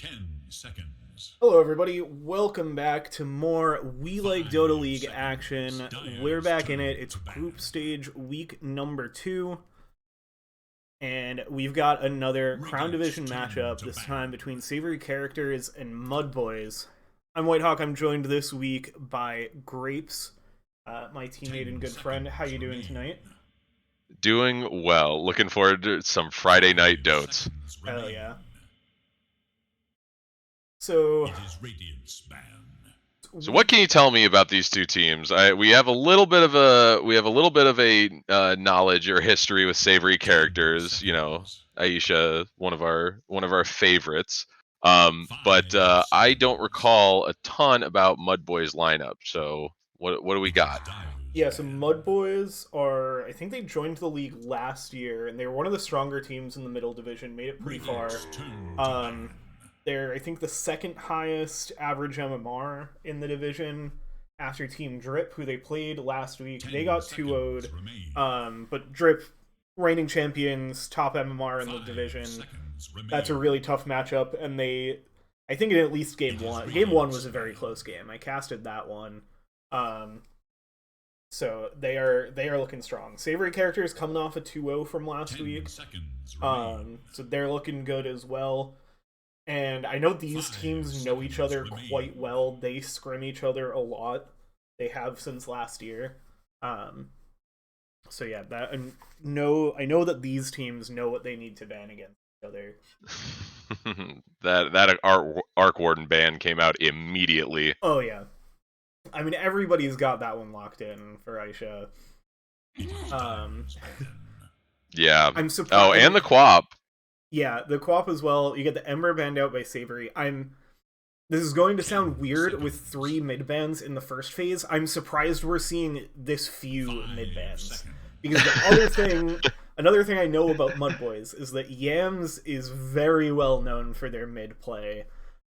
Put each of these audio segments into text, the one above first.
10 seconds. Hello everybody, welcome back to more We Like Dota League action. We're back in it. It's group stage week number 2. And we've got another Crown Division matchup, this time between Savoury characters and MUDBOYS. I'm Whitehawk. I'm joined this week by Grapes, my teammate and good friend. How you doing tonight? Doing well. Looking forward to some Friday night dotes. Hell yeah. So what can you tell me about these two teams? We have a little bit of a knowledge or history with Savoury characters. You know, Aisha, one of our favorites. But I don't recall a ton about MUDBOYS lineup. So what do we got? Yeah, so MUDBOYS are, I think they joined the league last year, and they were one of the stronger teams in the middle division, made it pretty far. They're, I think, the second highest average MMR in the division after Team Drip, who they played last week. They got 2-0'd, but Drip, reigning champions, top MMR in the division. That's a really tough matchup, and I think in at least game 1. Game 1 was a very close game. I casted that one. So they are looking strong. Savoury characters coming off a 2-0 from last week. So they're looking good as well. And I know these teams know each other quite well. They scrim each other a lot. They have since last year. So yeah, I know that these teams know what they need to ban against each other. that Arc Warden ban came out immediately. Oh yeah. I mean, everybody's got that one locked in for Aisha. Yeah. I'm surprised. Oh, and the Quap. Yeah, the Quap as well. You get the Ember banned out by Savoury. This is going to sound weird with 3 mid bans in the first phase. I'm surprised we're seeing this few mid bans. Because another thing I know about MUDBOYS is that Yams is very well known for their mid play.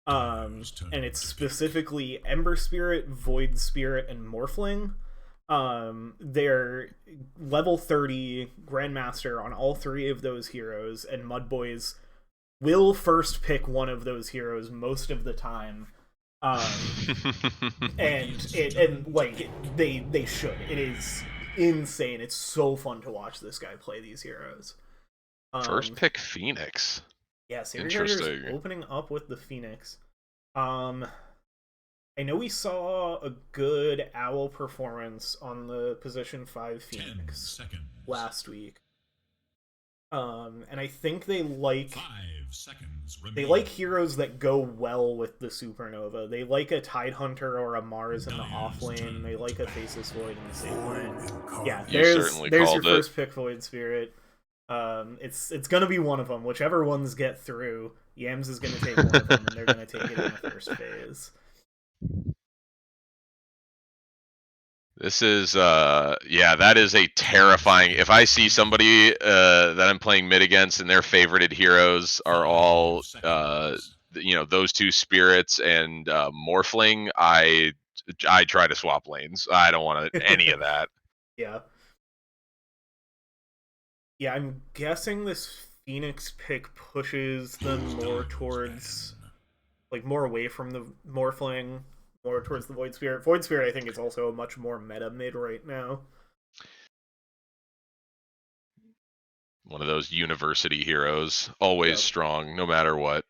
And it's specifically Ember Spirit, Void Spirit, and Morphling. They're level 30 Grandmaster on all 3 of those heroes, and MUDBOYS will first pick one of those heroes most of the time. They should. It is insane. It's so fun to watch this guy play these heroes. First pick Phoenix. Yeah, Savoury Characters opening up with the Phoenix. I know we saw a good Owl performance on the position 5 Phoenix last week. And I think they like 5 seconds they like heroes that go well with the Supernova. They like a Tidehunter or a Mars in the off lane. They like a Faceless Void in the same lane. Yeah, there's your first pick, Void Spirit. It's gonna be one of them. Whichever ones get through, Yams is gonna take one of them, and they're gonna take it in the first phase. This is that is a terrifying. If I see somebody that I'm playing mid against and their favorited heroes are all those 2 spirits and Morphling, I try to swap lanes. I don't want any of that. Yeah, I'm guessing this Phoenix pick pushes them more towards, like, more away from the Morphling, more towards the Void Spirit. Void Spirit, I think, is also a much more meta mid right now. One of those university heroes, always strong, no matter what.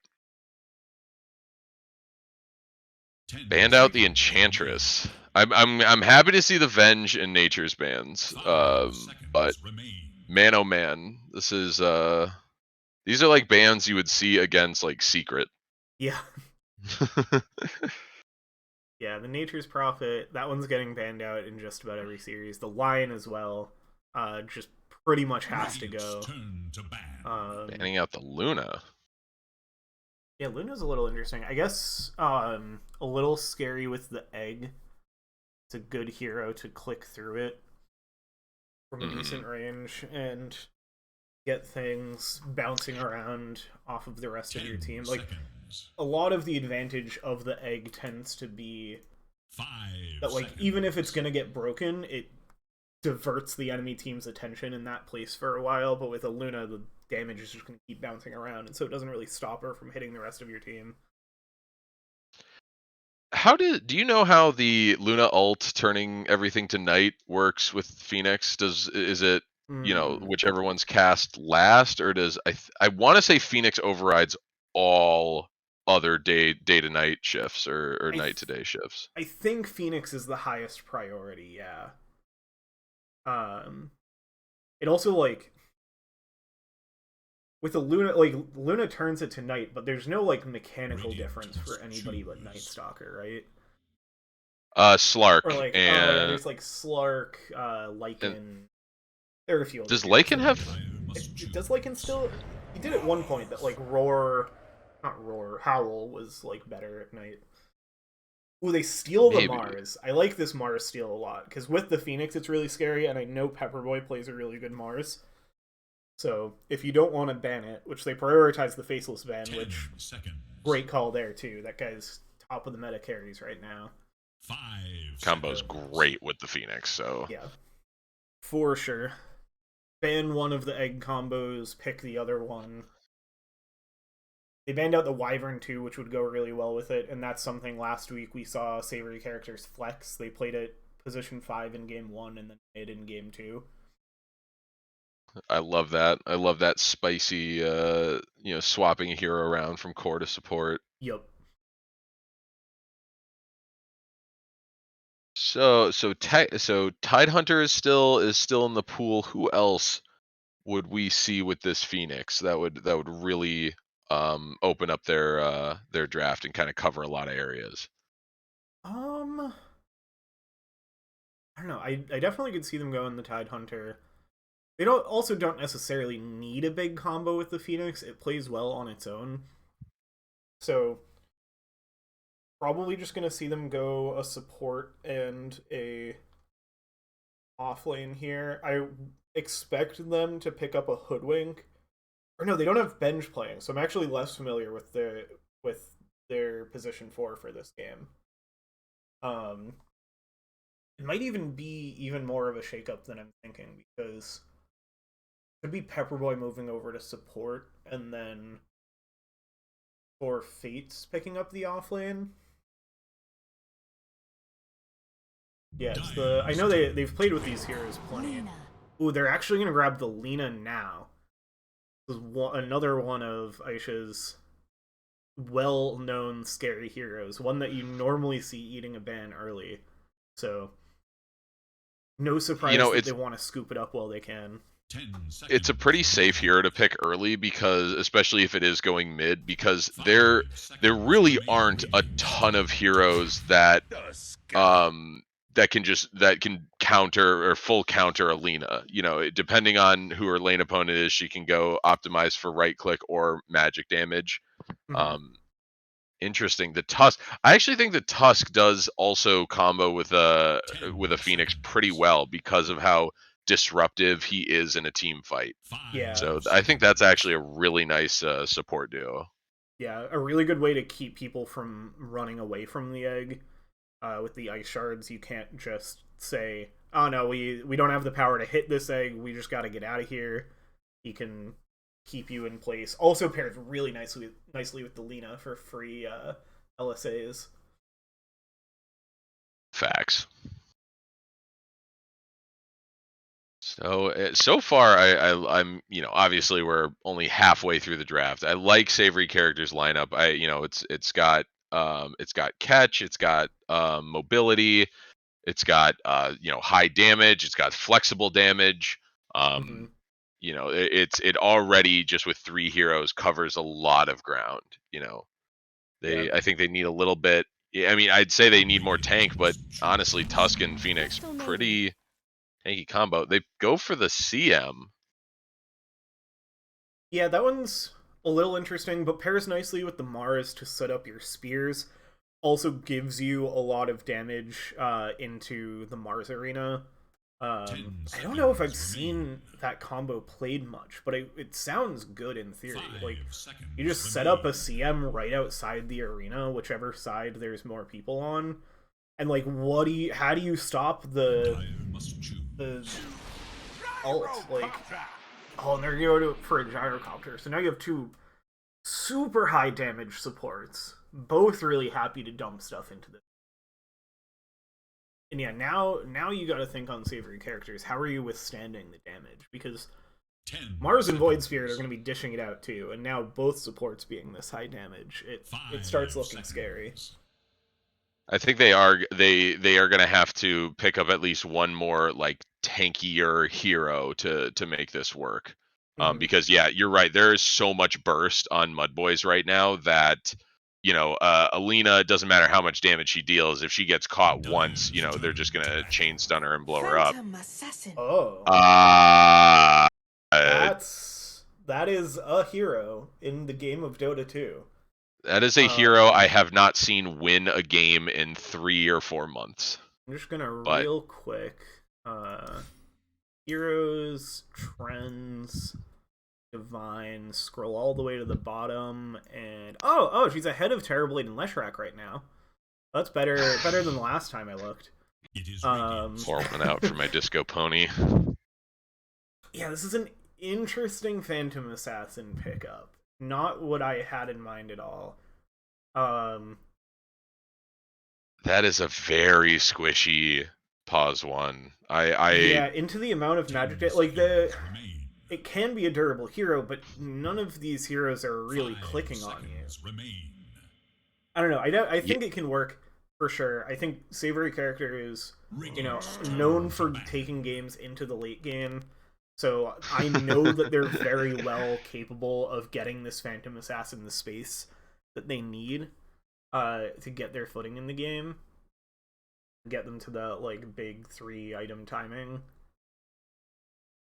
Banned out the Enchantress. I'm happy to see the Venge and Nature's bans, but man, oh man, this is these are like bans you would see against like Secret. Yeah. Yeah, the Nature's Prophet, that one's getting banned out in just about every series. The Lion as well, just pretty much has to go. Banning out the Luna. Yeah, Luna's a little interesting. I guess a little scary with the Egg. It's a good hero to click through it from a decent range and get things bouncing around off of the rest of your team. Like, a lot of the advantage of the Egg tends to be that, like, even if it's gonna get broken, it diverts the enemy team's attention in that place for a while. But with a Luna, the damage is just gonna keep bouncing around, and so it doesn't really stop her from hitting the rest of your team. Do you know how the Luna ult turning everything to night works with Phoenix? Is it whichever one's cast last, or does I want to say Phoenix overrides all other day to night shifts or night to day shifts? I think Phoenix is the highest priority. Yeah. It also, like, with the Luna, like, Luna turns it to night, but there's no, like, mechanical difference for anybody but Night Stalker, right? Slark, or, like, and there's, like, Slark, Lycan. There are a few. Does Lycan have? Does Lycan still? He did at one point that, like, Howl was, like, better at night. Ooh, they steal the Mars. I like this Mars steal a lot, because with the Phoenix it's really scary, and I know Pepperboy plays a really good Mars. So, if you don't want to ban it, which they prioritize the Faceless ban, which, great call there, too. That guy's top of the meta carries right now. Combo's great with the Phoenix, so... Yeah. For sure. Ban one of the Egg combos, pick the other one. They banned out the Wyvern, too, which would go really well with it, and that's something last week we saw Savoury Characters flex. They played at position 5 in Game 1, and then mid in Game 2. I love that. I love that spicy, swapping a hero around from core to support. Yep. So Tidehunter is still in the pool. Who else would we see with this Phoenix that would really open up their draft and kind of cover a lot of areas? I don't know. I definitely could see them going the Tidehunter. They don't necessarily need a big combo with the Phoenix. It plays well on its own. So, probably just going to see them go a support and a offlane here. I expect them to pick up a Hoodwink. Or no, they don't have Benj playing, so I'm actually less familiar with their position 4 for this game. it might even be even more of a shakeup than I'm thinking, because it could be Pepperboy moving over to support, and then or Fates picking up the offlane. Yeah, it's the. I know they've played with these heroes plenty. Ooh, they're actually gonna grab the Lina now. This is another one of Aisha's well-known scary heroes. One that you normally see eating a ban early. So, no surprise that they want to scoop it up while they can. It's a pretty safe hero to pick early, because especially if it is going mid, because there really aren't a ton of heroes that that can counter or full counter a Lina. You know, depending on who her lane opponent is, she can go optimize for right click or magic damage. Interesting. The Tusk. I actually think the Tusk does also combo with a Phoenix pretty well, because of how disruptive he is in a team fight. Yeah. So I think that's actually a really nice support duo. Yeah, a really good way to keep people from running away from the egg. With the ice shards, you can't just say, "Oh no, we don't have the power to hit this egg. We just got to get out of here." He can keep you in place. Also pairs really nicely with the Lina for free LSAs. Facts. So far, I'm obviously we're only halfway through the draft. I like Savoury characters lineup. It's got catch, it's got mobility, it's got high damage, it's got flexible damage. It already, just with 3 heroes, covers a lot of ground. I think they need a little bit. I mean, I'd say they need more tank, but honestly, Tusk and Phoenix pretty tanky combo. They go for the CM. Yeah, that one's a little interesting, but pairs nicely with the Mars to set up your spears. Also gives you a lot of damage into the Mars arena. I don't know if I've seen that combo played much, but it sounds good in theory. Like, you just set up a CM right outside the arena, whichever side there's more people on, and like, how do you stop the ult? Like, oh, and they're going for a gyrocopter. So now you have 2 super high damage supports, both really happy to dump stuff into this. And yeah, now you gotta think on Savoury characters. How are you withstanding the damage? Because Mars and Void Spirit are gonna be dishing it out too, and now both supports being this high damage, it starts looking scary. I think they are gonna have to pick up at least one more like tankier hero to make this work. Because yeah, you're right. There is so much burst on MUDBOYS right now that Alina, doesn't matter how much damage she deals, if she gets caught once, they're just gonna chain stun her and blow her up. Oh, that is a hero in the game of Dota 2. That is a hero I have not seen win a game in 3 or 4 months. I'm just gonna real quick heroes, trends, divine, scroll all the way to the bottom, and oh, she's ahead of Terrorblade and Leshrac right now. That's better than the last time I looked. Pour one out for my disco pony. Yeah, this is an interesting Phantom Assassin pickup. Not what I had in mind at all. That is a very squishy pause one. Yeah, into the amount of magic, like it can be a durable hero, but none of these heroes are really clicking on you. I don't know. I think it can work for sure. I think Savoury character is known for taking games into the late game. So I know that they're very well capable of getting this Phantom Assassin the space that they need to get their footing in the game. Get them to the like big 3 item timing.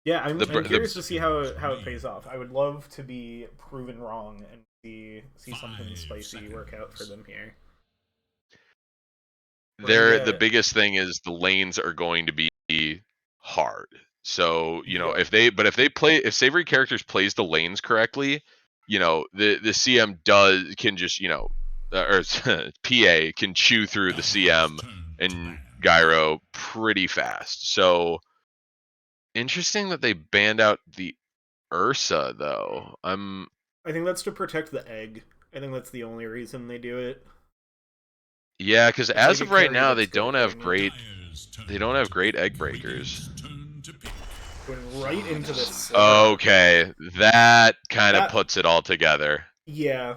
Yeah, I'm curious to see how it pays off. I would love to be proven wrong and see something spicy work out for them here. The biggest thing is the lanes are going to be hard. So, if Savoury characters plays the lanes correctly, the CM can just, or PA can chew through the CM and gyro pretty fast. So interesting that they banned out the Ursa though. I think that's to protect the egg. I think that's the only reason they do it. Yeah, because It's as like of a right carry now, that's good for me. they don't have great egg breakers. Going right into this. Okay, that kind of That- puts it all together. Yeah.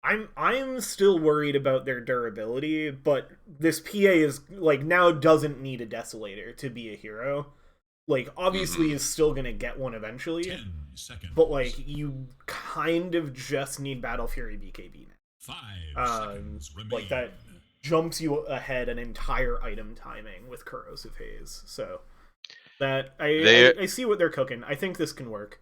I'm still worried about their durability, but this PA is like now doesn't need a Desolator to be a hero. Like obviously is still gonna get one eventually, 10 seconds. but like you kind of just need Battle Fury BKB now. 5 seconds remain. Like that jumps you ahead an entire item timing with Corrosive Haze. So that I see what they're cooking. I think this can work.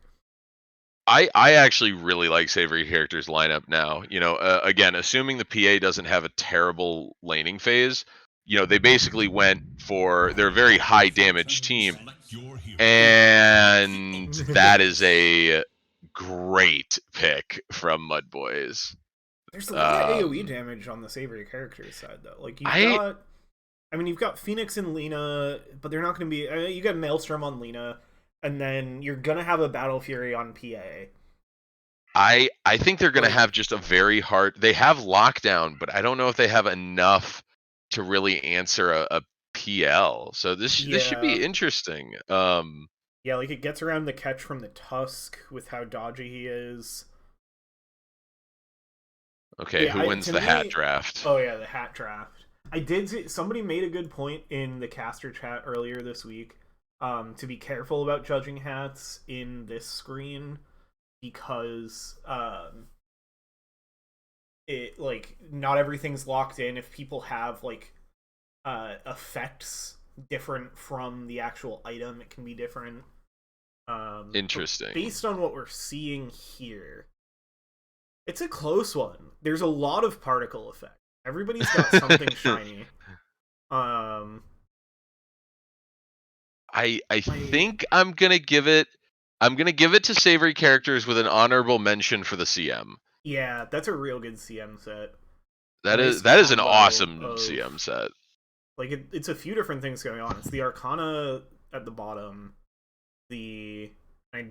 I actually really like Savoury characters lineup now. You know, again, assuming the PA doesn't have a terrible laning phase, you know, they basically went for they're a very high damage team, and that is a great pick from MUDBOYS. There's a lot of AoE damage on the Savoury characters side though. Like you've got Phoenix and Lena, but they're not going to be. You got Maelstrom on Lena. And then you're gonna have a Battle Fury on PA. I think they're gonna have just a very hard. They have lockdown, but I don't know if they have enough to really answer a PL. So this should be interesting. Yeah, like it gets around the catch from the Tusk with how dodgy he is. Okay, yeah, who wins the hat draft? Oh yeah, the hat draft. I did see somebody made a good point in the caster chat earlier this week. To be careful about judging hats in this screen because it like not everything's locked in. If people have like effects different from the actual item, it can be different. Interesting. Based on what we're seeing here, it's a close one. There's a lot of particle effect. Everybody's got something shiny. I think I'm gonna give it to Savoury characters with an honorable mention for the CM. Yeah, that's a real good CM set. That is an awesome CM set. Like it's a few different things going on. It's the Arcana at the bottom. I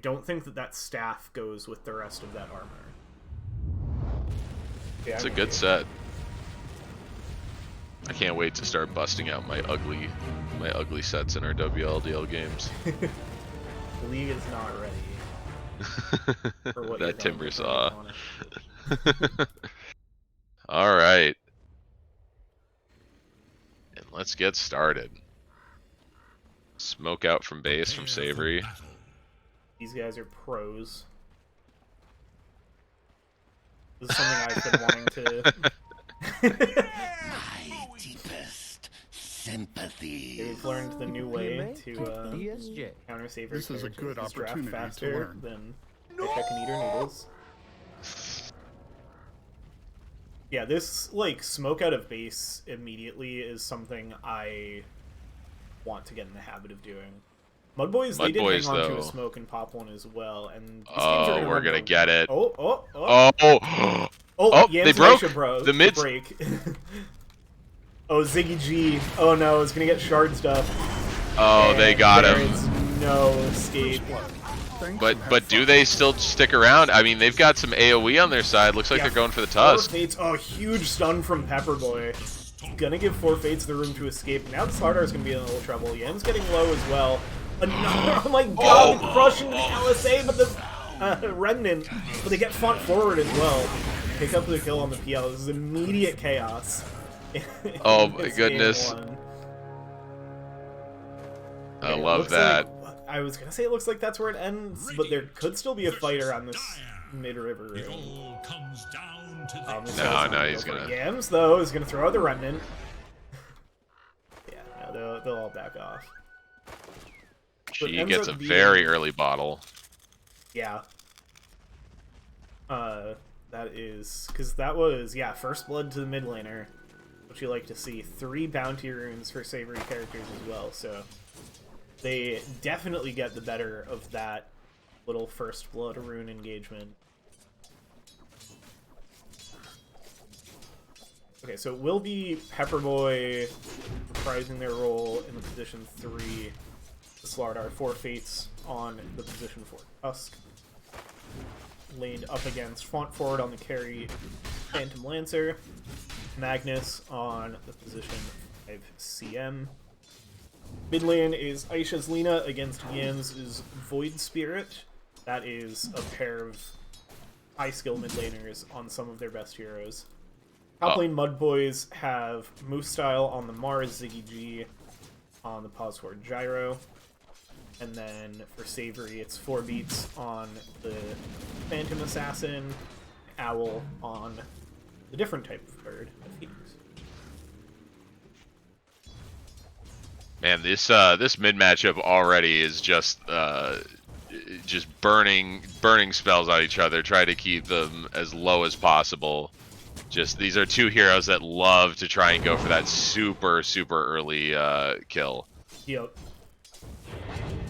don't think that staff goes with the rest of that armor. Yeah, it's a good set. I can't wait to start busting out my ugly sets in our WLDL games. The league is not ready for what that timber saw. All right, and let's get started. Smoke out from base from Savoury. These guys are pros. This is something I've been wanting to. My deepest sympathy. They've learned the new way to counter Savoury. This is a good opportunity faster to learn. than Chicken Eater Noodles. Yeah, this like smoke out of base immediately is something I want to get in the habit of doing. MUDBOYS, they did hang on to a smoke and pop one as well, and we're gonna get it. Oh, they broke the mid break. Oh, Ziggy G. Oh no, it's gonna get shard stuff. Oh, they got him. There's no escape. But do they still stick around? I mean, they've got some AoE on their side. Looks like they're going for the Tusk. Oh, huge stun from Pepperboy. Gonna give 4 Fates the room to escape. Now the Slardar's gonna be in a little trouble. Yen's getting low as well. Another, oh my god, crushing the LSA, but the Remnant. But they get fought forward as well. Pick up the kill on the PL. This is immediate chaos. Oh my goodness. I love that. I was gonna say it looks like that's where it ends, but there could still be a fight around this mid-river room. No, he's gonna. Yams though is gonna throw out the Remnant. Yeah, no, they'll all back off. She gets a very early bottle. Yeah. That is because that was first blood to the mid laner, which you like to see. 3 bounty runes for Savoury characters as well, so they definitely get the better of that little first blood rune engagement. Okay, so it will be Pepperboy reprising their role in the position 3. The Slardar 4 Fates on the position 4 Tusk. Laned up against Font Forward on the carry Phantom Lancer. Magnus on the position 5 CM. Mid lane is Aisha's Lina against Yam's Void Spirit. That is a pair of high skill mid laners on some of their best heroes. Top lane MUDBOYS have Moose Style on the Mars, Ziggy G on the Pause Forward Gyro. And then for Savoury, it's 4 beats on the Phantom Assassin, Owl on the different type of bird, the Phoenix. Man, this mid matchup already is just burning spells on each other, try to keep them as low as possible. Just these are two heroes that love to try and go for that super early kill. Yep.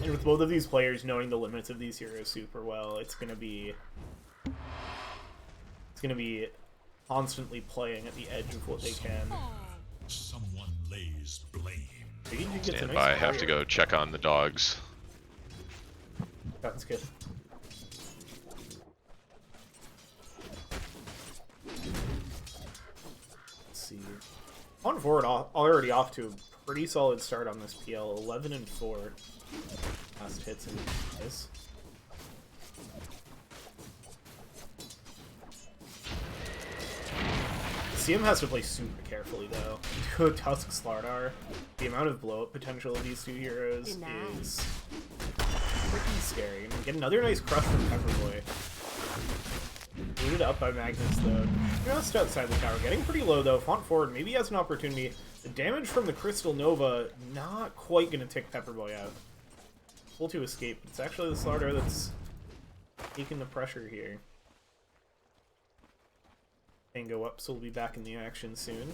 And with both of these players knowing the limits of these heroes super well, it's gonna be constantly playing at the edge of what they can. Someone lays blame. Stand by, I have to go check on the dogs. That's good. Let's see. On forward, already off to a pretty solid start on this PL. 11-4. Last hits and guys. CM has to play super carefully though. To a Tusk Slardar, the amount of blow up potential of these two heroes is pretty scary. And get another nice crush from Pepperboy. Booted up by Magnus though. Just outside the tower. Getting pretty low though. Font Forward maybe has an opportunity. The damage from the Crystal Nova not quite gonna tick Pepperboy out. Full to escape. It's actually the Slardar that's taking the pressure here. And go up, so we'll be back in the action soon.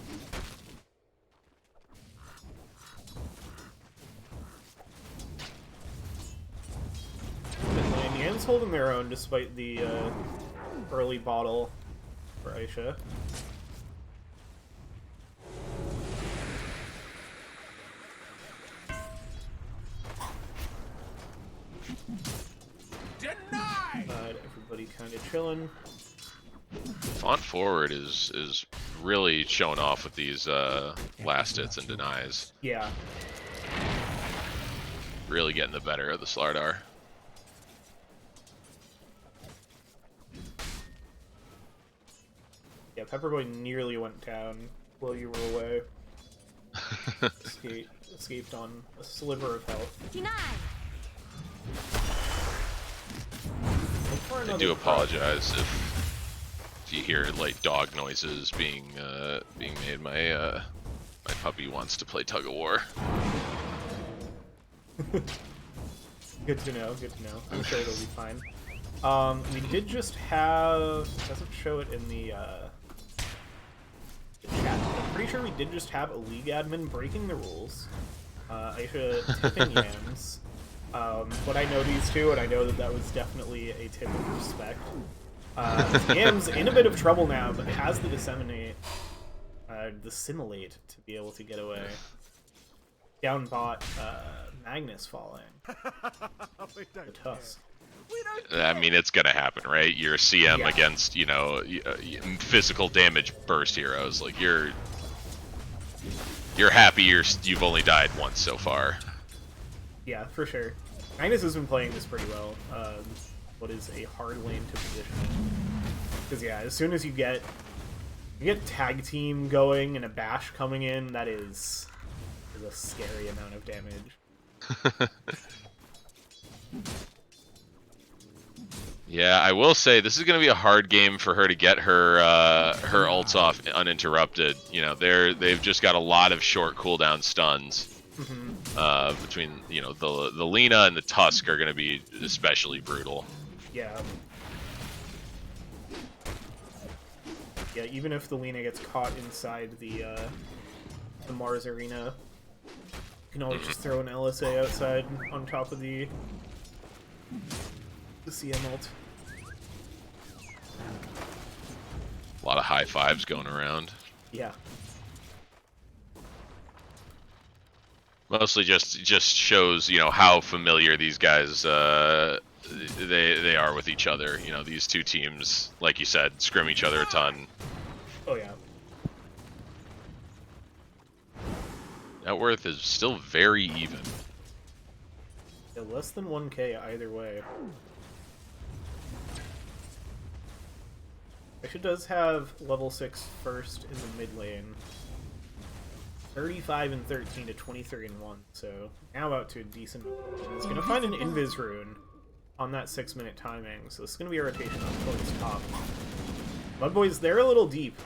And Yan's holding their own despite the early bottle for Aisha. Everybody kind of chilling. Font Forward is really showing off with these last hits and denies. Yeah. Really getting the better of the Slardar. Yeah, Pepperboy nearly went down while you were away. Escaped on a sliver of health. I do apologize if you hear like dog noises being made. My puppy wants to play tug of war. Good to know. Good to know. I'm sure it'll be fine. We did just have. It doesn't show it in the chat. I'm pretty sure we did just have a league admin breaking the rules. Aisha tipping Yams. But I know these two, and I know that was definitely a tip of respect. Yam's in a bit of trouble now, but has the dissimulate to be able to get away. Down bot, Magnus falling. The Tusk. I mean, it's gonna happen, right? You're a CM against, you know, physical damage burst heroes. Like you're happy you've only died once so far. Yeah, for sure. Magnus has been playing this pretty well. What is a hard lane to position? Because yeah, as soon as you get tag team going and a bash coming in, that is a scary amount of damage. Yeah, I will say this is going to be a hard game for her to get her ults off uninterrupted. You know, they've just got a lot of short cooldown stuns. Between, you know, the Lina and the Tusk are going to be especially brutal. Yeah. Yeah, even if the Lina gets caught inside the Mars arena, you can always just throw an LSA outside on top of the CM ult. A lot of high fives going around. Yeah. Mostly just shows, you know, how familiar these guys they are with each other. You know, these two teams, like you said, scrim each other a ton. Oh yeah. Net worth is still very even. Yeah, less than 1K either way. Aisha does have level 6 first in the mid lane. 35 and 13 to 23 and 1, so now out to a decent. He's gonna find an invis rune on that 6-minute timing, so this is gonna be a rotation on towards top. MUDBOYS, they're a little deep.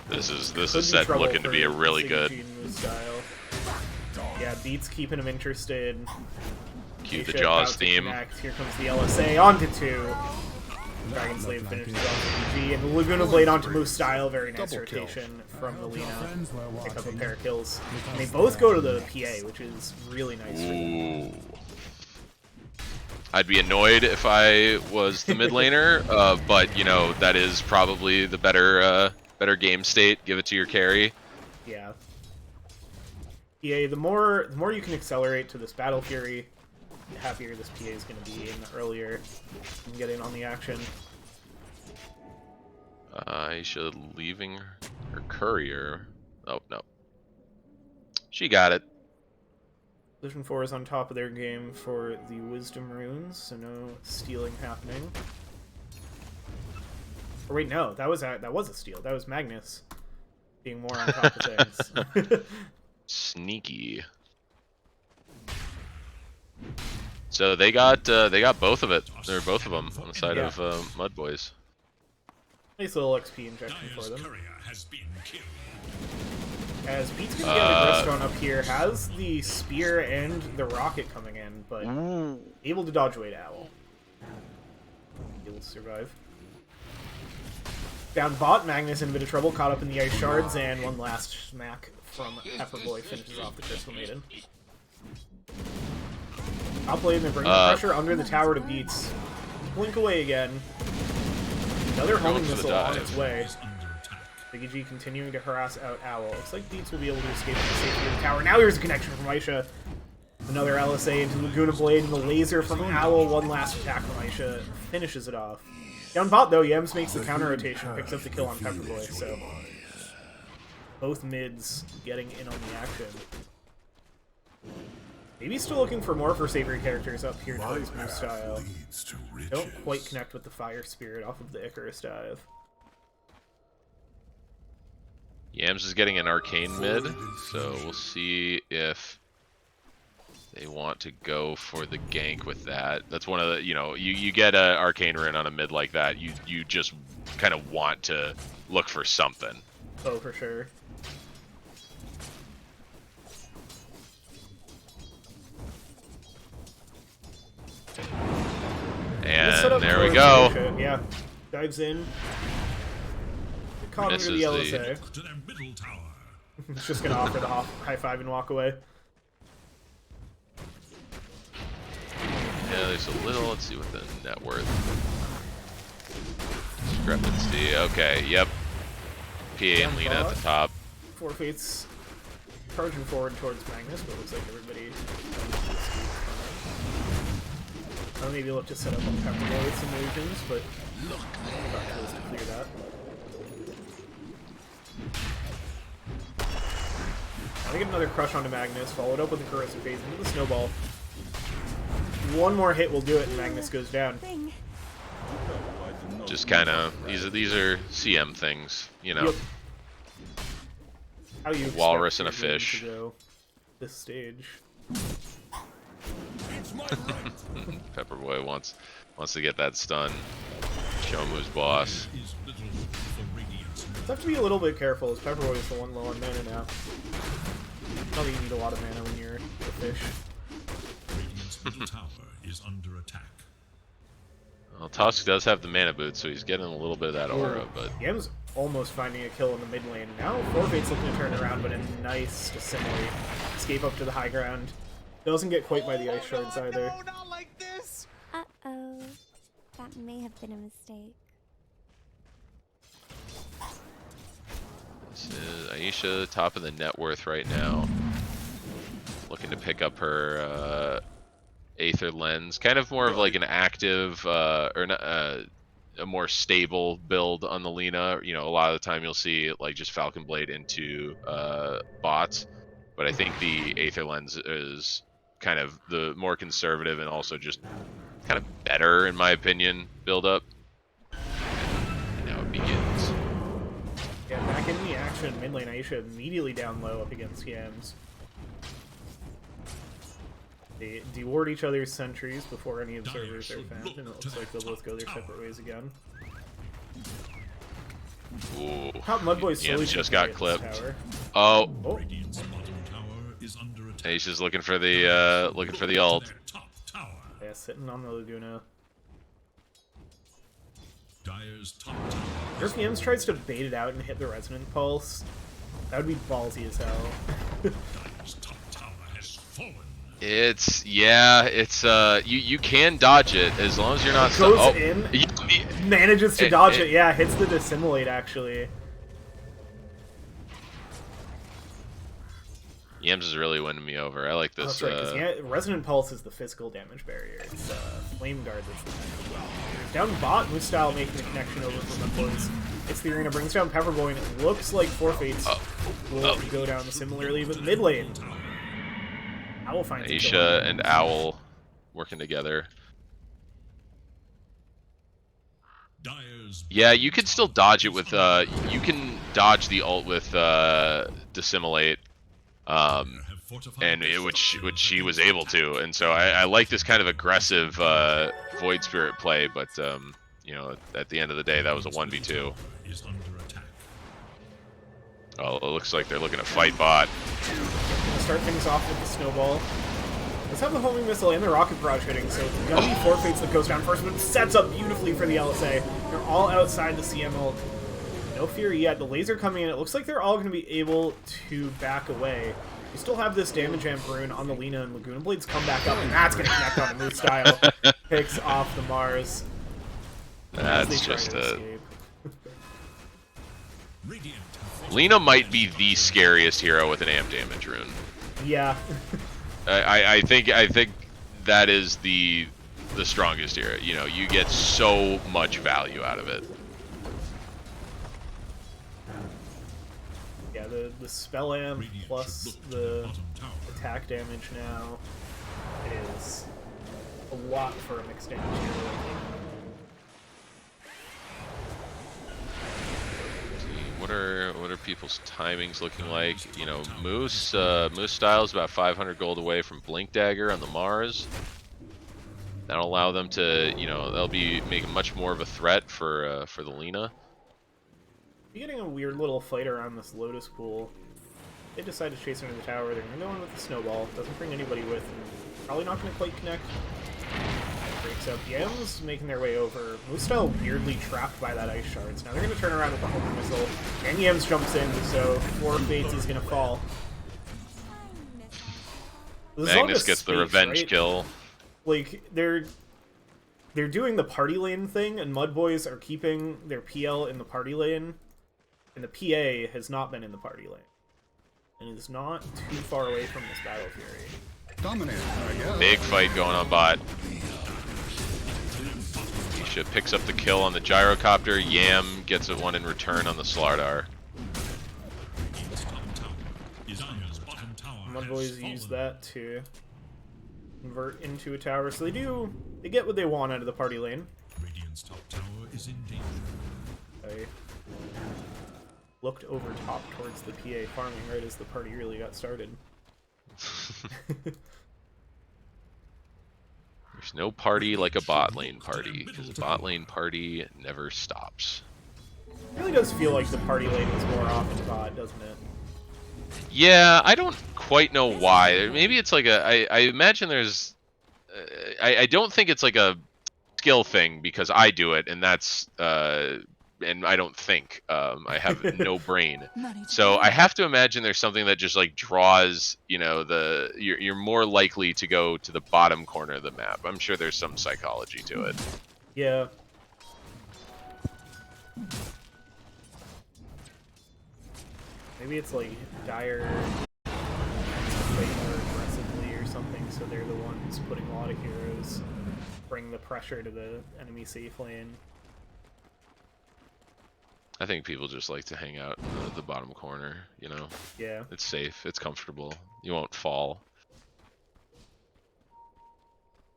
This is set looking to be a really good. Style. Yeah, Beats keeping him interested. Cue the Jaws theme. Connect. Here comes the LSA onto 2. Dragon Slave finishes off the PG, and the Laguna Blade onto Moose Style. Very nice rotation from the Lina. Pick up a pair of kills. And they both go to the PA, which is really nice for them. I'd be annoyed if I was the mid laner, but you know that is probably the better game state. Give it to your carry. Yeah. PA, the more you can accelerate to this Battle Fury, the happier this PA is going to be, and the earlier you can get in on the action. Aisha leaving her courier. Oh no, she got it. Position 4 is on top of their game for the Wisdom Runes, so no stealing happening. Or wait, no, that was a steal. That was Magnus being more on top of things. Sneaky. So they got both of it. They're both of them on the side of MUDBOYS. Nice little XP injection for them. Has been killed. As Beat's gonna get the Gristone up here, has the spear and the rocket coming in, but able to dodge away to Owl. He'll survive. Down bot, Magnus in a bit of trouble, caught up in the ice shards, and one last smack from Pepperboy finishes off the Crystal Maiden. Top lane, they're bringing the pressure under the tower to Beats. Blink away again. Another homing missile on its way. Biggie G continuing to harass out Owl. Looks like Beats will be able to escape to the safety of the tower. Now here's a connection from Aisha. Another LSA into Laguna Blade, and the laser from Owl. One last attack from Aisha. Finishes it off. Down bot though, Yems makes the counter rotation, picks up the kill on Pepperboy, so both mids getting in on the action. Maybe still looking for more for Savoury characters up here towards Moose Style. Don't quite connect with the Fire Spirit off of the Icarus dive. Yams is getting an arcane mid, so we'll see if they want to go for the gank with that. That's one of the, you know, you get an arcane rune on a mid like that, you just kind of want to look for something. Oh, for sure. And there we go. Yeah, dives in. Caught under the LSA. To their middle tower. It's just gonna offer the high five and walk away. Yeah, there's a little. Let's see what the net worth discrepancy. Okay, yep. PA and Lina at the top. Forfeits charging forward towards Magnus, but it looks like everybody. I'll maybe look to set up on Pepperboy with some illusions, but not to clear that. I get another crush onto Magnus, followed up with a corrosive phase into the snowball. One more hit will do it, and Magnus goes down. Just kind of these are CM things, you know. Yep. How you walrus and a fish. To go this stage. Pepperboy wants to get that stun. Show him who's boss. You have to be a little bit careful, as Pepperboy is the one low on mana now. Not that you need a lot of mana when you're a fish. Radiant's middle tower is under attack. Well, Tusk does have the mana boot, so he's getting a little bit of that aura, but Yem's almost finding a kill in the mid lane. Now Forfate's looking to turn around, but a nice assembly. Escape up to the high ground. Doesn't get quite by the ice shards either. No, not like this! Uh-oh. That may have been a mistake. this is Aisha top of the net worth right now. to pick up her Aether Lens. Kind of more of like an active or not, a more stable build on the Lina. You know, a lot of the time you'll see like just Falcon Blade into bots, but I think the Aether Lens is kind of the more conservative and also just kind of better, in my opinion, build up. And now it begins. Yeah, back in the action, mid lane Aisha immediately down low up against Yams. They deward each other's sentries before any observers are found, and it looks like they'll both go their separate ways again. Ooh. Top MUDBOYS slowly Yams just got penetrate this clipped. tower. Oh, Oh, Radiant's bottom tower is under attack. Aisha's looking for the ult. Their top tower. yeah, sitting on the Laguna. Dire's top tower Or if Yams tries to bait it out and hit the Resonant Pulse, that would be ballsy as hell. Dire's top tower has fallen. It's you can dodge it as long as you're not Goes in, Yeah, manages to dodge it, yeah, hits the Dissimulate actually. Yams is really winning me over. I like Oh, this. that's right, 'cause Resonant Pulse is the physical damage barrier. It's Flame Guard that's the magical. There's down bot, Moose Style making the connection over from MUDBOYS. It's the arena, brings down Pepperboy, and it looks like Forfates will go down similarly, but mid lane. Owl finds a kill. Aisha and Owl working together. Dire's Yeah, you can still dodge it with you can dodge the ult with Dissimulate. have fortified And which she was able to, and so I like this kind of aggressive Void Spirit play, but you know, at the end of the day, that was a 1v2. is under attack. Oh, it looks like they're looking to fight bot. Gonna start things off with the Snowball. Let's have the Homing Missile and the Rocket Barrage hitting, so it's gonna be Forfates that goes down first, but it sets up beautifully for the LSA. They're all outside the CM ult. No Fury yet. The laser coming in. It looks like they're all going to be able to back away. You still have this damage amp rune on the Lina, and Laguna Blades come back up, and that's going to connect on a Moose Style. Picks off the Mars. as they That's try just to a escape. Radiant have Lina might be the scariest hero with an amp damage rune. Yeah. I think that is the strongest hero. You know, you get so much value out of it. Yeah, the spell amp Radiant plus should look to the bottom tower. attack damage now is a lot for a mixed damage hero. What are people's timings looking like? You know, Moose Style is about 500 gold away from Blink Dagger on the Mars. That'll allow them to, you know, they'll be making much more of a threat for the Lina. You're getting a weird little fight around this Lotus pool. They decide to chase under the tower. They're going to go in with the Snowball. Doesn't bring anybody with. And probably not going to quite connect. Breaks up. Yams making their way over. Moose Style weirdly trapped by that Ice Shards. Now they're going to turn around with the Homing Missile. And Yams jumps in, so Forfates is going to fall. This is all Magnus just gets the space, revenge right? kill. Like, they're doing the party lane thing, and MUDBOYS are keeping their PL in the party lane. And the PA has not been in the party lane. And is not too far away from this Battle Fury. Dominator, I guess. Big fight going on bot. Isha picks up the kill on the Gyrocopter. Yam gets one in return on the Slardar. Radiant's top tower is Dire's bottom tower has MUDBOYS fallen. use that to convert into a tower. So they get what they want out of the party lane. Radiant's top tower is in danger. I looked over top towards the PA farming right as the party really got started. There's no party like a bot lane party, because a bot lane party never stops. It really does feel like the party lane is more often bot, doesn't it? Yeah, I don't quite know why. Maybe it's like I imagine there's... I don't think it's like a skill thing, because I do it, and that's... and I don't think. I have no brain. So I have to imagine there's something that just like draws, you know, you're more likely to go to the bottom corner of the map. I'm sure there's some psychology to it. Yeah. Maybe it's like Dire play more aggressively so they're the ones putting a lot of heroes, bring the pressure to the enemy safe lane. I think people just like to hang out in the bottom corner, you know? Yeah. It's safe, it's comfortable, you won't fall.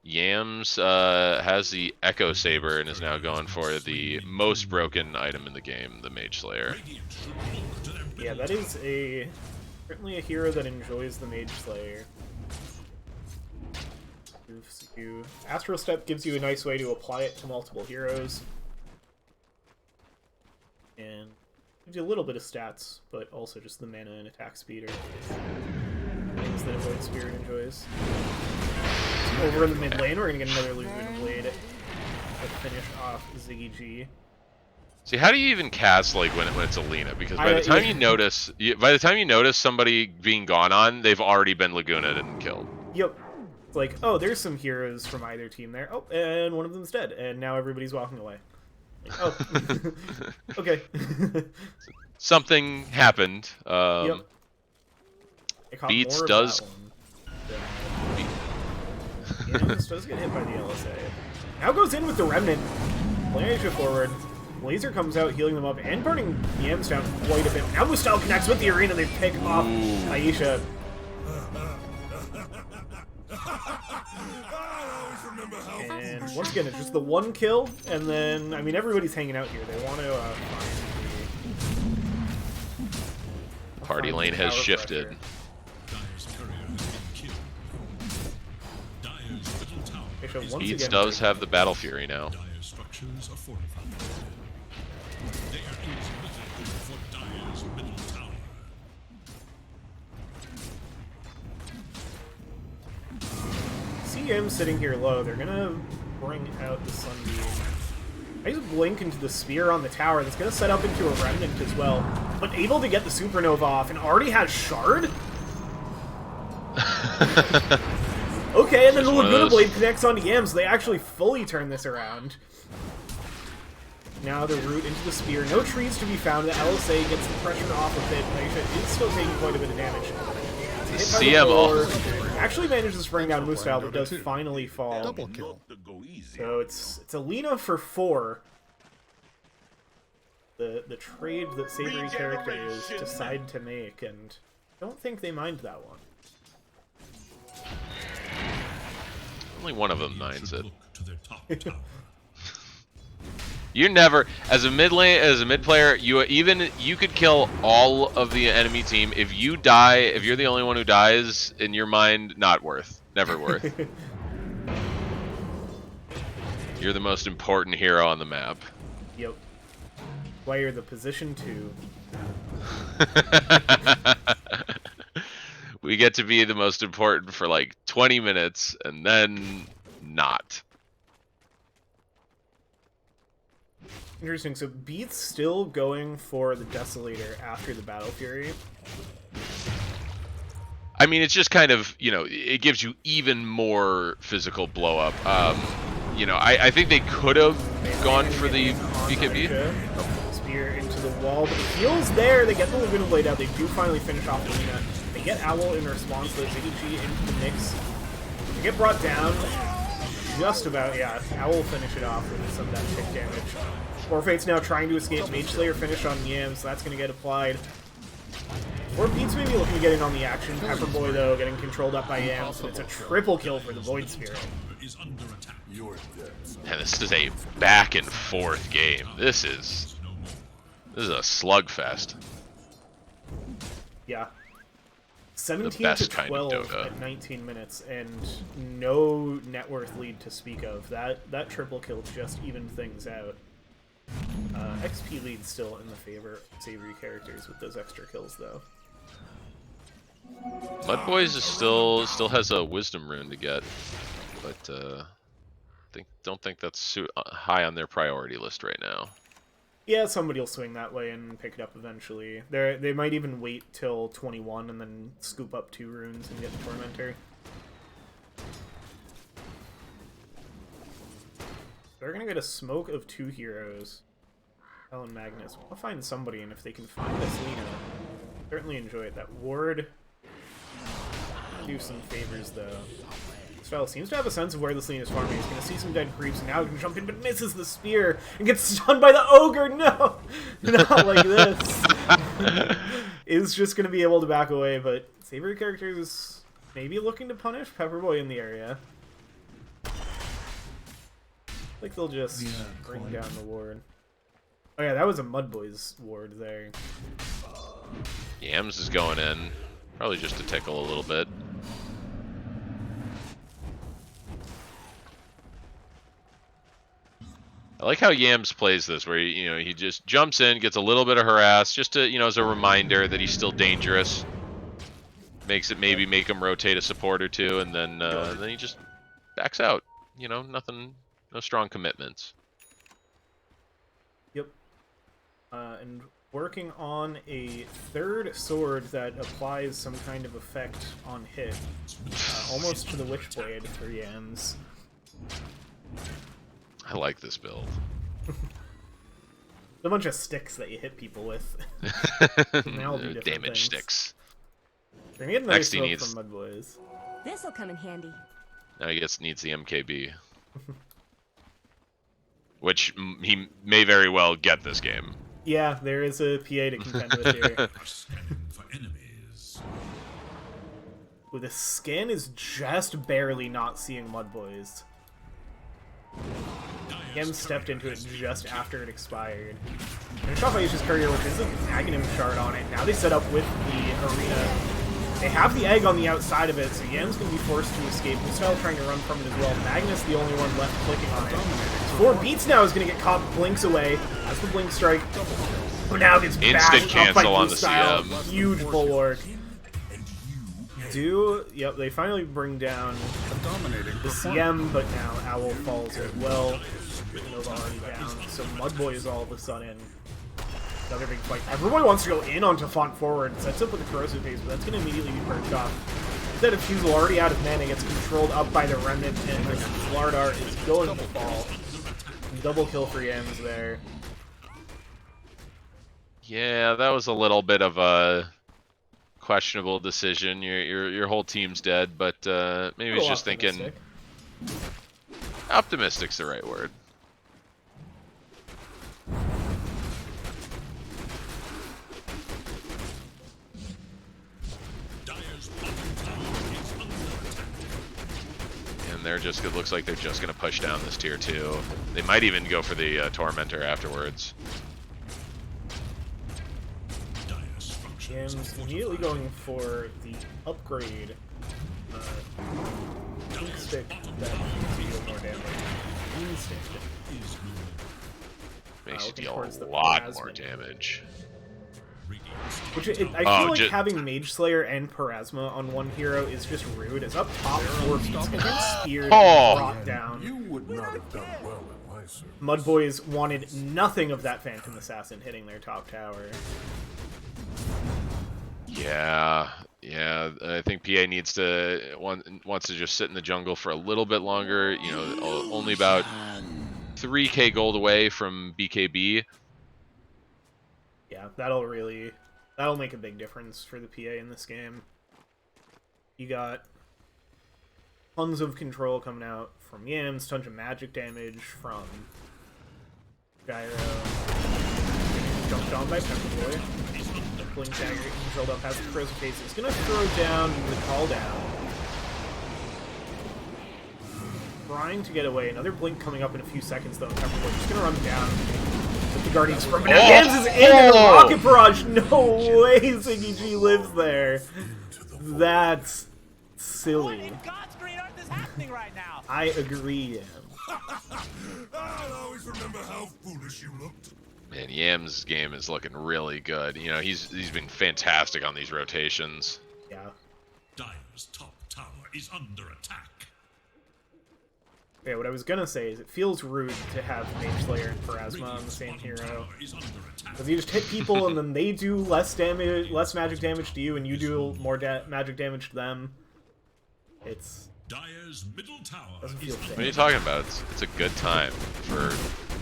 Yams has the Echo Saber and is now going for the most broken item in the game, the Mage Slayer. Yeah, that is certainly a hero that enjoys the Mage Slayer. Astral Step gives you a nice way to apply it to multiple heroes. And gives you a little bit of stats, but also just the mana and attack speed are things that Void Spirit enjoys. Over in the mid lane, we're gonna get another Lumen Blade to finish off Ziggy G. See, how do you even cast like when it's Alina? Because by the time you notice somebody being gone on, they've already been Laguna'd and killed. Yep. It's like, oh, there's some heroes from either team there. Oh, and one of them's dead, and now everybody's walking away. Like, oh, okay. Something happened. Yep. Beats does. Yams does get hit by the LSA. Now goes in with the Remnant. Playing Aisha forward. Laser comes out, healing them up, and burning Yams down quite a bit. Now Mustel connects with the arena, they pick off Aisha. And once again, it's just the one kill, and then, I mean, everybody's hanging out here. They want to find the... Party lane has shifted. Pressure. Beats does have the Battle Fury now. Dire's structures are fortified. They are insufficient for Dire's middle tower. CM sitting here low. They're gonna bring out the Sunbeam. I just blink into the spear on the tower that's gonna set up into a Remnant as well. But able to get the Supernova off and already has Shard? Okay, and then the Laguna Blade connects onto Yams. They actually fully turn this around. Now the root into the spear. No trees to be found. The LSA gets the pressure off of it. Aisha is still taking quite a bit of damage. CM actually manages to bring down Mustal, but does finally fall. Double kill. So it's Alina for 4. The trade that Savoury characters decide to make, and I don't think they mind that one. Only one of them minds it. Look to their top tower. You never, as a mid player, you could kill all of the enemy team. If you die, if you're the only one who dies, in your mind, not worth, never worth. You're the most important hero on the map. Yep. Why you're the position 2. We get to be the most important for like 20 minutes, and then not. Interesting. So Beats still going for the Desolator after the Battle Fury. I mean, it's just kind of, you know, it gives you even more physical blow up. You know, I think they could have gone for the BKB. Spear into the wall, but the heal's there. They get the Laguna Blade out. They do finally finish off Alina. They get Owl in response to Ziggy G into the mix. They get brought down. Just about, yeah. Owl will finish it off with some of that tick damage. Orphate's now trying to escape Mage Slayer finish on Yams, so that's going to get applied. Or Beats maybe looking to get in on the action. Pepperboy, though, getting controlled up by Yams, and it's a triple kill for the Void Spirit. Is under attack. And this is a back and forth game. This is a slugfest. Yeah. 17 best to kind of 12 Dota. at 19 minutes, and no net worth lead to speak of. That triple kill just evened things out. XP lead still in the favor of Savoury characters with those extra kills, though. MUDBOYS is still has a Wisdom rune to get, but don't think that's high on their priority list right now. Yeah, somebody will swing that way and pick it up eventually. They might even wait till 21 and then scoop up 2 runes and get the Tormentor. They're gonna get a smoke of 2 heroes. Hell and Magnus. I'll find somebody, and if they can find this Lina, certainly enjoy it. That ward do some favors though. Style seems to have a sense of where this lane is farming. He's going to see some dead creeps, and now he can jump in, but misses the spear and gets stunned by the ogre. No, not like this. Is just going to be able to back away, but Savoury characters maybe looking to punish Pepperboy in the area. Like they'll just bring down the ward. Oh yeah, that was a MUDBOYS ward there. Yams is going in, probably just to tickle a little bit. I like how Yams plays this, where he just jumps in, gets a little bit of harass, just to as a reminder that he's still dangerous. Makes it maybe make him rotate a support or two, and then he just backs out. Nothing, no strong commitments. Yep. And working on a third sword that applies some kind of effect on hit, almost to the Witchblade for Yams. I like this build. A bunch of sticks that you hit people with. Damage sticks. We're gonna get another smoke from MUDBOYS. This'll come in handy. Now he needs the MKB. Which he may very well get this game. Yeah, there is a PA to contend with here. For enemies. Ooh, the skin is just barely not seeing MUDBOYS. Yams stepped into it just after it expired. Finish off Aisha's courier, which is a Magnum shard on it. Now they set up with the arena. They have the egg on the outside of it, so Yam's going to be forced to escape. Mustyle trying to run from it as well. Magnus the only one left clicking on it. 4 beats now is going to get caught, blinks away. That's the blink strike. Who now gets instant bashed up by cancel on the Mustyle. CM. Huge bulwark. Yep, they finally bring down the CM, but now Owl falls as well. Nova already down, so MUDBOYS all of a sudden. Another big fight. Everyone wants to go in onto Font forward. Sets up with a corrosive phase, but that's going to immediately be perked off. Instead of Fusel already out of mana, gets controlled up by the Remnant, and the Slardar is going to fall. Double kill for Yams there. Yeah, that was a little bit of a questionable decision. Your whole team's dead, but maybe he's just thinking. Optimistic's the right word. They're just, it looks like they're just going to push down this tier 2. They might even go for the Tormentor afterwards. Yams immediately going for the upgrade. Pink stick that deals more damage. Green stick makes you deal a lot more damage. Which I feel like having Mage Slayer and Parasma on one hero is just rude. As up top, 4 beats can get speared and brought down. You would not have done well in my service. MUDBOYS wanted nothing of that Phantom Assassin hitting their top tower. Yeah, I think PA needs to wants to just sit in the jungle for a little bit longer. Only about 3k gold away from BKB. Yeah, that'll make a big difference for the PA in this game. You got tons of control coming out from Yams, tons of magic damage from Gyro. Jumped on by Pepperboy. Blink dagger controlled up past the corrosive phase. He's gonna throw down the call down. Trying to get away. Another blink coming up in a few seconds though. Pepperboy just gonna run down. The Guardian's from now. Yams is in and a rocket barrage. No way Ziggy G lives there. That's silly. What in God's green earth is happening right now? I agree, Yam. I'll always remember how foolish you looked. Man, Yam's game is looking really good. He's been fantastic on these rotations. Yeah. Dire's top tower is under attack. Yeah, what I was gonna say is it feels rude to have Mage Slayer and Parasma on the same hero. Because you just hit people and then they do less magic damage to you, and you do more magic damage to them. It's Dire's middle tower doesn't feel fair. What are you talking about? It's a good time for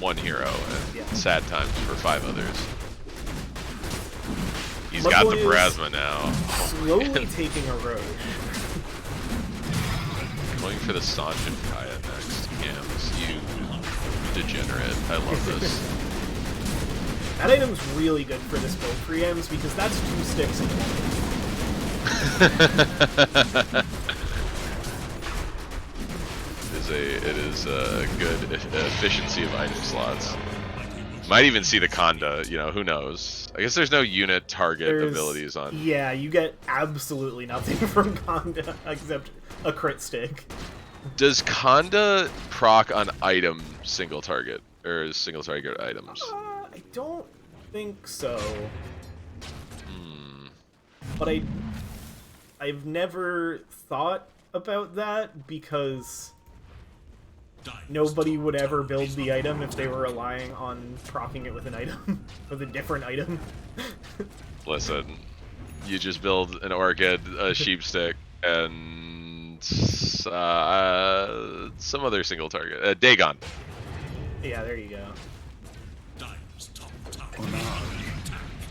one hero and sad times for 5 others. He's got the Parasma now. Slowly taking a road. Going for the Sanch and Kaya next. Yams, you degenerate. I love this. That item's really good for this build for Yams because that's 2 sticks in one. It is a good efficiency of item slots. Might even see the Conda, you know, who knows? I guess there's no unit target abilities on. Yeah, you get absolutely nothing from Conda except a crit stick. Does Conda proc on item single target, or is single target items? I don't think so. But I've never thought about that because nobody would ever build the item if they were relying on proccing it with an item, with a different item. Listen, you just build an Orchid, a Sheepstick, and some other single target. Dagon. Yeah, there you go.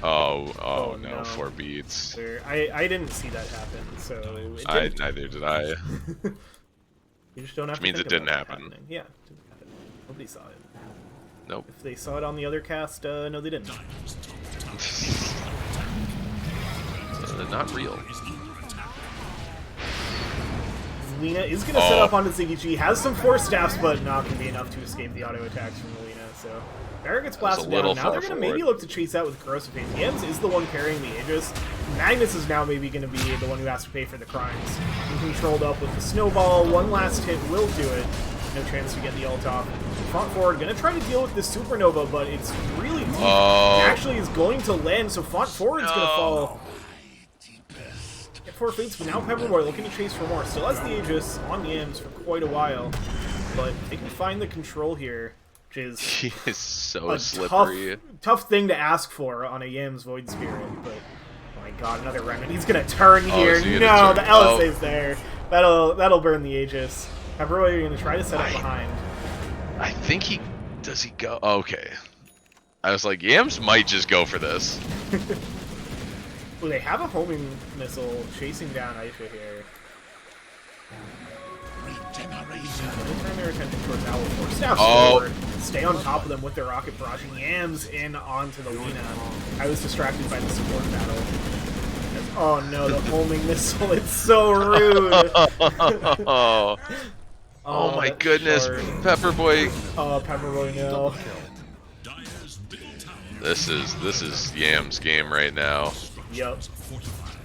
Oh no, 4 beats. I didn't see that happen, so it didn't. Neither did I. You just don't have Which to means think it didn't about happen. happening. Yeah, it didn't happen. Nobody saw it. Nope. If they saw it on the other cast, no, they didn't. Not real. Lina is going to set up onto Ziggy G. Has some force staffs, but not going to be enough to escape the auto attacks from Lina. So Barra gets blasted down. Now they're going to maybe look to chase out with Corrosive Haze. Yams is the one carrying the Aegis. Magnus is now maybe going to be the one who has to pay for the crimes. He controlled up with the Snowball. One last hit will do it. No chance to get the ult off. Front forward, going to try to deal with the Supernova, but it's really deep. It actually is going to land, so front forward's going to fall. Get 4 fates, but now Pepperboy looking to chase for more. Still has the Aegis on Yams for quite a while, but they can find the control here, which is He is so slippery. tough thing to ask for on a Yams Void Spirit, but oh my god, another remnant. He's gonna turn here. No, the LSA's there. That'll burn the Aegis. Pepperboy, you're gonna try to set up behind. I think he does. He go? Okay. I was like, Yams might just go for this. Well, they have a homing missile chasing down Aisha here. They'll turn their attention towards Owl Force. Staff forward. Stay on top of them with their rocket barraging. Yams in onto the Lina. I was distracted by the support battle. Oh no, the homing missile. It's so rude. Oh my goodness, Pepperboy. Oh, Pepperboy, no. This is Yam's game right now. Yup.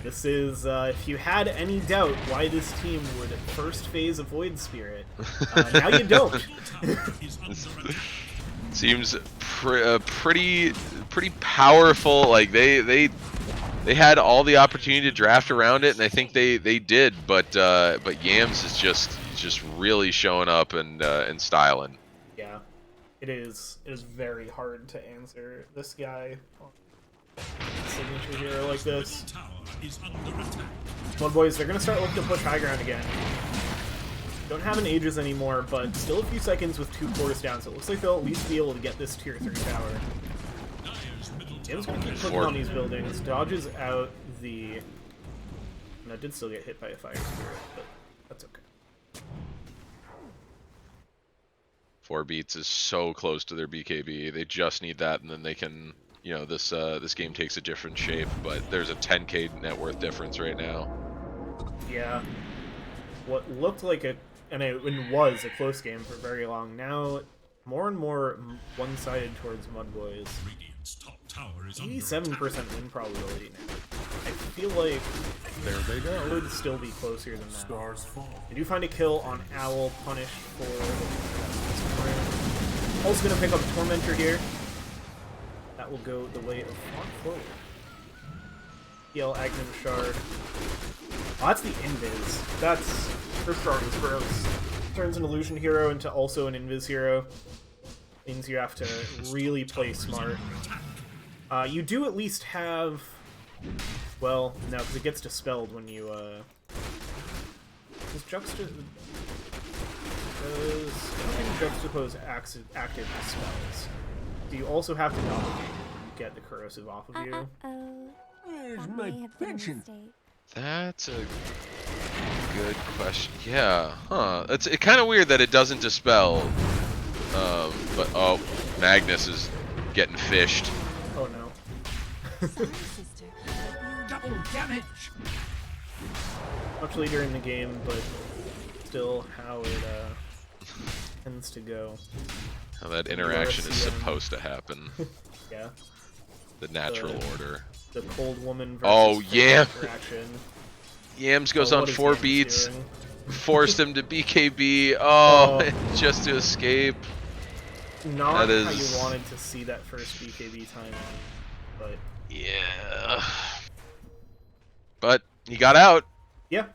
This is, if you had any doubt why this team would first phase a Void Spirit, now you don't. Seems pretty powerful. Like they had all the opportunity to draft around it, and I think they did. But Yams is just really showing up and styling. Yeah, it is very hard to answer this guy. Signature hero like this. MUDBOYS, they're gonna start looking to push high ground again. Don't have an Aegis anymore, but still a few seconds with 2 cores down, so it looks like they'll at least be able to get this tier 3 tower. Yam's gonna keep clicking on these buildings, dodges out the... No, it did still get hit by a fire spirit, but that's okay. 4 beats is so close to their BKB. They just need that, and then they can... You know, this game takes a different shape, but there's a 10k net worth difference right now. Yeah. What looked like and it was a close game for very long. Now, more and more one-sided towards MUDBOYS. 87% win probability now. I feel like There they go. it could still be closer than that. They do find a kill on Owl, punished for... Hull's gonna pick up Tormentor here. That will go the way of Front Forward. PL Agnum Shard. Oh, that's the Invis. That's... First Shard is gross. Turns an Illusion Hero into also an Invis Hero. Means you have to really play smart. You do at least have... Well, no, because it gets dispelled when you, Does Juxtapose active dispels? Do you also have to dominate to get the corrosive off of you? That may have been a mistake. That's a good question. Yeah, huh. It's kind of weird that it doesn't dispel. But oh, Magnus is getting fished. Oh no. Double damage. Much later in the game, but still how it tends to go. How that interaction is supposed to happen. Yeah. The natural order. The cold woman versus Oh, yeah. interaction. Yams goes Oh, on what is 4 Yams beats. doing? Forced him to BKB. Oh, just to escape. Not That how is- you wanted to see that first BKB time, but Yeah. But he got out. yeah.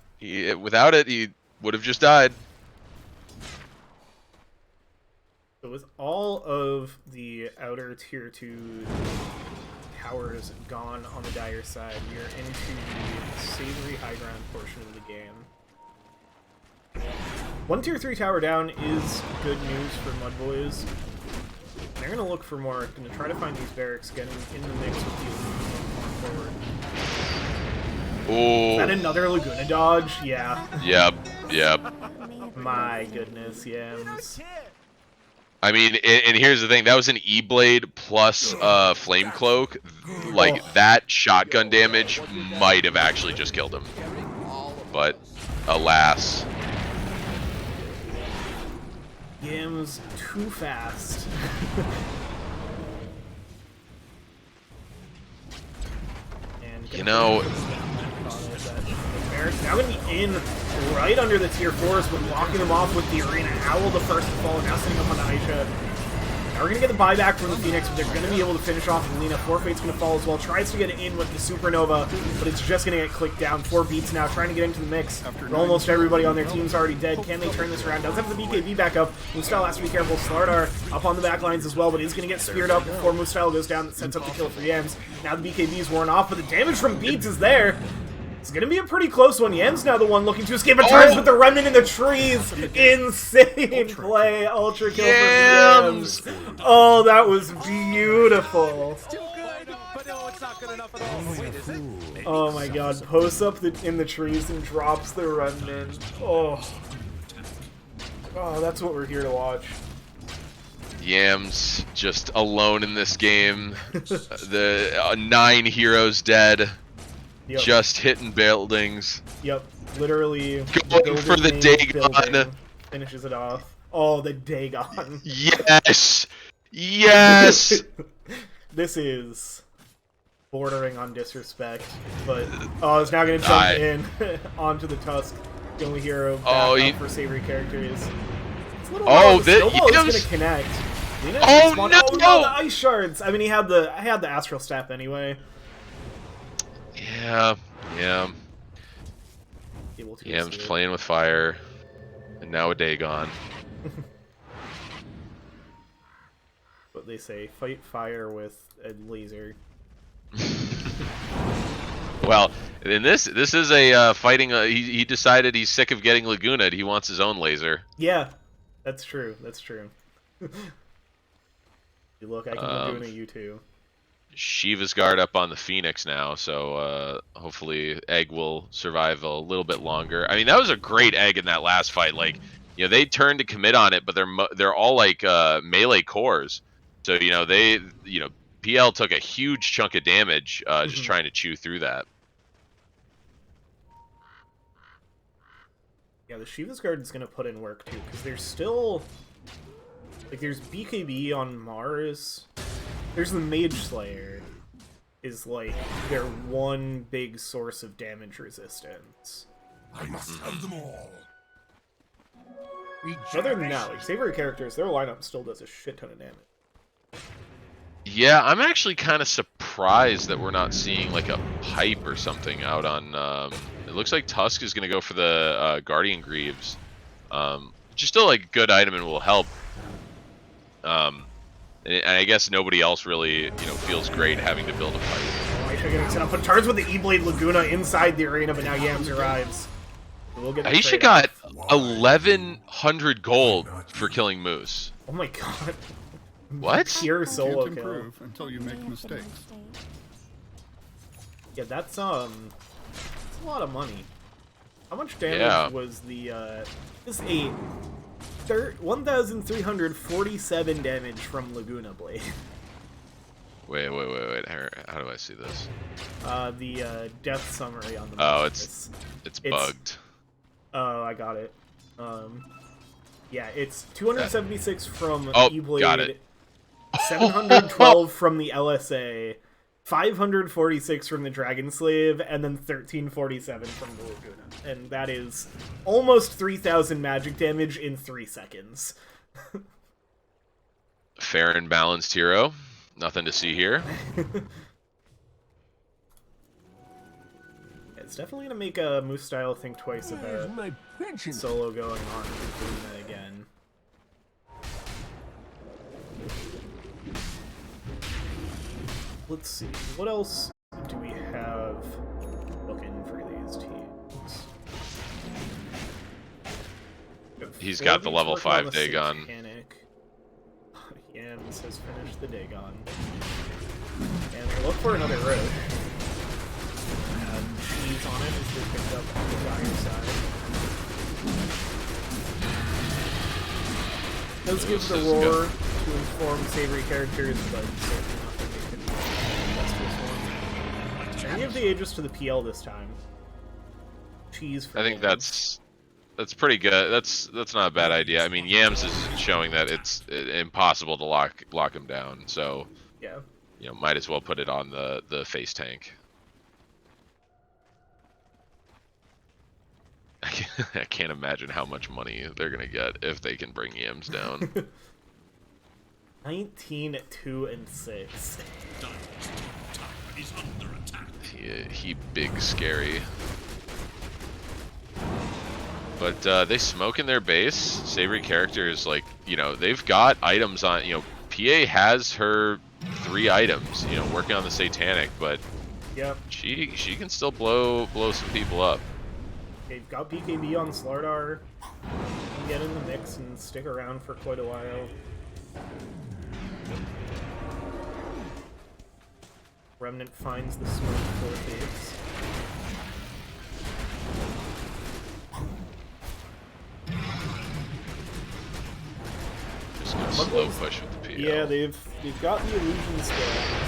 Without it, he would have just died. So with all of the outer tier 2 towers gone on the Dire side, we are into the Savoury high ground portion of the game. 1 tier 3 tower down is good news for MUDBOYS. They're going to look for more, going to try to find these barracks, getting in the mix with the Laguna forward. Oh. Is that another Laguna dodge? Yeah. Yep. My goodness, Yams. I mean, and here's the thing. That was an E-Blade plus Flame Cloak. Like, that shotgun damage might have actually just killed him. But, alas. Yams too fast. And You know, Barracks now going to be in right under the tier 4s, but blocking them off with the Arena Owl, the first to fall, and now setting up on Aisha. Now we're going to get the buyback from the Phoenix, but they're going to be able to finish off Lena. Forfeit's going to fall as well. Tries to get it in with the Supernova, but it's just going to get clicked down. 4 beats now, trying to get into the mix. But almost everybody on their team's already dead. Can they turn this around? Does have the BKB back up. Moostyle has to be careful. Slardar up on the back lines as well, but is going to get speared up before Moostyle goes down. That sets up the kill for Yams. Now the BKB is worn off, but the damage from Beats is there. It's gonna be a pretty close one. Yam's now the one looking to escape, but turns with the remnant in the trees. Insane play. Ultra kill for Yams. Oh, that was beautiful. Oh my god. Posts up in the trees and drops the remnant. Oh. Oh, that's what we're here to watch. Yams just alone in this game. The 9 heroes dead. Yep. Just hitting buildings. Yep, literally Going for the Dagon. Finishes it off. Oh, the Dagon. Yes! Yes! This is bordering on disrespect, but it's now going to jump in onto the Tusk. The only hero back for Savoury characters. It's a little Snowball is going to connect. Oh no! Oh no, the ice shards. I mean, he had the astral step anyway. Yeah. Yam's playing with fire, and now a Dagon. What they say, fight fire with a laser. Well, in this is a fighting. He decided he's sick of getting Laguna'd. He wants his own laser. Yeah, that's true. That's true. You look, I can Laguna you too. Shiva's guard up on the Phoenix now, so hopefully Egg will survive a little bit longer. I mean, that was a great Egg in that last fight. Like, you know, they turned to commit on it, but they're all like melee cores. So, PL took a huge chunk of damage just trying to chew through that. Yeah, the Shiva's guard is going to put in work too, because there's still... Like, there's BKB on Mars. There's the Mage Slayer, is like their one big source of damage resistance. I must have them all. Other than that, like, Savoury characters, their lineup still does a shit ton of damage. Yeah, I'm actually kind of surprised that we're not seeing like a pipe or something out on. It looks like Tusk is going to go for the Guardian Greaves, which is still like a good item and will help. And I guess nobody else really, feels great having to build a fight. Aisha getting set up, but turns with the E-Blade Laguna inside the arena, but now Yams arrives. So we'll get Aisha got 1,100 gold for killing Moose. Oh my god. What? Pure solo Can't kill. improve until you make mistakes. Yeah, that's a lot of money. How much damage Yeah. was the, this is a 1,347 damage from Laguna Blade. Wait. How do I see this? The death summary on the Oh, map. it's bugged. Oh, I got it. Yeah, it's 276 from Oh, E-Blade, got it. 712 from the LSA, 546 from the Dragon Slave, and then 1347 from the Laguna. And that is almost 3,000 magic damage in 3 seconds. Fair and balanced hero. Nothing to see here. It's definitely gonna make a Moose Style think twice about solo going on with Laguna again. Let's see, what else do we have looking for these teams? He's got the level 5 Dagon. Satanic. Yams has finished the Dagon. And they look for another road. Cheese on it as they picked up on the dire side. Does give the roar to inform Savoury characters, but certainly nothing they can best this one. Any of the Aegis to the PL this time. Cheese for I think Yams. that's pretty good. That's not a bad idea. I mean, Yams is showing that it's impossible to lock him down. So Yeah. you know, might as well put it on the face tank. I can't imagine how much money they're gonna get if they can bring Yams down. 19, 2, and 6. Dire's tower is under attack. he big scary. But they smoke in their base. Savoury characters, like, you know, they've got items on. You know, PA has her 3 items. You know, working on the Satanic, but Yep. she can still blow some people up. They've got BKB on Slardar. Can get in the mix and stick around for quite a while. Remnant finds the smoke for Fates. Just gonna slow push with the PL. Yeah, they've got the illusion skill.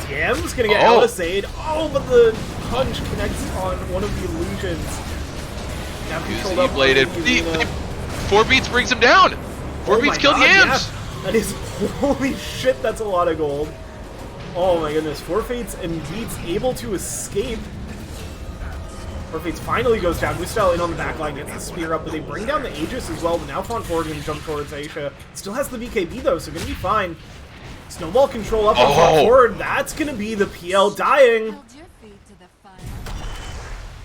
Scam's gonna get Oh! LSA'd. Oh, but the punch connects on one of the illusions. Now controlled up by bladed. Yulina. 4 beats brings him down. 4 Oh beats my killed God, Yams. yeah. That is, holy shit, that's a lot of gold. Oh my goodness, Forfates and Beats able to escape. Forfates finally goes down. Moostyle in on the back line, gets the spear up, but they bring down the Aegis as well. But now Font forward and jump towards Aisha. Still has the BKB though, so gonna be fine. Snowball control up on Font forward. That's gonna be the PL dying.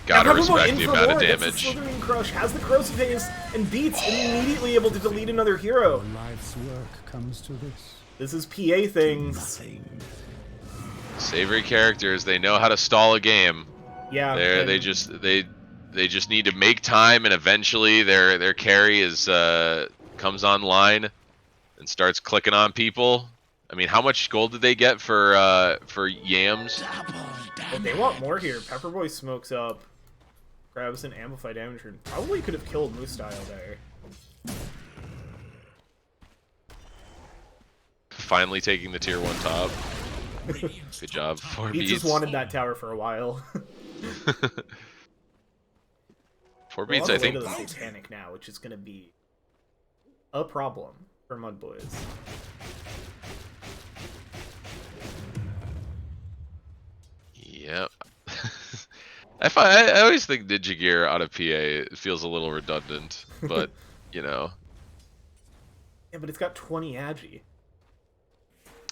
Gotta Now Peppermint respect in the for amount of more, gets the damage. Slithering Crush, has the Corrosive Haze, and Beats immediately able to delete another hero. Life's work comes to this. This is PA things. Savoury characters, they know how to stall a game. Yeah. They just need to make time, and eventually their carry is comes online and starts clicking on people. I mean, how much gold did they get for Yams? But they want more here. Pepperboy smokes up, grabs an amplify damage rune. Probably could have killed Moostyle there. Finally taking the tier 1 top. Good job. 4 He beats. just wanted that tower for a while. 4 We're beats, on I the way think. to the Satanic now, which is going to be a problem for MUDBOYS. Yep. I always think Ninja Gear out of PA feels a little redundant, but you know. Yeah, but it's got 20 agi.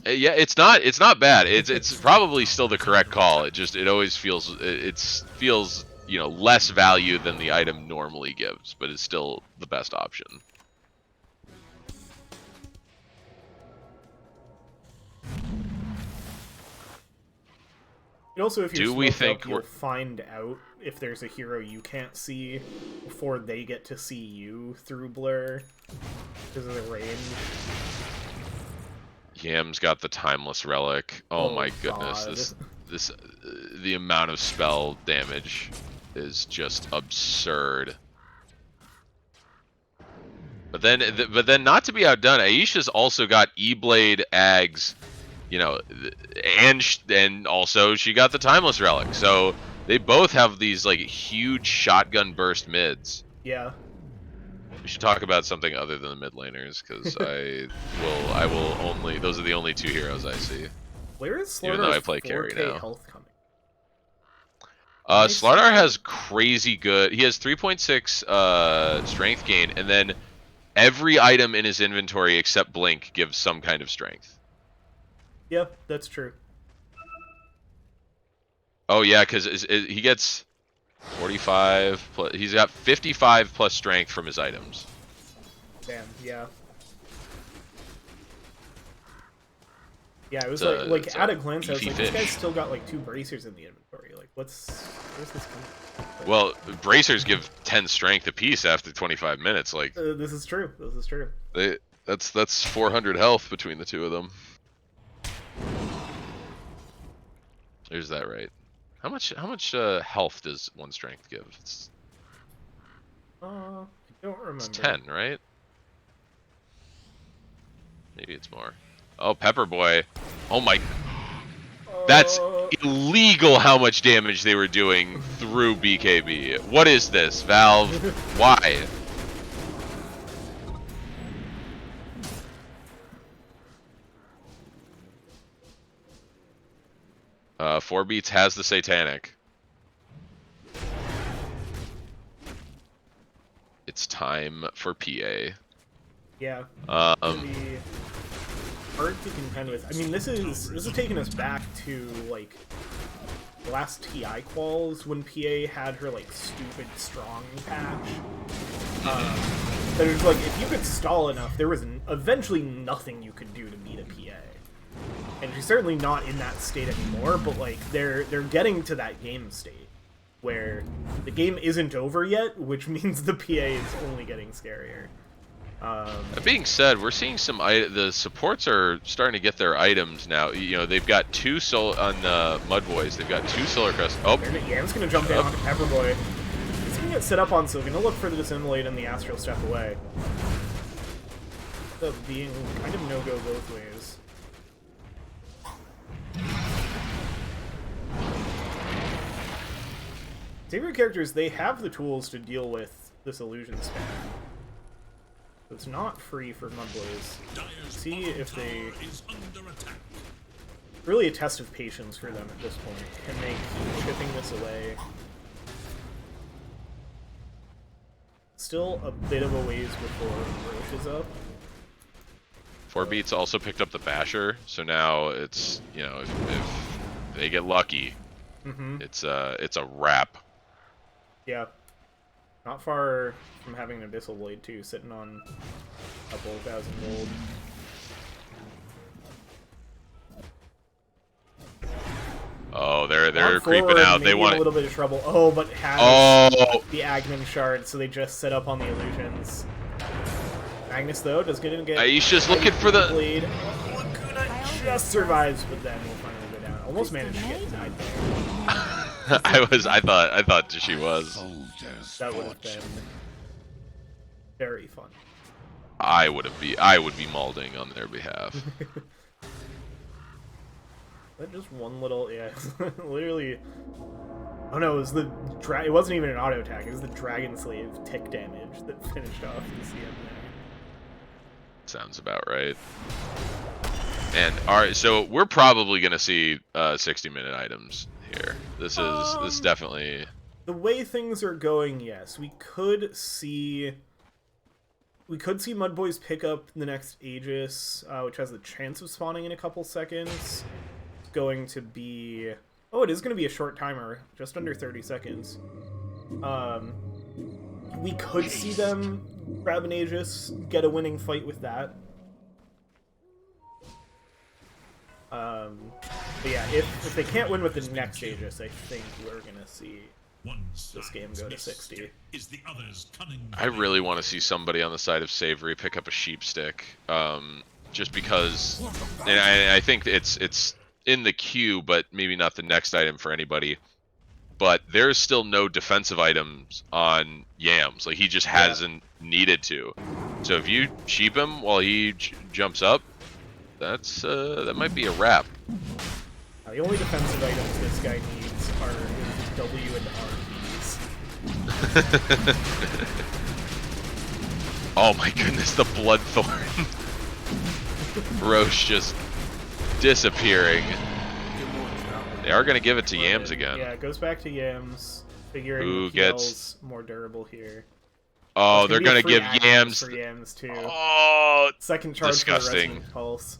Yeah, it's not bad. It's probably still the correct call. It always feels feels, you know, less value than the item normally gives, but it's still the best option. And also, if you're Do we smoked think up, you'll we're- find out if there's a hero you can't see before they get to see you through blur because of the range. Yam's got the timeless relic. Oh, Oh my goodness, God. the amount of spell damage is just absurd. But then not to be outdone, Aisha's also got E-Blade, Ags, you know, and also she got the Timeless Relic. So they both have these like huge shotgun burst mids. Yeah. We should talk about something other than the mid laners, because I will only, those are the only two heroes I see. Where is Even though I Slardar's play carry 4K now. health coming? Slardar has crazy good. He has 3.6 strength gain, and then every item in his inventory except Blink gives some kind of strength. Yeah, that's true. Oh yeah, because he gets 45 plus. He's got 55 plus strength from his items. Damn, yeah. Yeah, it was It's like at a glance, I was beefy like, this guy's fish. still got like 2 bracers in the inventory. Like, where's this coming from? Well, bracers give 10 strength apiece after 25 minutes. Like This is true. This is true. that's 400 health between the two of them. There's that right. How much health does one strength give? I don't remember. It's 10, right? Maybe it's more. Oh, Pepper Boy. Oh my. That's illegal how much damage they were doing through BKB. What is this, Valve? Why? Four Beats has the Satanic. It's time for PA. Yeah. Pretty hard to contend with. I mean, this is taking us back to like the last TI quals when PA had her like stupid strong patch. It was like if you could stall enough, there was eventually nothing you could do to beat a PA. And she's certainly not in that state anymore. But like they're getting to that game state where the game isn't over yet, which means the PA is only getting scarier. That being said, we're seeing some the supports are starting to get their items now. You know, they've got two on MUDBOYS. They've got 2 Solar Crest. Oh, yeah, I'm just gonna jump down onto Pepperboy. He's gonna get set up on Sylvan. He'll look for the Dissimulate and the Astral Step away. Ends up being kind of no-go both ways. Savoury characters, they have the tools to deal with this illusion spam. So it's not free for MUDBOYS. See if they... Really a test of patience for them at this point. Can they keep chipping this away? Still a bit of a ways before Roche is up. 4 Beats also picked up the Basher, so now it's, you know, if they get lucky, it's a wrap. Yeah. Not far from having an Abyssal Blade too, sitting on a couple thousand gold. Oh, they're creeping out. They want a little bit of trouble. Oh, but has the Aghanim shard, so they just set up on the illusions. Magnus though does get in. Aisha's looking for the Blade. Just survives, but then will finally go down. Almost managed to get died there. I thought she was. That would have been very fun. I would be malding on their behalf. That just one little, yeah, literally. Oh no, it was the it wasn't even an auto attack. It was the Dragon Slave tick damage that finished off the CM there. Sounds about right. And alright, so we're probably gonna see 60-minute items here. This is definitely the way things are going. Yes, we could see MUDBOYS pick up the next Aegis, which has the chance of spawning in a couple seconds. It's going to be it is going to be a short timer, just under 30 seconds. We could see them grab an Aegis, get a winning fight with that. But yeah, if they can't win with the next Aegis, I think we're gonna see this game go to 60. I really want to see somebody on the side of Savoury pick up a sheep stick, just because, and I think it's in the queue, but maybe not the next item for anybody. But there's still no defensive items on Yams. Like, he just hasn't needed to. So if you sheep him while he jumps up, that's that might be a wrap. The only defensive items this guy needs are his W and R keys. Oh my goodness, the Bloodthorn. Roche just disappearing. They are going to give it to Yams again. Yeah, it goes back to Yams, figuring Who PL's gets more durable here. Oh, they're going to give Yams for Yams too. Oh, second charge disgusting. for the Resonant Pulse.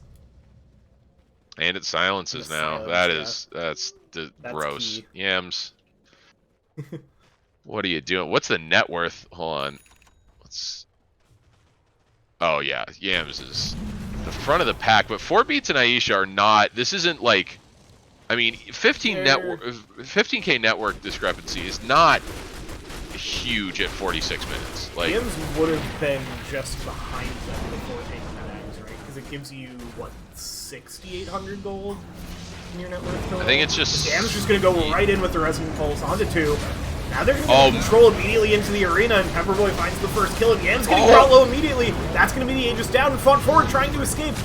And it silences now. That's gross. Key. Yams. What are you doing? What's the net worth? Hold on. Oh yeah, Yams is the front of the pack, but 4 beats and Aisha are not. This isn't like, I mean, 15k network discrepancy is not huge at 46 minutes. Like Yams would have been just behind them before taking that axe, right? Because it gives you what, 6,800 gold in your net worth total? I think it's just Yams just gonna go right in with the Resonant Pulse onto 2. Now they're going to control immediately into the arena, and Pepperboy finds the first kill, and Yam's getting brought low immediately. That's going to be the Aegis down, and Fawn forward trying to escape.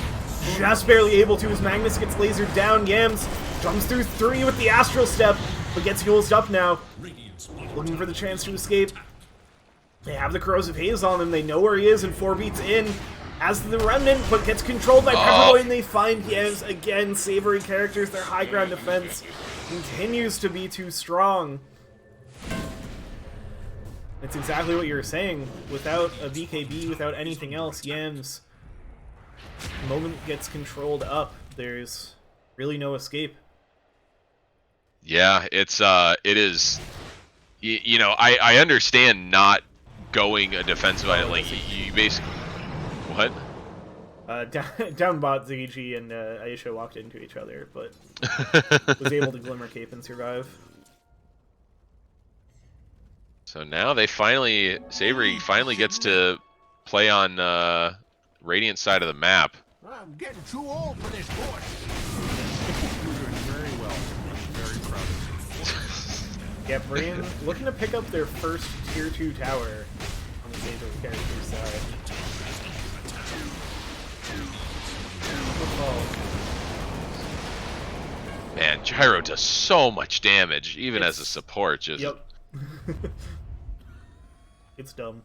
Just barely able to as Magnus gets lasered down. Yams jumps through 3 with the Astral Step, but gets Yulzed up now. Looking for the chance to escape. They have the Corrosive Haze on him. They know where he is, and 4 beats in as the Remnant, but gets controlled by Pepperboy, and they find Yams again. Savoury characters, their high ground defense continues to be too strong. It's exactly what you were saying. Without a BKB, without anything else, Yams, the moment gets controlled up, there's really no escape. Yeah, it is. You know, I understand not going a defensive item. Like you basically, what? Down bot, ZG and Aisha walked into each other, but was able to Glimmer Cape and survive. So now they finally, Savoury finally gets to play on Radiant side of the map. I'm getting too old for this horse. You're doing very well. I'm very proud of you. Yeah, Brain looking to pick up their first tier 2 tower on the Savoury character side. Man, Gyro does so much damage, even as a support. Just Yep. It's dumb.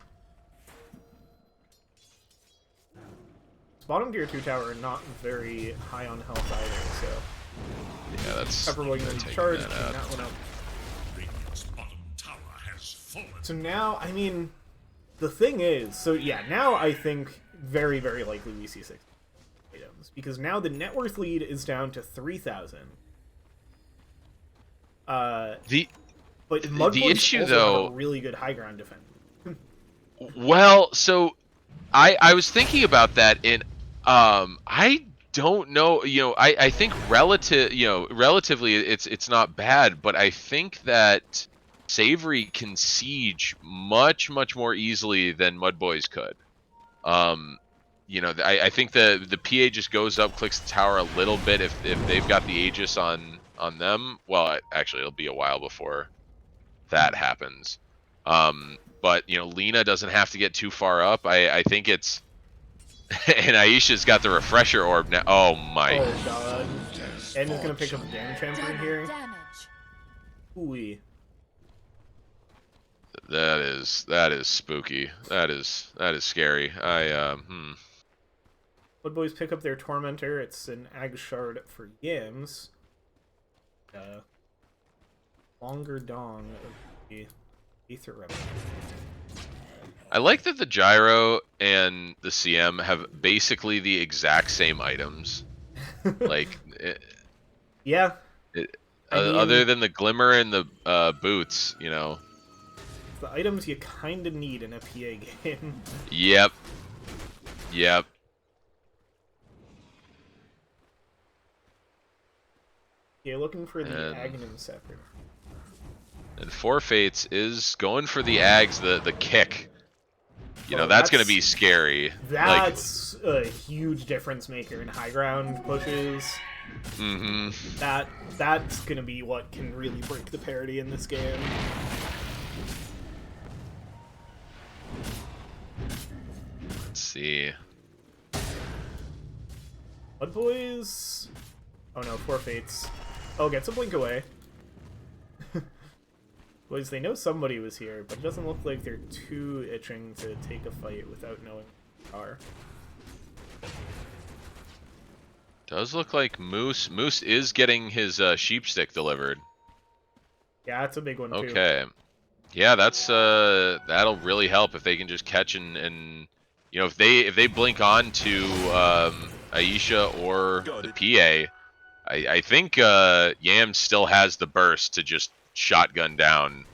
Bottom tier 2 tower not very high on health either, so yeah, that's Pepperboy going to be charged, that and that one up. Radiant's bottom tower has fallen. So now, I mean, the thing is, so yeah, now I think very, very likely we see 6 items, because now the net worth lead is down to 3,000. But MUDBOYS issue, also though, have a really good high ground defense. well, so I was thinking about that, and I don't know. You know, I think relatively it's not bad, but I think that Savoury can siege much more easily than MUDBOYS could. You know, I think the PA just goes up, clicks the tower a little bit if they've got the Aegis on them. Well, actually, it'll be a while before that happens. But you know, Lena doesn't have to get too far up. I think it's and Aisha's got the refresher orb now. Oh my! Oh god! And is gonna pick up the damage hamper in here. Ooh. That is spooky. That is scary. MUDBOYS pick up their Tormentor. It's an Ag Shard for Yams. Longer Dawn of the Aether Rebel. I like that the Gyro and the CM have basically the exact same items. Like, Yeah. Other than the Glimmer and the boots, you know. The items you kind of need in a PA game. Yep. You're looking for the Aghanim Scepter. And Four Fates is going for the Ags, the kick. You know, that's going to be scary. That's a huge difference maker in high ground pushes. Mm-hmm. That's going to be what can really break the parity in this game. Let's see. MUDBOYS. Oh no, 4 Fates. Oh, gets a blink away. Boys, they know somebody was here, but it doesn't look like they're too itching to take a fight without knowing who they are. Does look like Moose. Moose is getting his sheep stick delivered. Yeah, it's a big one too. Okay. Yeah, that's that'll really help if they can just catch and you know, if they blink on to Aisha or the PA, I think Yam still has the burst to just shotgun down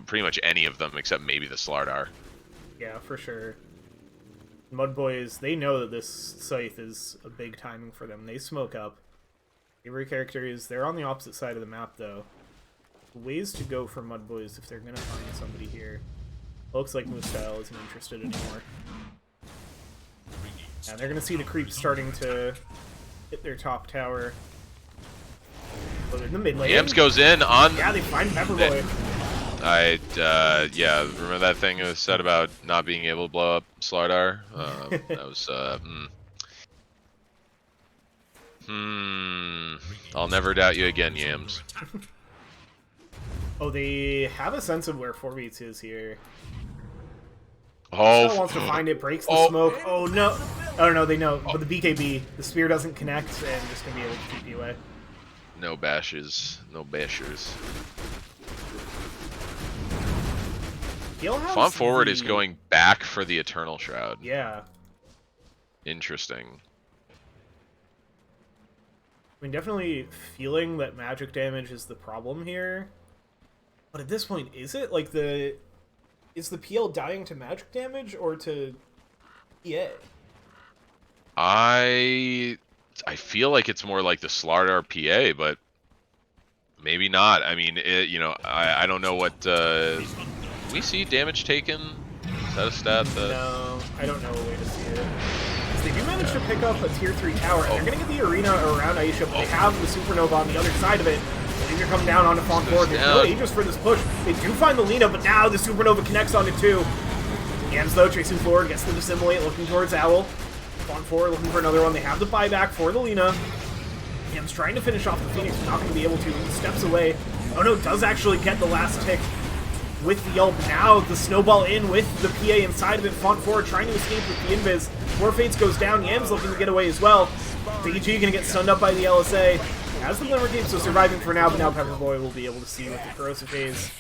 pretty much any of them except maybe the Slardar. Yeah, for sure. MUDBOYS, they know that this scythe is a big timing for them. They smoke up. Every character is, they're on the opposite side of the map though. Ways to go for MUDBOYS if they're gonna find somebody here. Looks like Moostyle isn't interested anymore. And they're gonna see the creeps starting to hit their top tower. Oh, they're in the mid lane. Yams goes in on. Yeah, they find Pepperboy. Yeah, remember that thing I said about not being able to blow up Slardar? That was, I'll never doubt you again, Yams. Oh, they have a sense of where 4 Beats is here. Oh, Still wants to find it, breaks the smoke. Oh no! Oh no, they know. But the BKB, the spear doesn't connect, and just gonna be able to keep you away. no bashes, no bashers. Fawn forward is going back for the Eternal Shroud. Yeah. Interesting. I mean, definitely feeling that magic damage is the problem here. But at this point, is it? Like, is the PL dying to magic damage or to EA? I feel like it's more like the Slardar PA, but maybe not. I mean, you know, I don't know what... do we see damage taken? Is that a stat? That... No, I don't know a way to see it. They do manage to pick up a tier 3 tower, and they're going to get the arena around Aisha, but they have the supernova on the other side of it. They're coming down onto Fawn forward. There's no Aegis for this push. They do find the Lina, but now the supernova connects on it too. Yams, though, chasing forward, gets the dissimulate, looking towards Owl. Fawn forward, looking for another one. They have the buyback for the Lina. Yams trying to finish off the Phoenix, but not going to be able to. He steps away. Oh no, does actually get the last tick with the ult. Now the snowball in with the PA inside of it. Fawn forward trying to escape with the invis. Four Fates goes down. Yams looking to get away as well. BG gonna get stunned up by the LSA. Has the Glimmer Cape, so surviving for now, but now Pepperboy will be able to see with the corrosive phase.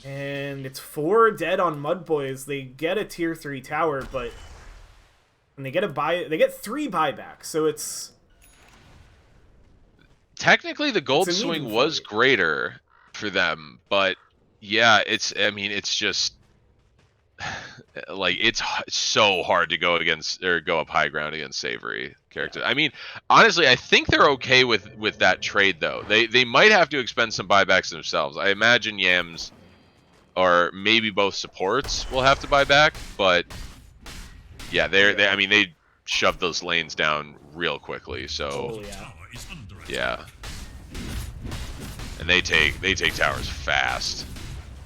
And it's 4 dead on MUDBOYS. They get a tier 3 tower, but and they get 3 buybacks, so it's technically the gold swing was greater for them, but yeah, I mean, it's just like it's so hard to go against or go up high ground against Savoury characters. I mean, honestly, I think they're okay with that trade though. They might have to expend some buybacks themselves. I imagine Yams or maybe both supports will have to buy back, but yeah, I mean, they shoved those lanes down real quickly. So yeah, and they take towers fast.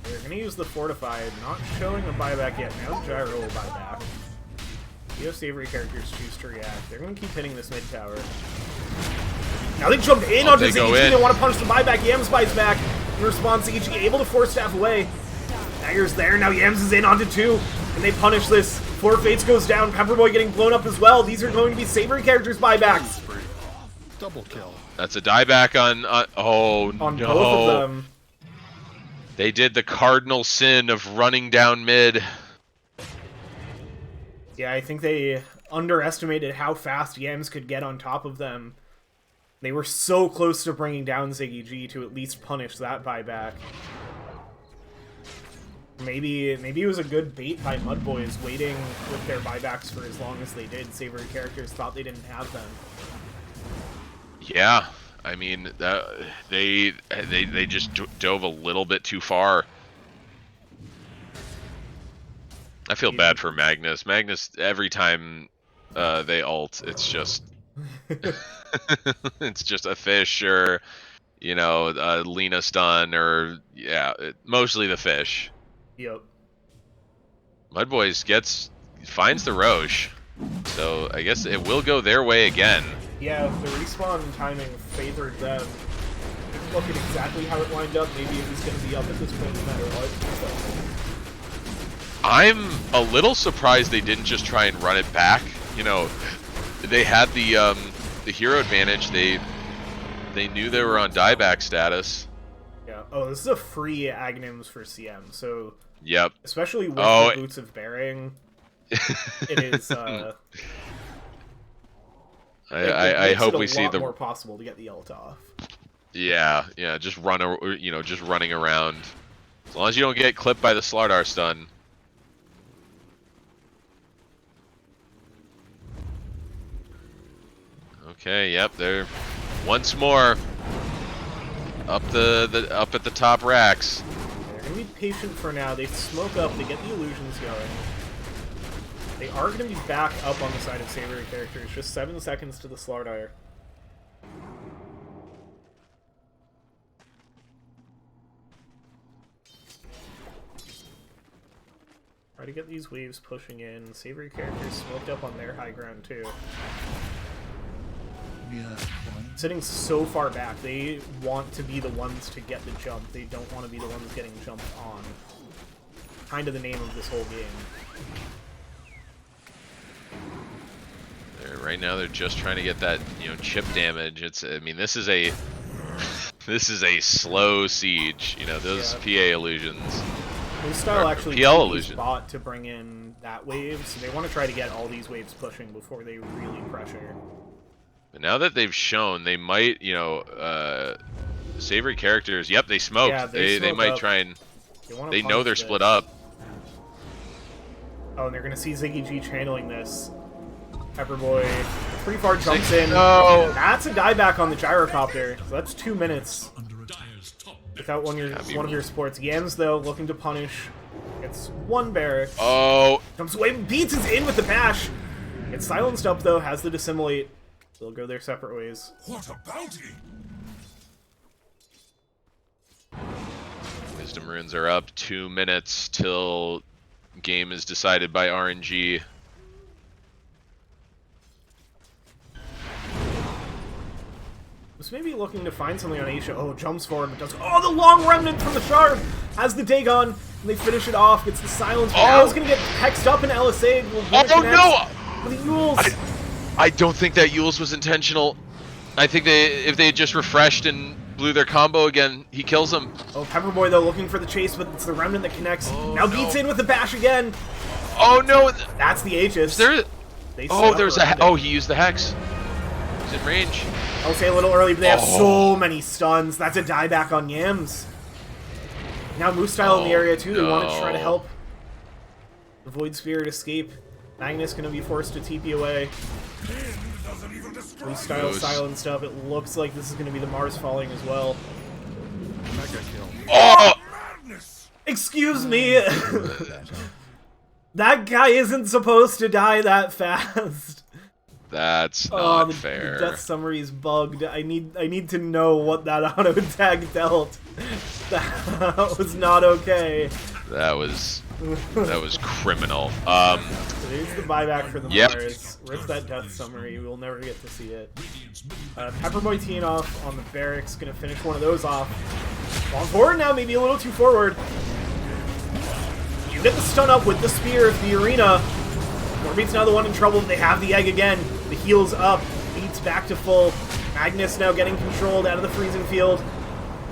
They're going to use the Fortified, not showing a buyback yet. Now Gyro will buy back. The Savoury characters choose to react. They're going to keep hitting this mid tower. Now they jump in onto ZG. They want to punch the buyback. Yams buys back. In response, ZG able to force staff away. Dagger's there. Now Yams is in onto 2. And they punish this. 4 Fates goes down. Pepperboy getting blown up as well. These are going to be Savoury characters buybacks. Double kill. That's a dieback on oh on no. Both of them. They did the cardinal sin of running down mid. Yeah, I think they underestimated how fast Yams could get on top of them. They were so close to bringing down Ziggy G to at least punish that buyback. Maybe it was a good bait by MUDBOYS waiting with their buybacks for as long as they did. Savoury characters thought they didn't have them. Yeah. I mean, they just dove a little bit too far. I feel bad for Magnus. Magnus, every time they ult, it's just it's just a fish or, you know, a Lina stun or, yeah, mostly the fish. Yep. MUDBOYS finds the Roche. So I guess it will go their way again. Yeah, the respawn timing favored them. Didn't look at exactly how it lined up. Maybe it was going to be up at this point no matter what. So. I'm a little surprised they didn't just try and run it back. You know, they had the hero advantage. They knew they were on dieback status. Yeah. Oh, this is a free Agnums for CM. So. Yep. Especially with the Boots of Bearing, it is. I hope we see the more possible to get the ult off. Yeah, just just running around. As long as you don't get clipped by the Slardar stun. Okay, yep, they're once more up up at the top racks. They're gonna be patient for now. They smoke up, they get the illusions going. They are going to be back up on the side of Savoury characters. Just 7 seconds to the Slardar. Try to get these waves pushing in. Savoury characters smoked up on their high ground too. Sitting so far back, they want to be the ones to get the jump. They don't want to be the ones getting jumped on. Kind of the name of this whole game. Right now, they're just trying to get that chip damage. I mean, this is a slow siege. Those PA illusions. This style actually PL illusion bot to bring in that wave, so they want to try to get all these waves pushing before they really pressure. But now that they've shown, they might, Savoury characters. Yep, they smoked. Yeah, they might try and. They know they're split up. Oh, and they're gonna see Ziggy G channeling this. Pepperboy pretty far jumps in. No. That's a dieback on the gyrocopter. So that's 2 minutes without one of your sports. Yams though looking to punish. It's one barrack. Oh. Comes away. Beats is in with the bash. It's silenced up though. Has the dissimulate. They'll go their separate ways. What a bounty! Wisdom runes are up. 2 minutes till game is decided by RNG. Was maybe looking to find something on Aisha. Oh, jumps forward, but does. Oh, the long remnant from the shard has the Dagon, and they finish it off. Gets the silence. But now it's gonna get hexed up in LSA. Oh no! The Yules. I don't think that Yules was intentional. I think if they had just refreshed and blew their combo again, he kills him. Oh, Pepperboy though looking for the chase, but it's the remnant that connects. Now beats in with the bash again. Oh no! That's the Aegis. There's he used the hex. He's in range. I'll say a little early, but they have so many stuns. That's a dieback on Yams. Now Moose Style in the area too. They want to try to help the Void Spirit escape. Magnus gonna be forced to TP away. Moose Style silenced up. It looks like this is gonna be the Mars falling as well. Mega kill. Oh! Excuse me. That guy isn't supposed to die that fast. That's not fair. The death summary is bugged. I need to know what that auto tag dealt. That was not okay. That was criminal. So here's the buyback for the Mars. Rip that death summary. We'll never get to see it. Pepperboy teeing off on the barracks. Gonna finish one of those off. Long forward now, maybe a little too forward. You get the stun up with the spear of the arena. Norbeat's now the one in trouble. They have the egg again. The heal's up. Beats back to full. Magnus now getting controlled out of the freezing field.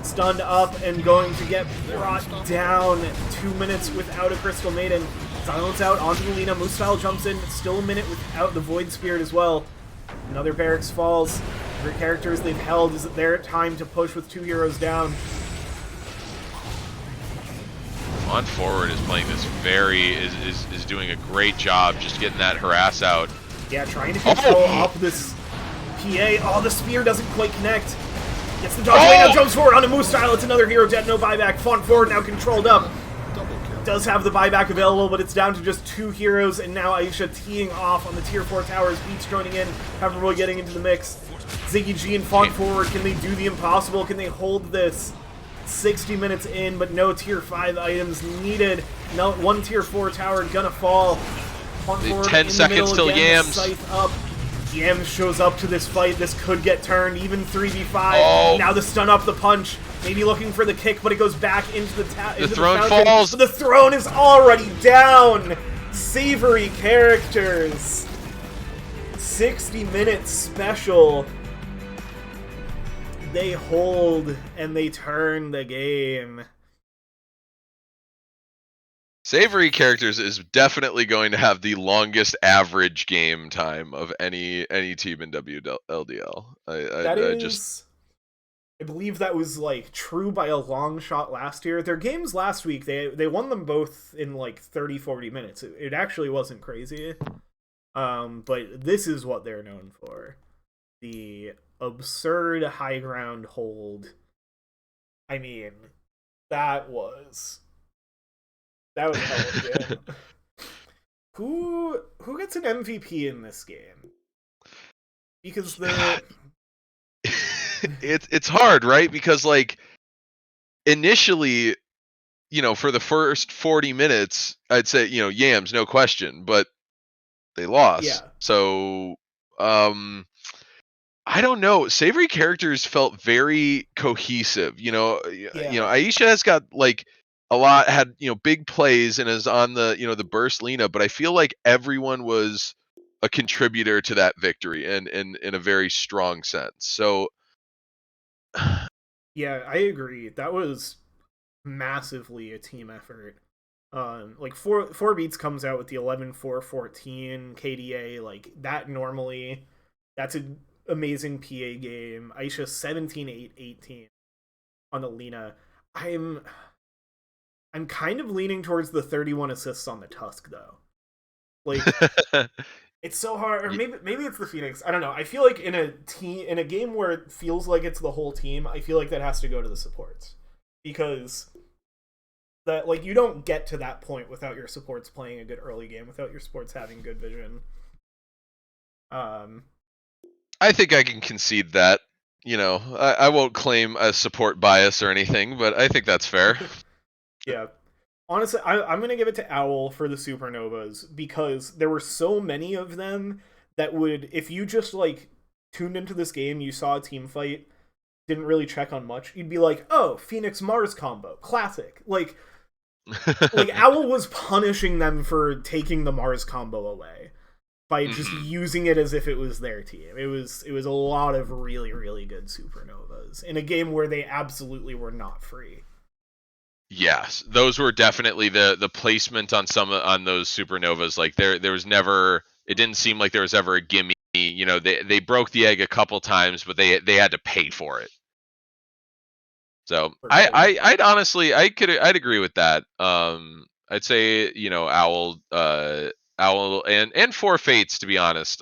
Stunned up and going to get brought down. 2 minutes without a Crystal Maiden. Silence out onto the Lina. Moose Style jumps in. Still a minute without the Void Spirit as well. Another barracks falls. For characters they've held, is it their time to push with 2 heroes down? On Forward is playing this is doing a great job just getting that harass out. Yeah, trying to control up this PA. Oh, the spear doesn't quite connect. Gets the dodge away, now jumps forward onto Moose Style. It's another hero dead, no buyback. Fawn Forward now controlled up. Does have the buyback available, but it's down to just 2 heroes, and now Aisha teeing off on the tier 4 towers. Beats joining in. Pepperboy getting into the mix. Ziggy G and Fawn Forward, can they do the impossible? Can they hold this? 60 minutes in, but no tier 5 items needed. No, one tier 4 tower gonna fall. 10 seconds till Yams. Scythe up. Yams shows up to this fight. This could get turned, even 3v5. Oh. Now the stun up the punch. Maybe looking for the kick, but it goes back into the throne fountain. falls. The throne is already down. Savoury characters. 60-minute special. They hold and they turn the game. Savoury characters is definitely going to have the longest average game time of any team in WLDL. I believe that was like true by a long shot last year. Their games last week, they won them both in like 30-40 minutes. It actually wasn't crazy. But this is what they're known for. The absurd high ground hold. I mean, that was hell of a game. Who gets an MVP in this game? Because it's hard, right? Because like initially, for the first 40 minutes, I'd say, Yams, no question, but they lost. Yeah. So, I don't know. Savoury characters felt very cohesive. Aisha has got like had big plays and is on the the burst Lena, but I feel like everyone was a contributor to that victory and in a very strong sense. So yeah, I agree. That was massively a team effort. Like 4 Beats comes out with the 11-4-14 KDA, like that normally. That's an amazing PA game. Aisha 17-8-18 on the Lena. I'm kind of leaning towards the 31 assists on the Tusk though. Like it's so hard, or maybe it's the Phoenix. I don't know. I feel like in a game where it feels like it's the whole team, I feel like that has to go to the supports, because that like you don't get to that point without your supports playing a good early game, without your supports having good vision. I think I can concede that. I won't claim a support bias or anything, but I think that's fair. Yeah. Honestly, I'm going to give it to Owl for the Supernovas, because there were so many of them that would, if you just, like, tuned into this game, you saw a team fight, didn't really check on much, you'd be like, oh, Phoenix-Mars combo, classic. Like Owl was punishing them for taking the Mars combo away by just using it as if it was their team. It was a lot of really, really good Supernovas in a game where they absolutely were not free. Yes, those were definitely the placement on those Supernovas. Like there was never, it didn't seem like there was ever a gimme. They broke the egg a couple times, but they had to pay for it. So I'd honestly I'd agree with that. I'd say Owl and Four Fates, to be honest.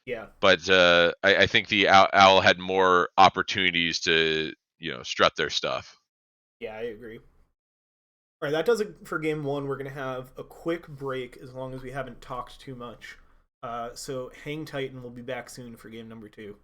Yeah. But I think the Owl had more opportunities to strut their stuff. Yeah, I agree. All right, that does it for game 1. We're going to have a quick break as long as we haven't talked too much. So hang tight and we'll be back soon for game number 2.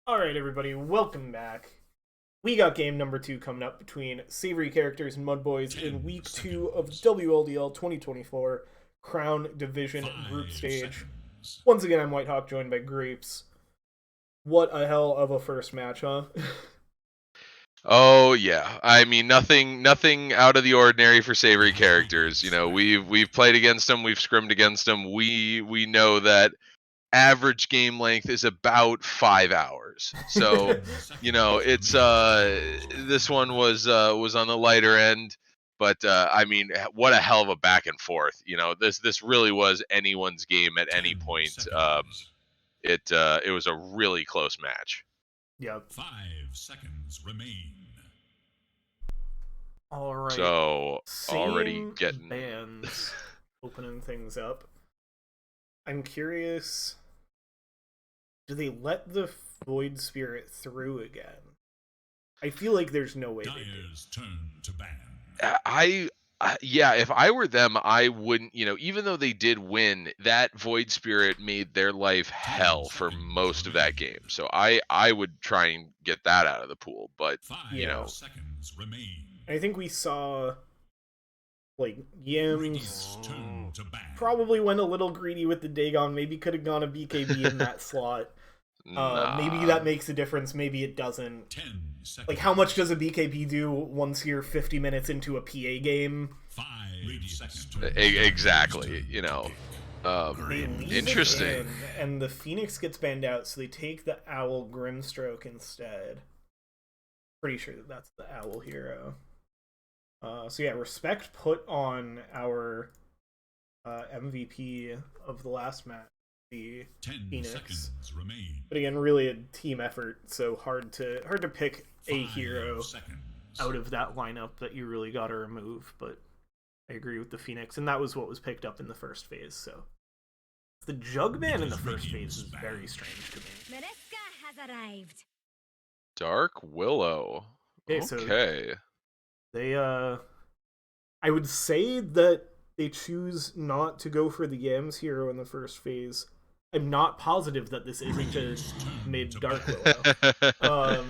Alright, everybody, welcome back. We got game number 2 coming up between Savoury Characters and MUDBOYS in Week 2 of WLDL 2024 Crown Division Group Stage. Once again, I'm Whitehawk, joined by Grapes. What a hell of a first match, huh? Oh yeah, I mean nothing out of the ordinary for Savoury Characters. You know, we've played against them, we've scrimmed against them. We know that average game length is about 5 hours. So, you know, it's this one was on the lighter end, but I mean, what a hell of a back and forth. You know, this really was anyone's game at any point. It was a really close match. Yep. 5 seconds remain. Alright. So already Same getting bands opening things up. I'm curious, do they let the Void Spirit through again? I feel like there's no way they do. Dyer's turn to ban. Yeah, if I were them, I wouldn't, you know, even though they did win, that Void Spirit made their life hell for most of that game. So I would try and get that out of the pool, but 5 you know, seconds remain. I think we saw, like, Yams Radiant's turn to ban. probably went a little greedy with the Dagon, maybe could have gone a BKB in that slot. Maybe that makes a difference, maybe it doesn't. 10 seconds. Like, how much does a BKB do once you're 50 minutes into a PA game? 5 seconds. Exactly, you know. They leave it Interesting. in, and the Phoenix gets banned out, so they take the Owl Grimstroke instead. Pretty sure that that's the Owl hero. So yeah, respect put on our MVP of the last match, the 10 Phoenix. seconds remain. But again, really a team effort, so hard to pick a 5 hero seconds. out of that lineup that you really got to remove. But I agree with the Phoenix, and that was what was picked up in the first phase. So the Jugman in the first phase is very strange to me. Mereska has arrived. Dark Willow. Okay, so Okay. they I would say that they choose not to go for the Yams hero in the first phase. I'm not positive that this isn't a mid Dark Willow. I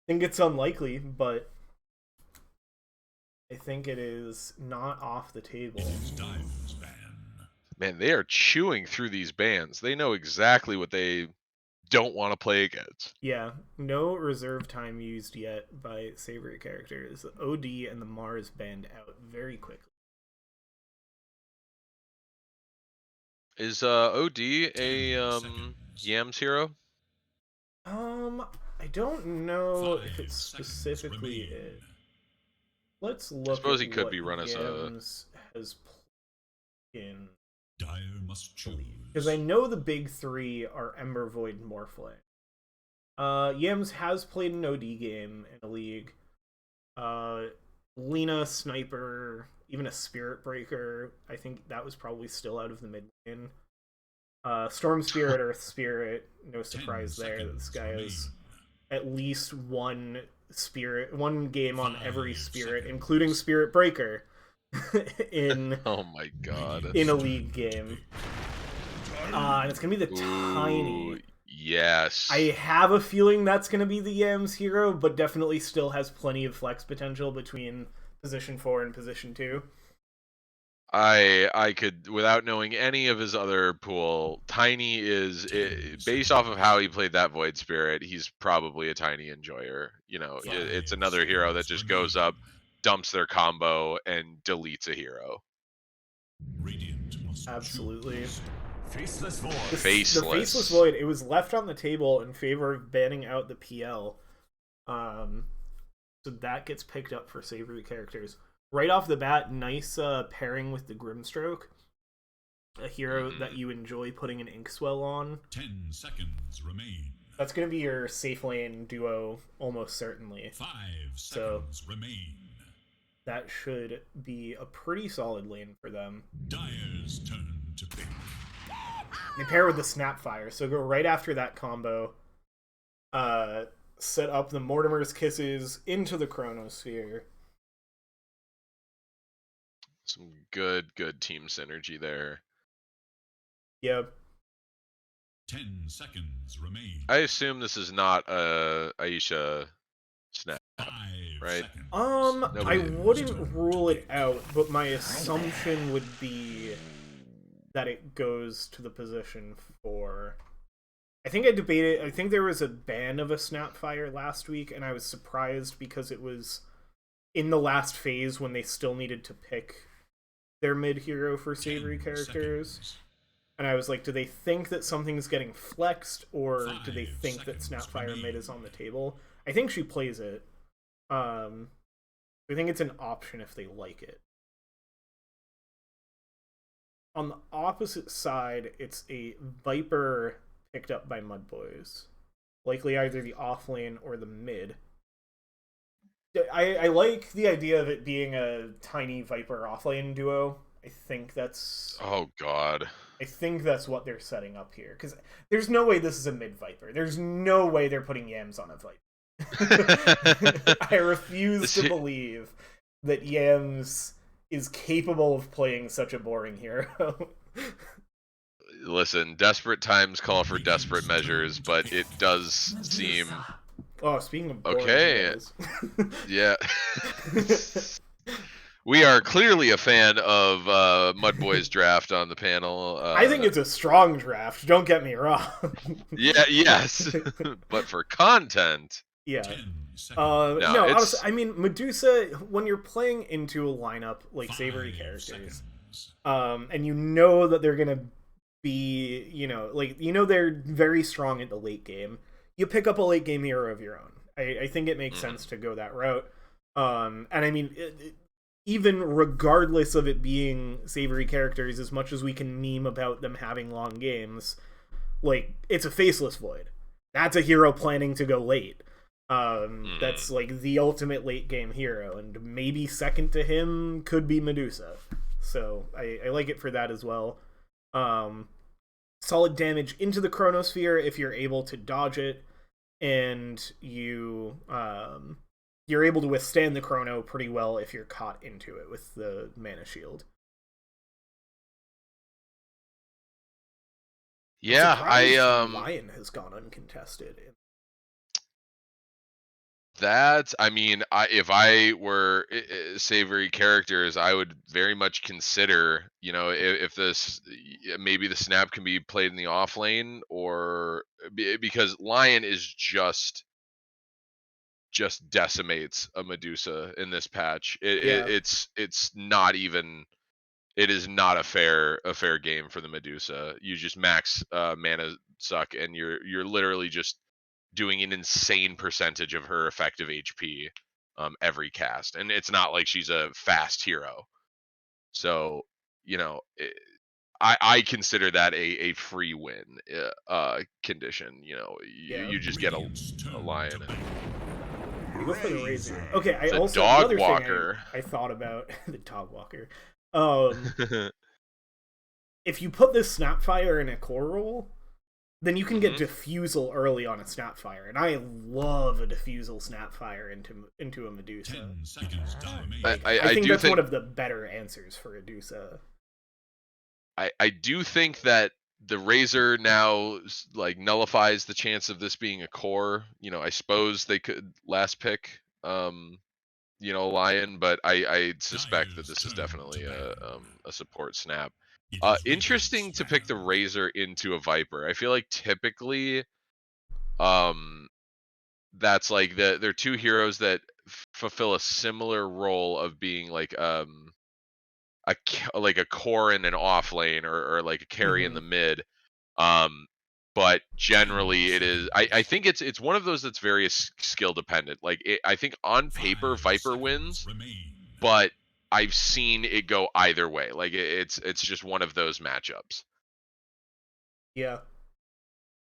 think it's unlikely, but I think it is not off the table. It is Dyer's ban. Man, they are chewing through these bands. They know exactly what they don't want to play against. Yeah, no reserve time used yet by Savoury Characters. The OD and the Mars banned out very quickly. Is OD a 10 seconds. Yams hero? I don't know 5 if it's seconds specifically remain. it. Let's look. suppose at he could what be run as a- Yams has played in, Dyer must choose. because I know the big three are Ember, Void, and Morphling. Yams has played an OD game in a league. Lena, Sniper, even a Spirit Breaker. I think that was probably still out of the mid lane. Storm Spirit, Earth Spirit. No 10 surprise there that this seconds guy remain. has at least one game on every 5 Spirit, seconds. including Spirit Breaker, in Oh my god. in a league game. And it's gonna be the Tiny. Ooh, yes. I have a feeling that's going to be the Yams hero, but definitely still has plenty of flex potential between position 4 and position 2. I could, without knowing any of his other pool, Tiny is based off of how he played that Void Spirit. He's probably a Tiny enjoyer. You know, Yeah. it's another hero that just goes up, dumps their combo, and deletes a hero. Radiant must Absolutely. choose. Faceless Void. The Faceless. Faceless Void, it was left on the table in favor of banning out the PL. So that gets picked up for Savoury Characters. Right off the bat, nice pairing with the Grimstroke. A hero that you enjoy putting an Inkswell on. 10 seconds remain. That's going to be your safe lane duo, almost certainly. 5 So- seconds remain. That should be a pretty solid lane for them. Dyer's turn to pick. They pair with the Snapfire, so go right after that combo. Set up the Mortimer's Kisses into the Chronosphere. Some good team synergy there. Yep. 10 seconds remain. I assume this is not a Aisha snap, 5 right? seconds. I Nobody- wouldn't rule it out, but my assumption would be that it goes to the position for... I think I debated... I think there was a ban of a Snapfire last week, and I was surprised because it was in the last phase when they still needed to pick their mid-hero for Savoury 10 characters. seconds. And I was like, do they think that something's getting flexed, or do they 5 think that seconds Snapfire mid remain. is on the table? I think she plays it. I think it's an option if they like it. On the opposite side, it's a Viper picked up by MUDBOYS. Likely either the offlane or the mid. I like the idea of it being a tiny Viper offlane duo. I think that's... Oh god. I think that's what they're setting up here. Because there's no way this is a mid Viper. There's no way they're putting Yams on a Viper. I refuse to believe that Yams is capable of playing such a boring hero. Listen, desperate times call for desperate measures, but it does seem... Oh, speaking of boring Okay. heroes. Yeah. We are clearly a fan of MUDBOYS draft on the panel. I think it's a strong draft, don't get me wrong. Yeah, yes. But for content... Yeah. 10 seconds. No, No, it's- honestly, I mean, Medusa, when you're playing into a lineup like 5 Savoury characters, seconds. and you know that they're gonna be, they're very strong at the late game, you pick up a late game hero of your own. I think it makes sense to go that route. And I mean, even regardless of it being Savoury characters, as much as we can meme about them having long games, like, it's a Faceless Void. That's a hero planning to go late. That's like the ultimate late game hero, and maybe second to him could be Medusa. So I like it for that as well. Solid damage into the Chronosphere if you're able to dodge it, and you're able to withstand the Chrono pretty well if you're caught into it with the Mana Shield. Yeah, Surprised Lion has gone uncontested. I mean, if I were Savoury characters, I would very much consider, if this, maybe the snap can be played in the off lane, or because Lion is just decimates a Medusa in this patch. It's not even. It is not a fair game for the Medusa. You just max mana suck, and you're literally just doing an insane percentage of her effective HP every cast, and it's not like she's a fast hero. So I consider that a free win condition. You just get a lion. You go for the Razor. Okay, I It's a also dog another walker. thing I thought about the dog walker. If you put this Snapfire in a core roll, then you can get Diffusal early on a Snapfire, and I love a Diffusal Snapfire into a Medusa. 10 seconds dominate. I think do that's think one of the better answers for Medusa. I do think that the Razor now nullifies the chance of this being a core. I suppose they could last pick Lion, but I suspect that this is definitely a support snap. It is Interesting Radiant's to pick the round. Razor into a Viper. I feel like typically that's like they're two heroes that fulfill a similar role of being like a core in an off lane, or like a carry in the mid. But generally it is I think it's one of those that's very skill dependent. I think on paper 5 Viper seconds wins, remain. but I've seen it go either way. Like it's just one of those matchups. Yeah.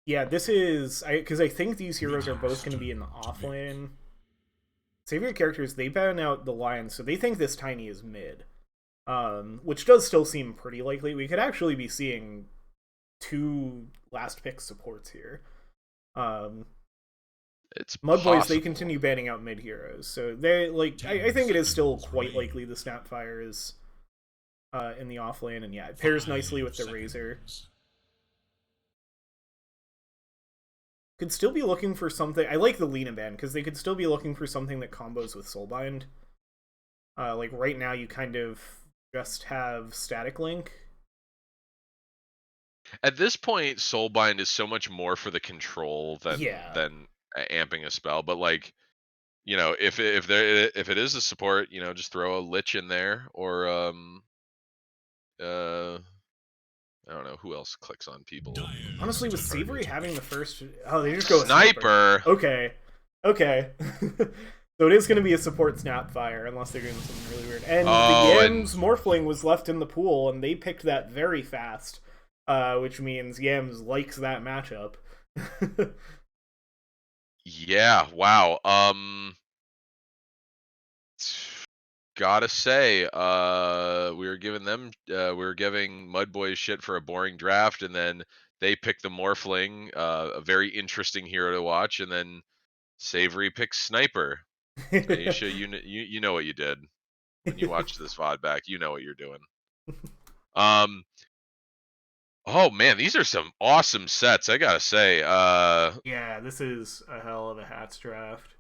Yeah, this is... Because I think these heroes are both going to be in the off lane. Savoury characters, they ban out the Lion, so they think this Tiny is mid. Which does still seem pretty likely. We could actually be seeing 2 last pick supports here. It's MUDBOYS, possible. they continue banning out mid heroes, so they I think it is still quite likely the Snapfire is in the off lane, and yeah, it pairs nicely with the 5 Razor. seconds. could still be looking for something. I like the Lena ban because they could still be looking for something that combos with Soulbind. Like right now, you kind of just have Static Link. At this point, Soulbind is so much more for the control than Yeah. amping a spell. But like, you know, if it is a support, you know, just throw a Lich in there, or I don't know who else clicks on people. Honestly, with Dire's Savoury turret having is the first, oh, they just go with Sniper. Okay, okay. So it is going to be a support Snapfire, unless they're doing something really weird. And Oh, the and- Yams Morphling was left in the pool, and they picked that very fast, which means Yams likes that matchup. Yeah. Wow. Gotta say, we were giving MUDBOYS shit for a boring draft, and then they picked the Morphling, a very interesting hero to watch, and then Savoury picks Sniper. Aisha, you know what you did when you watched this VOD back. You know what you're doing. Oh man, these are some awesome sets. I gotta say. Yeah, this is a hell of a hats draft.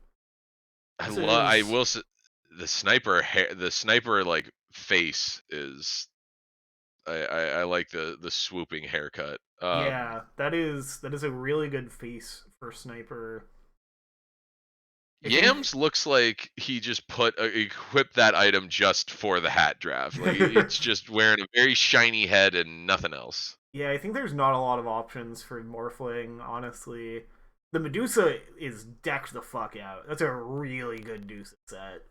I will say the sniper like face is. I like the swooping haircut. Yeah, that is a really good face for Sniper. Yams looks like he just equipped that item just for the hat draft. Like it's just wearing a very shiny head and nothing else. Yeah, I think there's not a lot of options for Morphling, honestly. The Medusa is decked the fuck out. That's a really good Medusa set.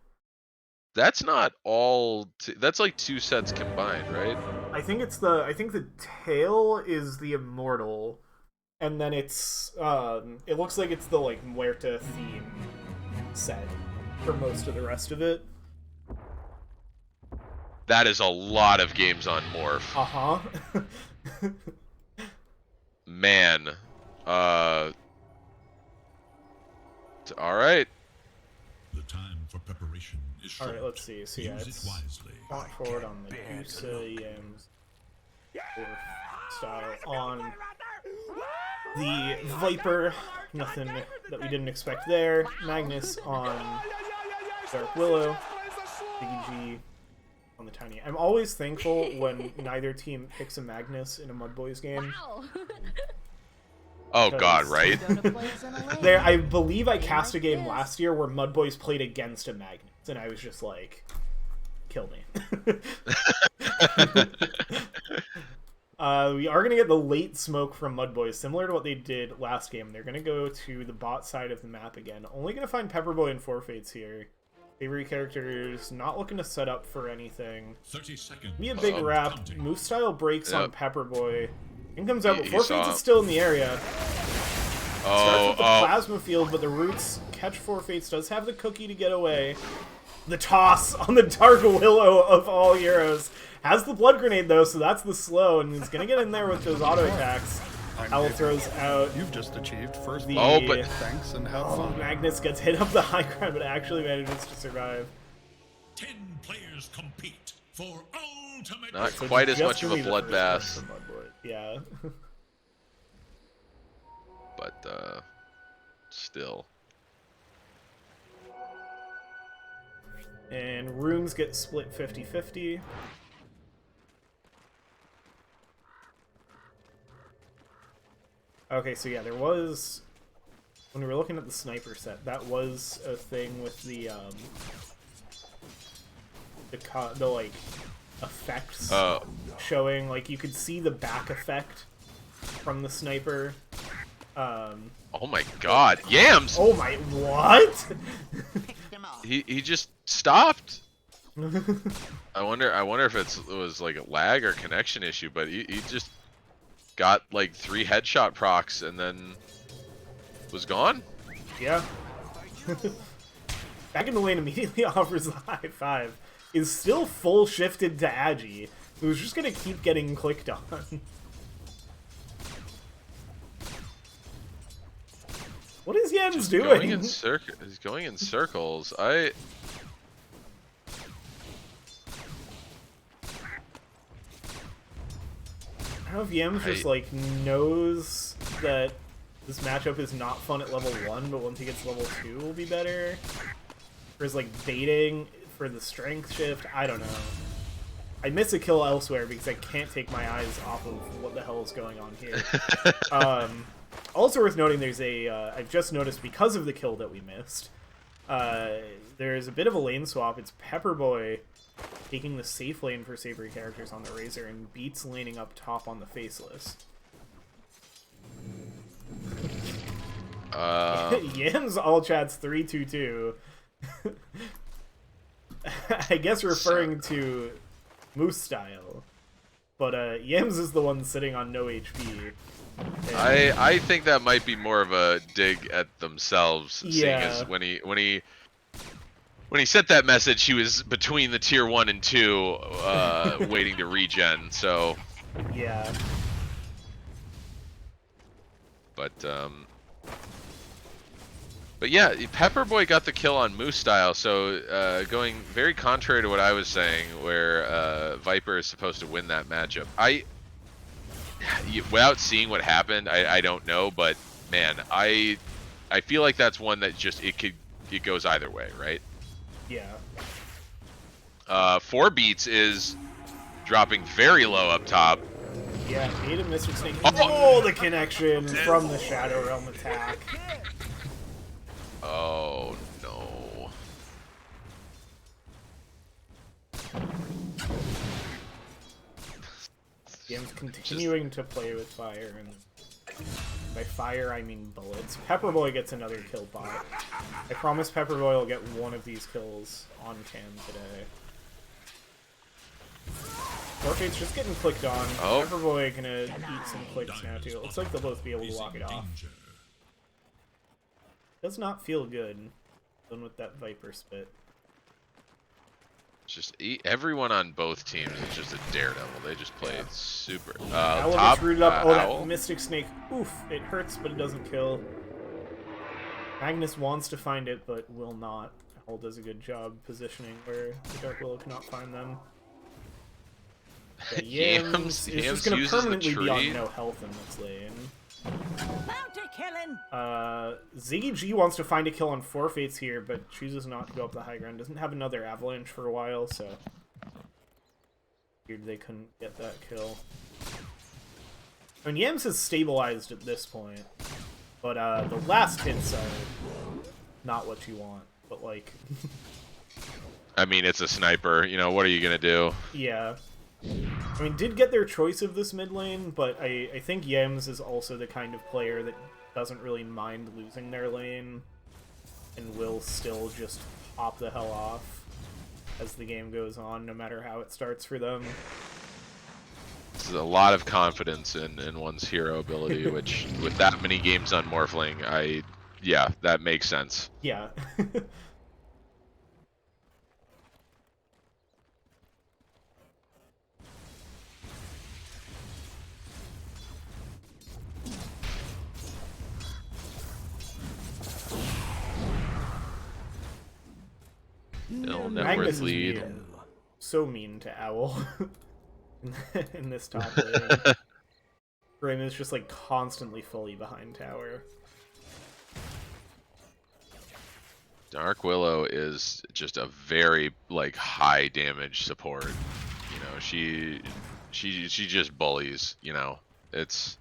That's not all. That's like 2 sets combined, right? I think the tail is the Immortal, and then it's it looks like it's the like Muerta theme set for most of the rest of it. That is a lot of games on Morph. Uh-huh. Man. All right. The time for preparation is short. Alright, let's see. So yeah, Use it's it wisely. forward on Medusa, Yams, style on the Viper. Nothing that we didn't expect there. Magnus on Dark Willow. BG on the Tiny. I'm always thankful when neither team picks a Magnus in a MUDBOYS game. Wow. Oh god, right? There, I believe I cast a game last year where MUDBOYS played against a Magnus, and I was just like, kill me. We are going to get the late smoke from MUDBOYS, similar to what they did last game. They're going to go to the bot side of the map again. Only going to find Pepperboy and Forfates here. Favorite characters, not looking to set up for anything. 30 seconds. Be a big wrap. Counting. Move style breaks on Yep. Pepperboy. In comes out, but You Forfates saw is still in the area. Starts with the Oh, plasma field, but the roots catch Forfates. Does have the cookie to get away. The toss on the Dark Willow of all heroes. Has the blood grenade though, so that's the slow, and he's gonna get in there with those auto attacks. Owl throws out. You've just achieved first. The Oh, but- Thanks and have fun. Magnus gets hit up the high ground, but actually manages to survive. 10 players compete for ultimate. not victory. quite as Just much of a gonna be the first bloodbath, one for MUDBOYS. Yeah. but still. And runes get split 50-50. Okay, so yeah, there was... When we were looking at the sniper set, that was a thing with the like, effects showing. Like, you could see the back effect from the sniper. Oh my god, Yams! Oh my... What? He just stopped. I wonder if it was like a lag or connection issue, but he just got like 3 headshot procs and then was gone. Yeah. Back in the lane immediately offers the high five. Is still full shifted to Agi, who's just gonna keep getting clicked on. What is Yams doing? He's going in circles. I don't know if Yams just like knows that this matchup is not fun at level 1, but once he gets level 2 will be better. Or is like baiting for the strength shift, I don't know. I miss a kill elsewhere because I can't take my eyes off of what the hell is going on here. Also worth noting, there's a, I've just noticed because of the kill that we missed, there's a bit of a lane swap. It's Pepperboy taking the safe lane for Savoury characters on the Razor and Beats laning up top on the Faceless. Yams all chats 322. I guess referring to Moose style, but Yams is the one sitting on no HP. I think that might be more of a dig at themselves, Yeah. seeing as when he sent that message, he was between the tier 1 and 2, waiting to regen. So Yeah. But yeah, Pepperboy got the kill on Moose style, so going very contrary to what I was saying, where Viper is supposed to win that matchup. Without seeing what happened, I don't know, but man, I feel like that's one that just it goes either way, right? Yeah. 4 Beats is dropping very low up top. Yeah, made a Mystic Snake. Oh, the connection from the Shadow Realm attack. Oh no. Yams continuing to play with fire, and by fire I mean bullets. Pepperboy gets another kill bot. I promise Pepperboy will get one of these kills on cam today. Forfate's just getting clicked on. Oh. Pepperboy gonna eat some clicks now too. It looks like they'll both be able to walk it off. Does not feel good, done with that Viper spit. Just everyone on both teams is just a daredevil. They just play it super. Owl Top, gets rooted up. Oh, Owl. that Mystic Snake. Oof, it hurts, but it doesn't kill. Magnus wants to find it, but will not. Owl does a good job positioning where the Dark Willow cannot find them. Yeah, Yams is just going to uses the permanently be on tree. no health in this lane. Bounty killing. Ziggy G wants to find a kill on Forfates here, but chooses not to go up the high ground. Doesn't have another avalanche for a while, so figured they couldn't get that kill. I mean, Yams is stabilized at this point, but the last hits are not what you want. But like, I mean, it's a sniper. You know, what are you gonna do? yeah. I mean, did get their choice of this mid lane, but I think Yams is also the kind of player that doesn't really mind losing their lane and will still just pop the hell off as the game goes on, no matter how it starts for them. This is a lot of confidence in one's hero ability, which with that many games on Morphling, yeah, that makes sense. Yeah. Still Magnus Networth is lead. mean. So mean to Owl in this top lane. Grim is just like constantly fully behind tower. Dark Willow is just a very like high damage support. You know, she just bullies. You know, it's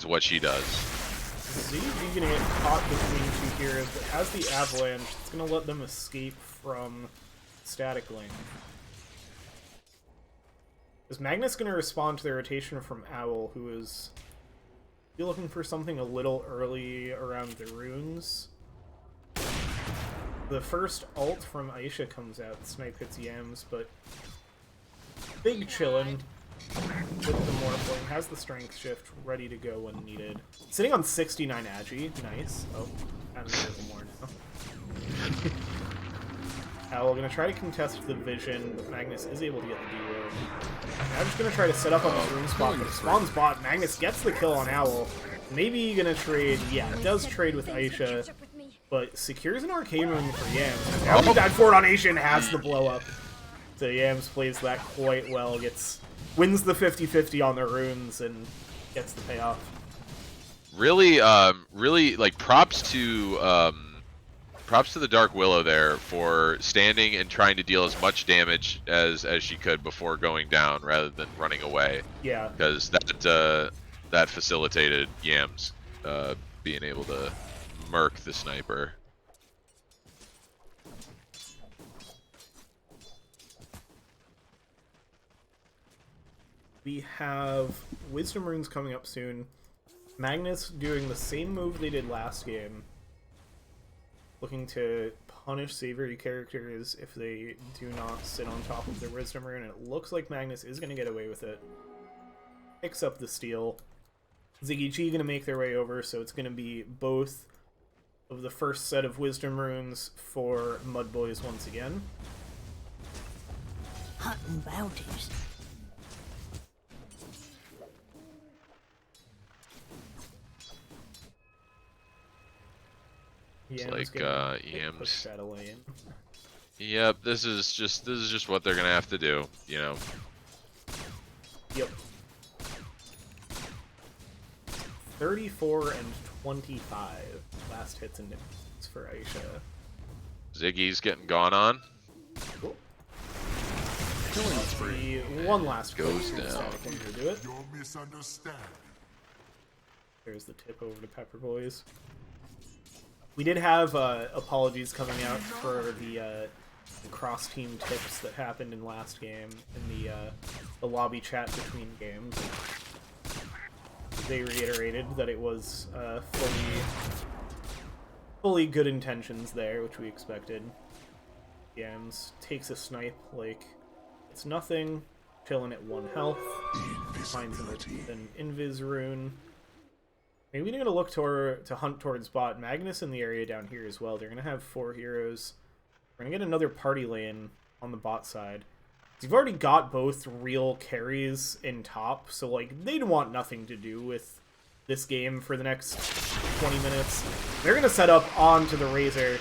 what she does. ZG gonna get caught between two heroes, but has the avalanche. It's gonna let them escape from static lane. Is Magnus gonna respond to the rotation from Owl, who is looking for something a little early around the runes? The first ult from Aisha comes out, snipe hits Yams, but big chillin' with the Morphling, has the strength shift ready to go when needed. Sitting on 69 Agi, nice. Oh, and there's more now. Owl gonna try to contest the vision, but Magnus is able to get the D-Ward. Now just gonna try to set up on the rune spot, but it spawns bot. Magnus gets the kill on Owl. Maybe gonna trade, yeah, does trade with Aisha, but secures an arcane rune for Yams. Now he died for it on Aisha and has the blow up. So Yams plays that quite well, wins the 50-50 on the runes and gets the payoff. Really, really like props to the Dark Willow there for standing and trying to deal as much damage as she could before going down, rather than running away. Yeah. Because that facilitated Yams being able to murk the sniper. We have Wisdom Runes coming up soon. Magnus doing the same move they did last game. Looking to punish Savoury characters if they do not sit on top of their Wisdom Rune. And it looks like Magnus is going to get away with it. Picks up the steal. Ziggy G going to make their way over, so it's going to be both of the first set of Wisdom Runes for MUDBOYS once again. Hunting bounties. It's Yams like getting Yams. pushed out of lane. Yep, this is just what they're gonna have to do, you know. Yep. 34 and 25 last hits and hits for Aisha. Ziggy's getting gone on. Cool. The one last Goes play, down. static one to do it. Your misunderstanding. There's the tip over to Pepper Boys. We did have apologies coming out for the cross-team tips that happened in last game in the lobby chat between games. They reiterated that it was fully good intentions there, which we expected. Yams takes a snipe like it's nothing, chilling at 1 health, finds an invis rune. Maybe they're going to look to hunt towards bot. Magnus in the area down here as well. They're going to have 4 heroes. We're going to get another party lane on the bot side. You've already got both real carries in top, so like they'd want nothing to do with this game for the next 20 minutes. They're going to set up onto the Razor.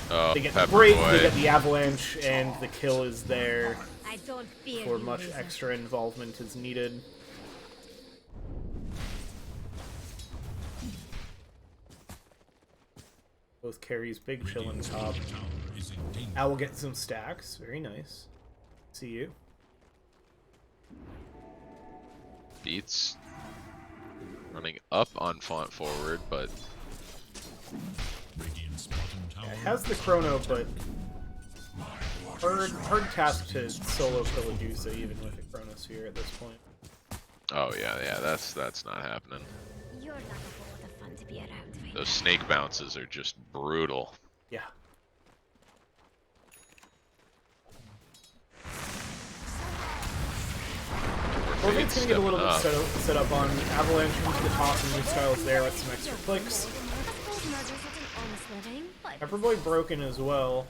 Oh, They get the Pepper break, Boy. they get the avalanche, and the kill is there I don't fear before you, much loser. extra involvement is needed. Both carries, big chill on top. Tower is in danger. Owl gets some stacks. Very nice. See you. Beats running up on Font forward, but Radiant's bottom tower It has the chrono, but hard task to solo kill a Dusa even with a chronosphere at this point. oh yeah, that's not happening. You're not a whole lot of fun to be around right Those snake bounces are just brutal. Yeah. Corvik's gonna get a little bit set up on Avalanche into the top, and New Style's there with some extra clicks. I suppose murder's not an honest living, but Pepperboy broken as well.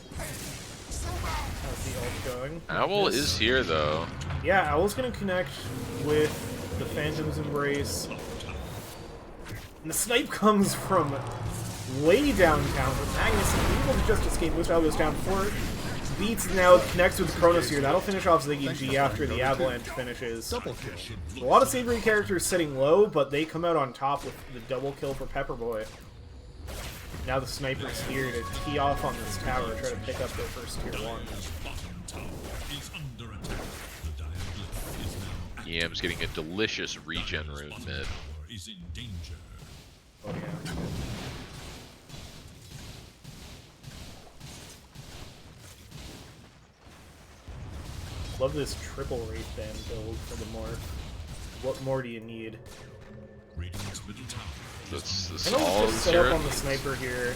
How's the ult going? Owl is here though. Yeah, Owl's gonna connect with the Phantom's Embrace. And the snipe comes from way downtown, but Magnus is able to just escape. Blue Style goes down for it. Beats now connects with the Chronosphere. That'll finish off Ziggy G after the Avalanche finishes. Double kill. A lot of Savoury characters sitting low, but they come out on top with the double kill for Pepperboy. Now the Sniper's here to tee off on this tower, try to pick up their first tier 1. bottom tower is under attack. The Diablo is now active. Yam's getting a delicious regen rune Bottom mid. tower is in danger. Oh yeah. Love this triple Wraith Band build for the morph. What more do you need? Radiant's middle tower That's the And I'll Saul's just set here. up on the Sniper here.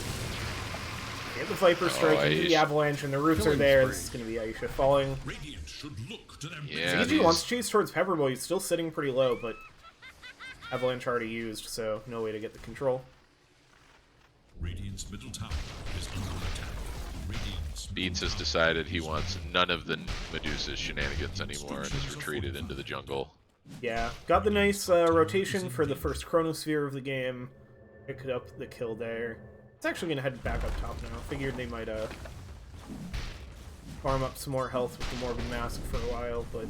Get the Viper Strike into the Aisha. Avalanche, and the roofs are there. This is going to be Aisha falling. Radiant should look to them. Yeah, ZG these- wants to chase towards Pepperboy. He's still sitting pretty low, but Avalanche already used, so no way to get the control. Radiant's middle tower is under attack. Radiant's Beats has decided he wants none of the Medusa's shenanigans anymore and has retreated into the jungle. Yeah, got the nice rotation for the first Chronosphere of the game. Picked up the kill there. It's actually going to head back up top now. Figured they might farm up some more health with the Morbid Mask for a while, but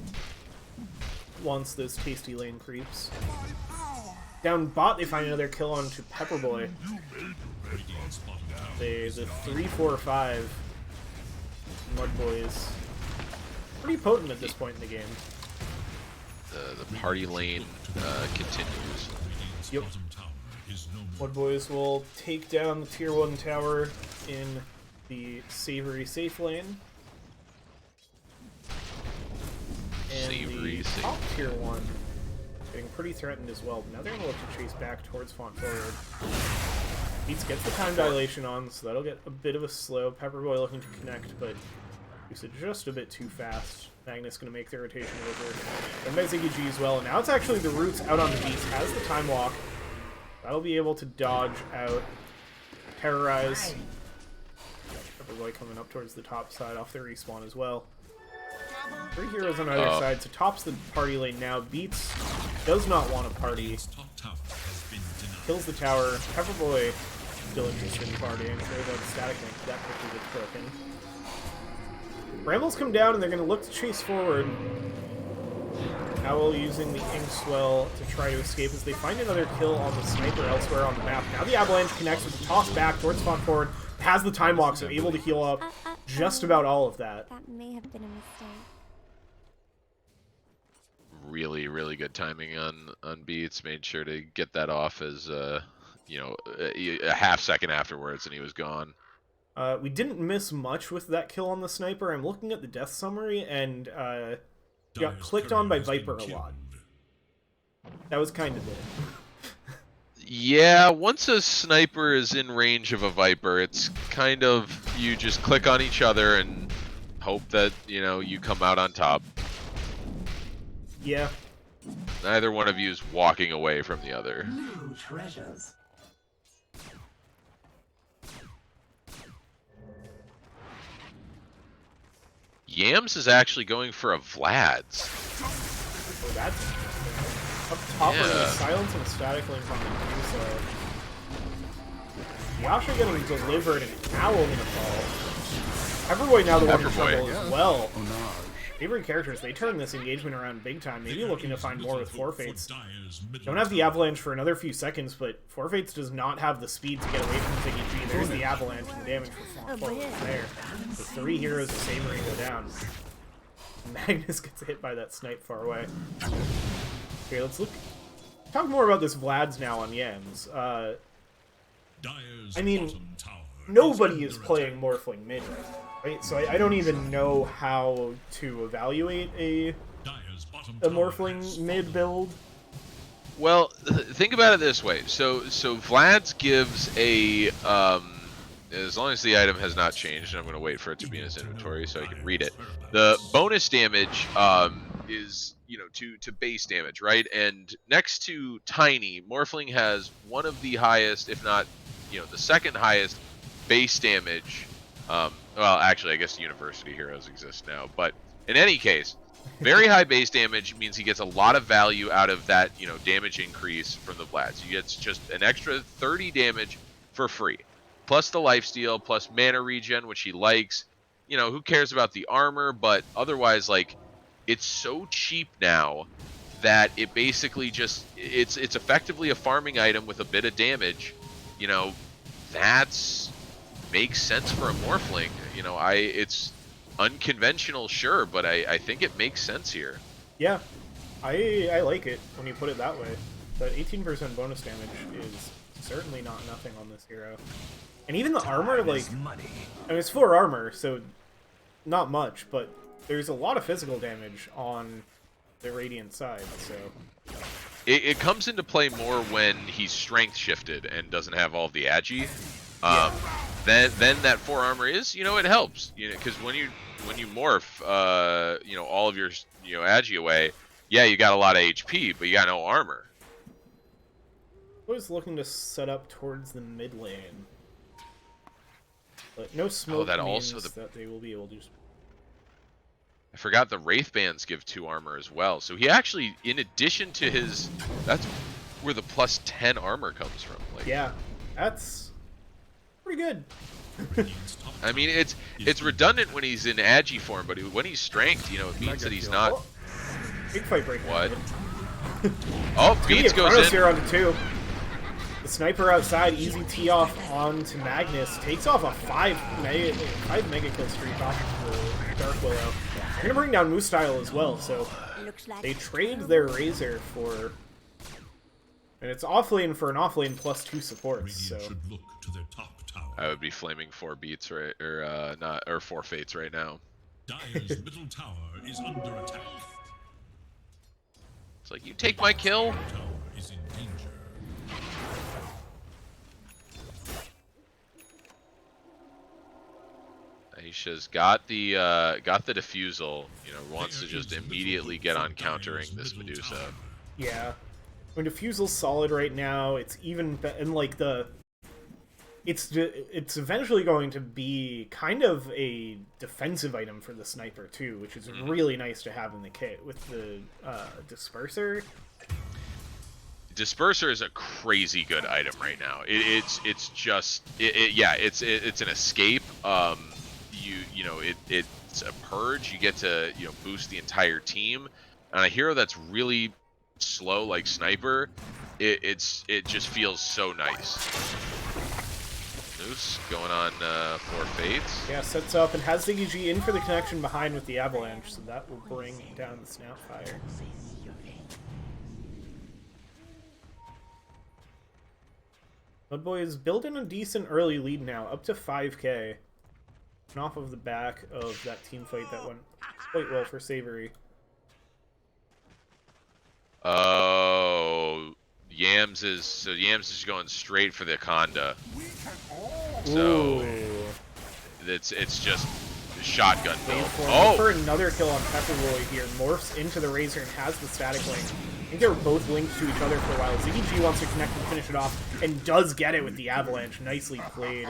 wants those tasty lane creeps. Down bot, they find another kill onto Pepperboy. Radiant's bottom tower The is 3-4-5 MUDBOYS. Pretty potent at this point in the game. The party lane continues. Radiant's Yep. bottom tower is no more. MUDBOYS will take down the tier 1 tower in the Savoury safe lane. And Savoury the safe. top tier 1 getting pretty threatened as well. Now they're going to look to chase back towards Font Forward. Beats gets the time dilation on, so that'll get a bit of a slow. Pepperboy looking to connect, but used it just a bit too fast. Magnus going to make the rotation over. And by Ziggy G as well. And now it's actually the Roots out on the Beats. Has the time walk. That'll be able to dodge out. Terrorize. Pepperboy coming up towards the top side off the respawn as well. 3 heroes on either side, so tops the party lane now. Beats does not want to party. Radiant's top tower has been denied. Kills the tower. Pepperboy still interested in partying. Throws out the static link. That quickly gets broken. Brambles come down and they're going to look to chase forward. Owl using the Ink Swell to try to escape as they find another kill on the sniper elsewhere on the map. Now the Avalanche connects with the toss back towards Font Forward. Has the time walk, so able to heal up just about all of that. That may have been a mistake. Really, really good timing on Beats. Made sure to get that off as you know, a half second afterwards, and he was gone. We didn't miss much with that kill on the sniper. I'm looking at the death summary, and got Dire's clicked on by courier has Viper been a lot. killed. That was kind of it. Yeah, once a sniper is in range of a Viper, it's kind of, you just click on each other and hope that, you know, you come out on top. Yeah. Neither one of you is walking away from the other. New treasures. Yams is actually going for a Vlad's. Oh, that's interesting. Up top are the silence and static link on the blue side. Yasha getting delivered and Owl gonna fall. Pepperboy now the one in Pepperboy. trouble as well. Oh no. Favorite characters, they turn this engagement around big time. Maybe looking to find more with Forfates. Dire's middle Don't have the Avalanche for another few seconds, but Forfates does not have the speed to get away from Ziggy G. There's the Avalanche and the damage from Forfates there. The 3 heroes of Savoury go down. Magnus gets hit by that snipe far away. Okay, let's talk more about this Vlad's now on Yams. Dire's I mean, bottom tower nobody under is playing Morphling mid, right? So I don't even know how to evaluate a Dire's bottom Morphling tower has mid build. Well, think about it this way. So Vlad's gives a as long as the item has not changed, and I'm going to wait for it to be in his inventory so I can read it. The bonus damage is, you know, to base damage, right? And next to Tiny, Morphling has one of the highest, if not, you know, the second highest base damage. Well, actually, I guess University Heroes exist now, but in any case, very high base damage means he gets a lot of value out of that, you know, damage increase from the Vlad. So he gets just an extra 30 damage for free, plus the lifesteal, plus mana regen, which he likes. You know, who cares about the armor? But otherwise, like, it's so cheap now that it basically just, it's effectively a farming item with a bit of damage. You know, that's makes sense for a Morphling. You know, it's unconventional, sure, but I think it makes sense here. Yeah, I like it when you put it that way. But 18% bonus damage is certainly not nothing on this hero. And even the armor, like, I mean, it's 4 armor, so not much, but there's a lot of physical damage on the Radiant side, so... It comes into play more when he's strength shifted and doesn't have all of the agi. Then that 4 armor is, you know, it helps. You know, because when you morph, you know, all of your, you know, agi away, yeah, you got a lot of HP, but you got no armor. I was looking to set up towards the mid lane. But no smoke that means also that they will be able to just... I forgot the Wraith Bands give 2 armor as well. So he actually, in addition to his, that's where the plus 10 armor comes from. Like, Yeah, that's pretty good. I mean, it's redundant when he's in agi form, but when he's strength, you know, it means that he's not. Big fight break. What? Oh, Beats goes in. Here onto 2. The sniper outside, easy tee off onto Magnus. Takes off a 5 mega kill streak off of the Dark Willow. They're going to bring down Moose Style as well, so they trade their Razor for... And it's offlane for an offlane plus 2 supports, so... Should look to their top tower. I would be flaming 4 Beats right, or not, or 4 Fates right now. Dire's middle tower is under attack. It's like, you take my kill? Tower is in danger. Aisha's got the defusal, you know, wants to just immediately get on countering this Medusa. Yeah. I mean, Diffusal's solid right now. It's even... And, like, the... It's eventually going to be kind of a defensive item for the sniper, too, which is really nice to have in the kit with the Disperser. Disperser is a crazy good item right now. It's an escape. It's a purge. You get to boost the entire team. On a hero that's really slow like Sniper, it just feels so nice. Moose going on 4 Fates. Yeah, sets up and has Ziggy G in for the connection behind with the Avalanche, so that will bring down the Snapfire. MUDBOYS building a decent early lead now, up to 5k. And off of the back of that team fight that went quite well for Savoury. Oh, Yams is going straight for the Conda. So it's just shotgun build. Oh, for another kill on Pepperboy here, morphs into the Razor and has the static link. I think they were both linked to each other for a while. Ziggy G wants to connect and finish it off, and does get it with the Avalanche. Nicely played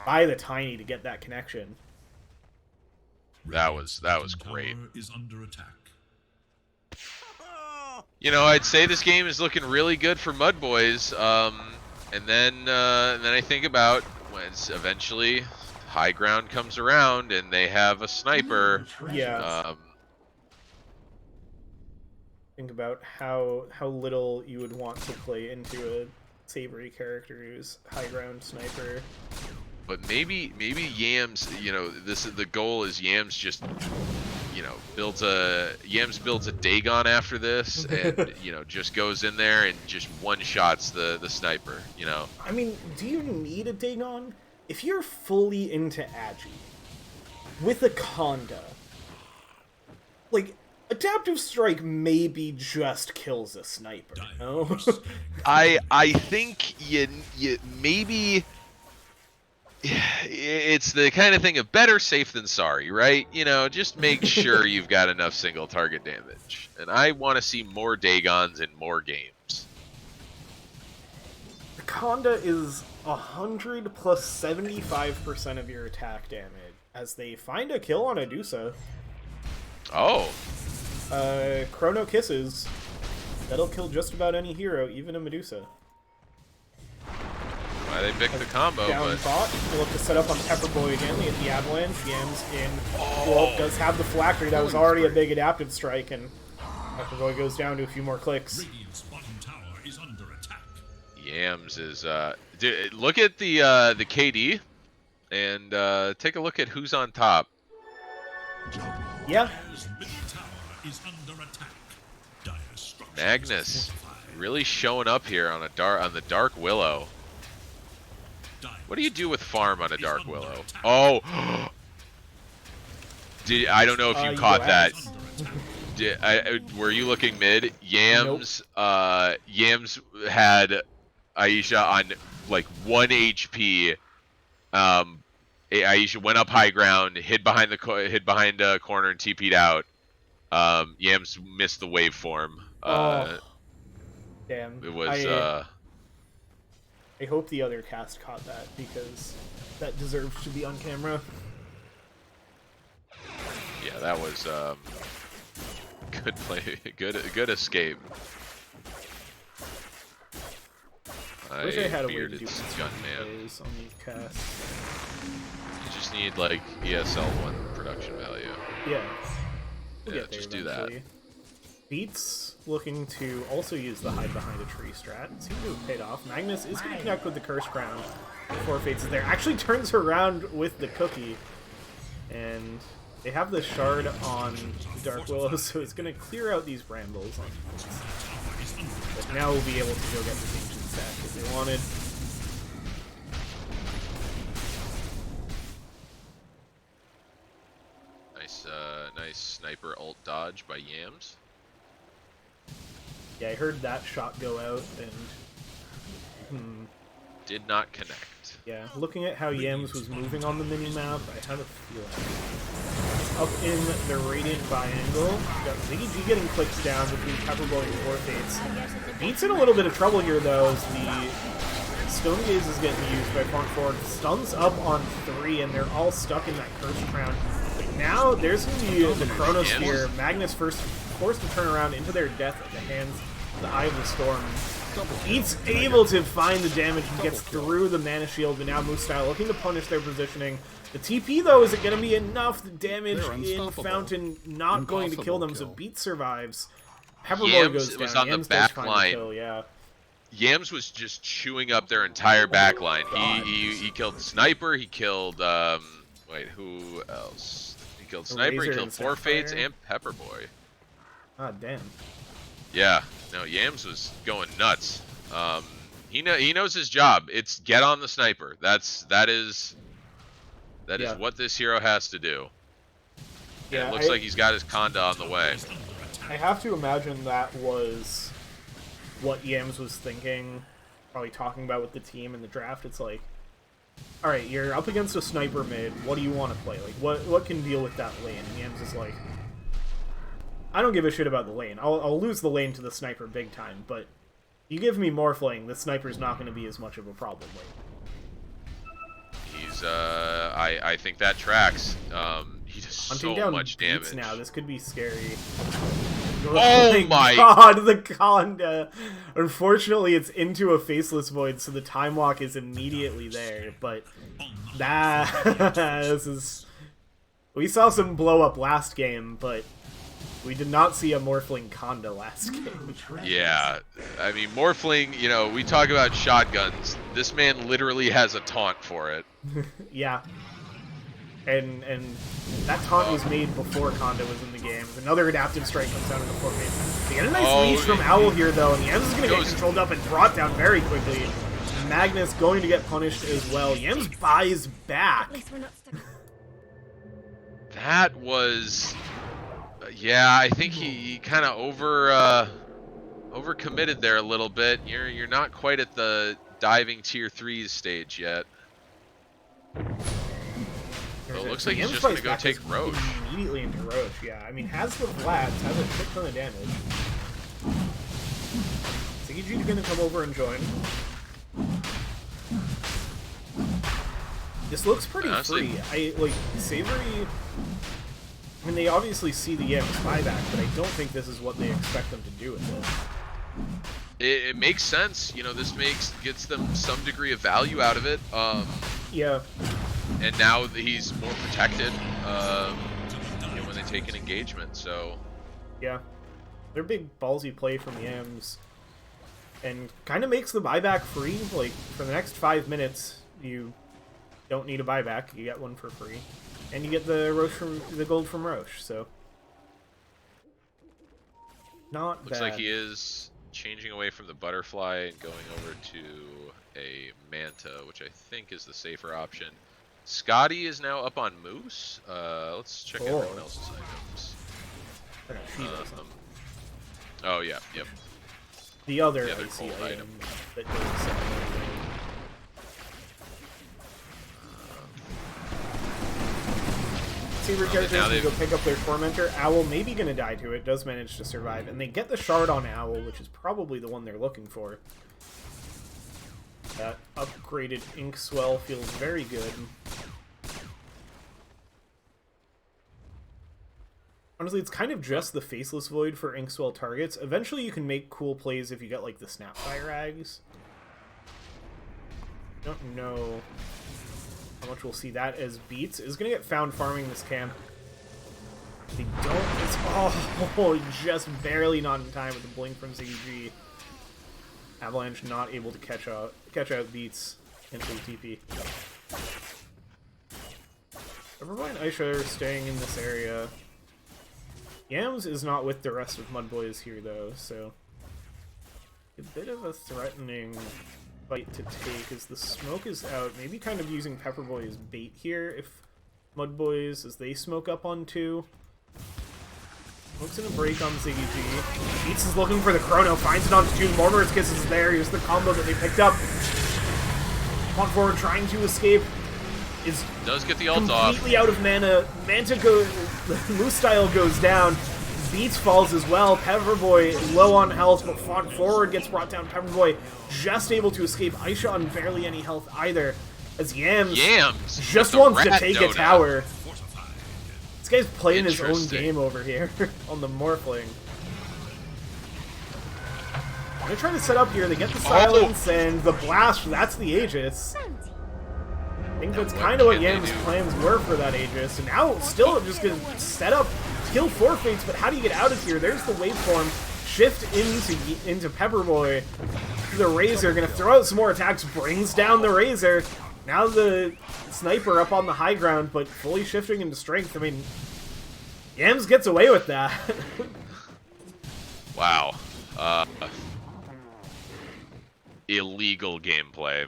by the Tiny to get that connection. That was great. Tower is under attack. You know, I'd say this game is looking really good for MUDBOYS. And then I think about when it's eventually high ground comes around and they have a sniper. Yeah. Think about how little you would want to play into a Savoury character who's high ground sniper. But maybe Yams, the goal is Yams just builds a Dagon after this, and just goes in there and just one shots the sniper. I mean, do you need a Dagon? If you're fully into Agi with a Conda, like, Adaptive Strike maybe just kills a sniper. No? I think you maybe. It's the kind of thing of better safe than sorry, right? Just make sure you've got enough single target damage. And I want to see more Dagons in more games. The Conda is 100 plus 75% of your attack damage as they find a kill on Adusa. Oh. Chrono Kisses. That'll kill just about any hero, even a Medusa. Why they picked the combo, Down but... thought. We'll have to set up on Pepperboy again. They get the Avalanche. Yams in. Well, does have the Phylactery. That was already a big Adaptive Strike, and Pepperboy goes down to a few more clicks. Radiant's bottom tower is under attack. Yams is... Dude, look at the KD, and take a look at who's on top. Yeah. Dire's middle tower is under attack. Dire structures Magnus fortified. really showing up here on the Dark Willow. What do you do with farm on a Dark Willow? Oh! I don't know if you caught that. Were you looking mid? Yams, Nope. Yams had Aisha on like 1 HP. Aisha went up high ground, hid behind a corner and TP'd out. Yams missed the waveform. Damn. It was I hope the other cast caught that, because that deserves to be on camera. Yeah, that was good play, good escape. Wish I had a way to bearded do gunman. on these casts. You just need like ESL 1 production value. Yeah. We'll Yeah, get there just do that. eventually. Beats looking to also use the hide behind a tree strat. Seems to have paid off. Magnus is going to connect with the Curse Crown before Fates is there. Actually turns around with the cookie. And they have the shard on Dark Willow, so it's going to clear out these brambles. But now we'll be able to go get the ancient stack if they wanted. Nice sniper ult dodge by Yams. Yeah, I heard that shot go out, and Did not connect. yeah, looking at how Yams was moving on the minimap, I had a feeling. Up in the Radiant Biangle, we got Ziggy G getting clicks down between Pepperboy and Warfates. Beats in a little bit of trouble here, though, as the Stone Gaze is getting used by Front Forward. Stuns up on 3, and they're all stuck in that Curse Crown. But now, there's going to be the Chronosphere. Magnus forced to turn around into their death at the hands of the Eye of the Storm. Beats able to find the damage and gets through the Mana Shield, but now Moose-style looking to punish their positioning. The TP, though, is it going to be enough? The damage in Fountain not going to kill them, so Beats survives. Pepperboy goes down. Was on Yams the back line. kill, yeah. Yams was just chewing up their entire back line. He killed the Sniper, he killed, wait, who else? He killed Sniper, he killed Four Fates, and Pepperboy. Ah, damn. Yeah, no, Yams was going nuts. He knows his job. It's get on the Sniper. That is what this hero has to do. And Yeah, it looks like he's got his Conda on the way. I have to imagine that was what Yams was thinking, probably talking about with the team in the draft. It's like, all right, you're up against a sniper mid. What do you want to play? Like, what can deal with that lane? And Yams is like, I don't give a shit about the lane. I'll lose the lane to the sniper big time, but you give me Morphling, the sniper's not going to be as much of a problem lane. He's I think that tracks. He does Hunting so down much Beats damage. now. This could be scary. Oh my god, the Conda. Unfortunately, it's into a Faceless Void, so the Time Walk is immediately there, but this is... We saw some blow up last game, but we did not see a Morphling Conda last game. Yeah, I mean, Morphling, you know, we talk about shotguns. This man literally has a taunt for it. Yeah. And that taunt was made before Conda was in the game. Another adaptive strike comes down in the formation. They get a nice leash from Owl here, though, and Yams is going to get controlled up and brought down very quickly. Magnus going to get punished as well. Yams buys back. That was... yeah, I think he kind of overcommitted there a little bit. You're not quite at the diving tier 3s stage yet. So it looks like he's just going to go take Roche. Immediately into Roche, yeah. I mean, has the flats, has a shit ton of damage. CG's going to come over and join. This looks pretty Honestly, free. Like, Savoury... I mean, they obviously see the Yams buyback, but I don't think this is what they expect them to do with it. It makes sense. You know, this gets them some degree of value out of it. Yeah. And now he's more protected you know, when they take an engagement, so... Yeah. They're big ballsy play from Yams. And kind of makes the buyback free. Like, for the next 5 minutes, you don't need a buyback. You get one for free. And you get the gold from Roche, so... Not bad. Looks like he is changing away from the butterfly and going over to a Manta, which I think is the safer option. Scotty is now up on Moose. Let's check out everyone else's items. Oh yeah, yep. The other cold item that does something. Savoury characters can go pick up their Tormentor. Owl may be going to die to it, does manage to survive, and they get the shard on Owl, which is probably the one they're looking for. That upgraded Ink Swell feels very good. Honestly, it's kind of just the Faceless Void for Ink Swell targets. Eventually you can make cool plays if you get, like, the Snapfire Ags. Don't know how much we'll see that as Beats is going to get found farming this camp. They don't... Oh, just barely not in time with the blink from ZG. Avalanche not able to catch out Beats into the TP. Everyone and Aisha are staying in this area. Yams is not with the rest of MUDBOYS here though, so a bit of a threatening fight to take as the smoke is out. Maybe kind of using Pepperboy as bait here if MUDBOYS, as they smoke up on 2. Smoke's gonna break on ZG. Beats is looking for the chrono, finds it onto 2. Mortar's Kiss is there. Here's the combo that they picked up. On forward, trying to escape. Does get the ult off. Completely out of mana. Manta goes. Moose Style goes down. Beats falls as well. Pepperboy low on health, but Font Forward gets brought down. Pepperboy just able to escape. Aisha on barely any health either. As Yams just wants to take a tower. This guy's playing his own game over here on the Morphling. I'm gonna try to set up here. They get the silence and the blast. That's the Aegis. I think that's kind of what Yam's plans were for that Aegis. And now, still just gonna set up, kill 4 Fates, but how do you get out of here? There's the waveform. Shift into Pepperboy. The Razor, gonna throw out some more attacks, brings down the Razor. Now the Sniper up on the high ground, but fully shifting into strength. I mean, Yams gets away with that. Wow. Illegal gameplay.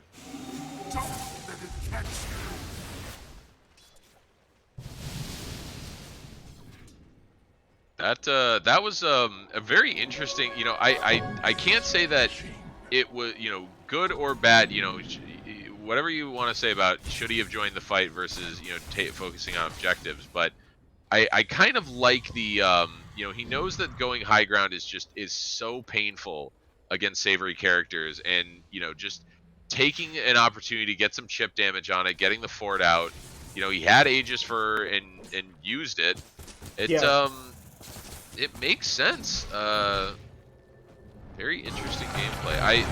That was a very interesting. You know, I can't say that it was, you know, good or bad. You know, whatever you want to say about should he have joined the fight versus, you know, focusing on objectives, but I kind of like the you know, he knows that going high ground is so painful against Savoury characters, and you know, just taking an opportunity to get some chip damage on it, getting the fort out. You know, he had Aegis for and used it. It makes sense. Very interesting gameplay.